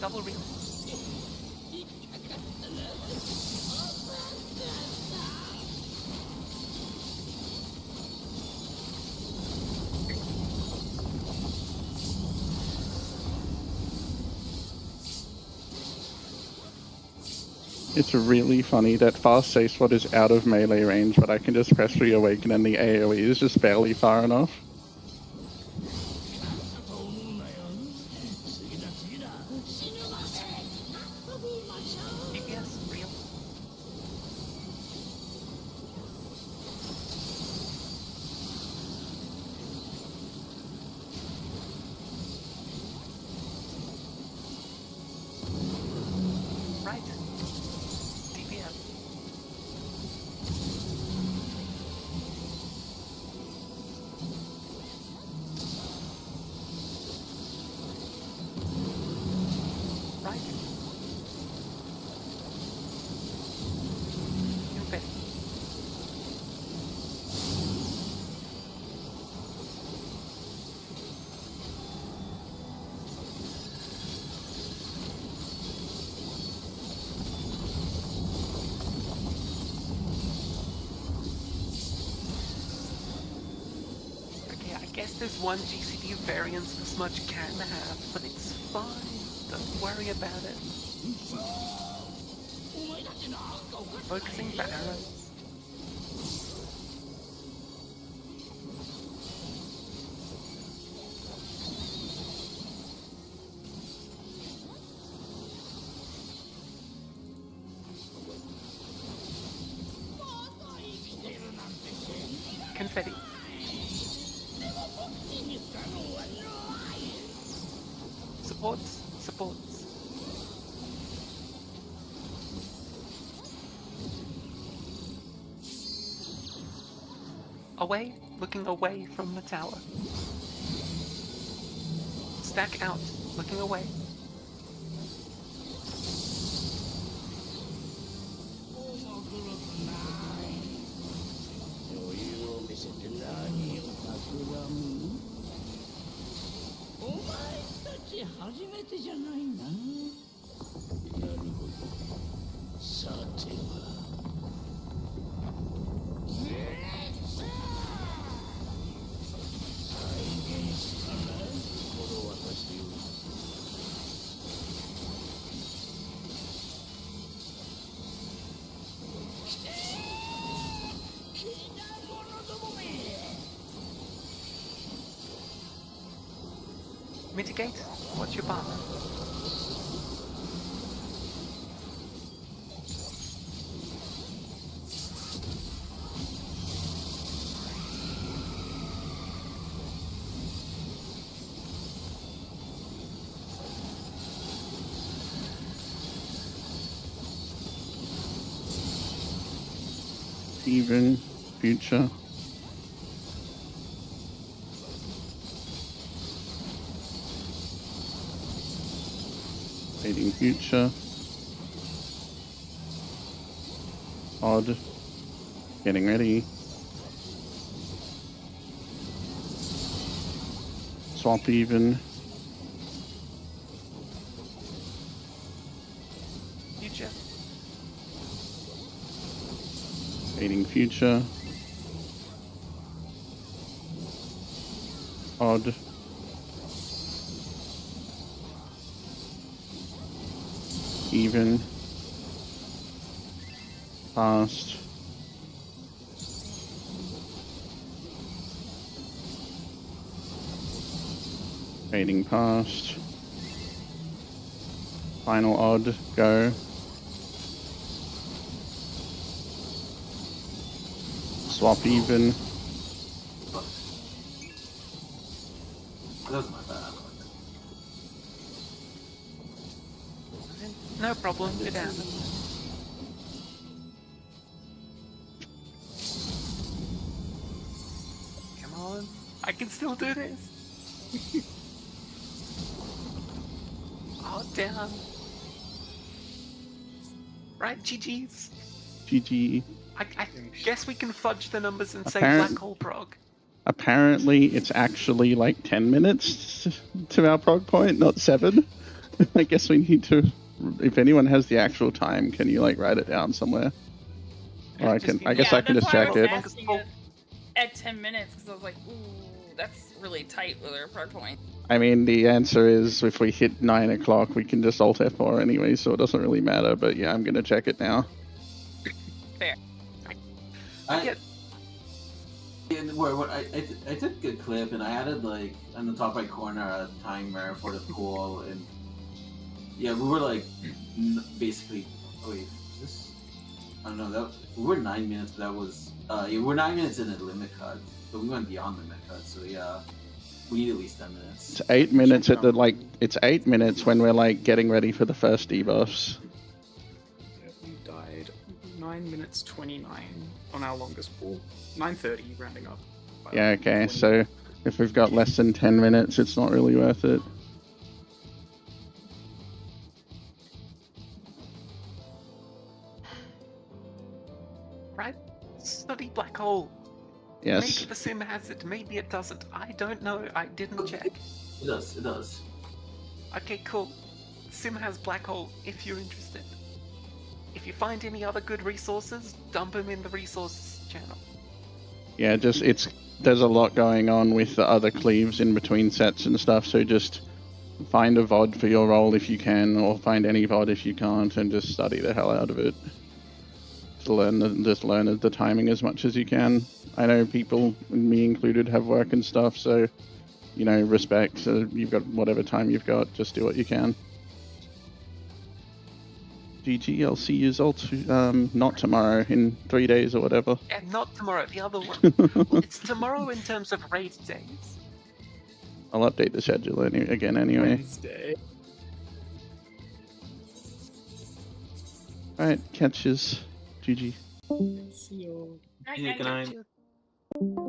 A: Double reel.
C: It's really funny that fast safe spot is out of melee range, but I can just press reawaken and the AoE is just barely far enough.
A: DPS, real. Right. DPS. Right. Okay. Okay, I guess there's one GCD variance this much can have, but it's fine. Don't worry about it. Focusing for arrows. Confetti. Supports, supports. Away, looking away from the tower. Stack out, looking away. Mitigate? What's your partner?
C: Even, future. Fading future. Odd. Getting ready. Swap even.
A: Future.
C: Fading future. Odd. Even. Past. Fading past. Final odd. Go. Swap even.
B: That was my bad.
A: No problem, it happened. Come on, I can still do this. Oh, damn. Right, GG's.
C: GG.
A: I guess we can fudge the numbers and say
C: Apparent-
A: black hole prog.
C: Apparently, it's actually like 10 minutes to our prog point, not 7. I guess we need to. If anyone has the actual time, can you like write it down somewhere? Or I can. I guess I can just check it.
G: I was asking it at 10 minutes because I was like, ooh, that's really tight with our prog point.
C: I mean, the answer is if we hit 9 o'clock, we can just Alt F4 anyway, so it doesn't really matter. But yeah, I'm gonna check it now.
G: Fair.
B: I took a clip and I added like in the top right corner a timer for the pool, and yeah, we were like basically. Oh wait, is this? I don't know. That we were 9 minutes, but that was yeah, we're 9 minutes in a limit cut, but we went beyond the limit cut, so yeah, we need at least 10 minutes.
C: It's 8 minutes at the like. It's 8 minutes when we're like getting ready for the first debuffs.
E: Yeah, we died 9 minutes 29 on our longest pool. 9:30 rounding up.
C: Yeah. Okay. So if we've got less than 10 minutes, it's not really worth it.
A: Right? Study black hole.
C: Yes.
A: Maybe the sim has it, maybe it doesn't. I don't know. I didn't check.
B: It does. It does.
A: Okay, cool. Sim has black hole if you're interested. If you find any other good resources, dump them in the resources channel.
C: Yeah, just there's a lot going on with the other cleaves in between sets and stuff, so just find a VOD for your role if you can, or find any VOD if you can't, and just study the hell out of it. To learn the timing as much as you can. I know people, me included, have work and stuff, so you know, respect. So you've got whatever time you've got, just do what you can. GG, I'll see you not tomorrow, in 3 days or whatever.
A: Yeah, not tomorrow, the other one. Well, it's tomorrow in terms of raid days.
C: I'll update the schedule again anyway.
E: Wednesday.
C: Alright, catches. GG.
E: See you.
G: I
H: Yeah, good
G: got
H: night.
G: you.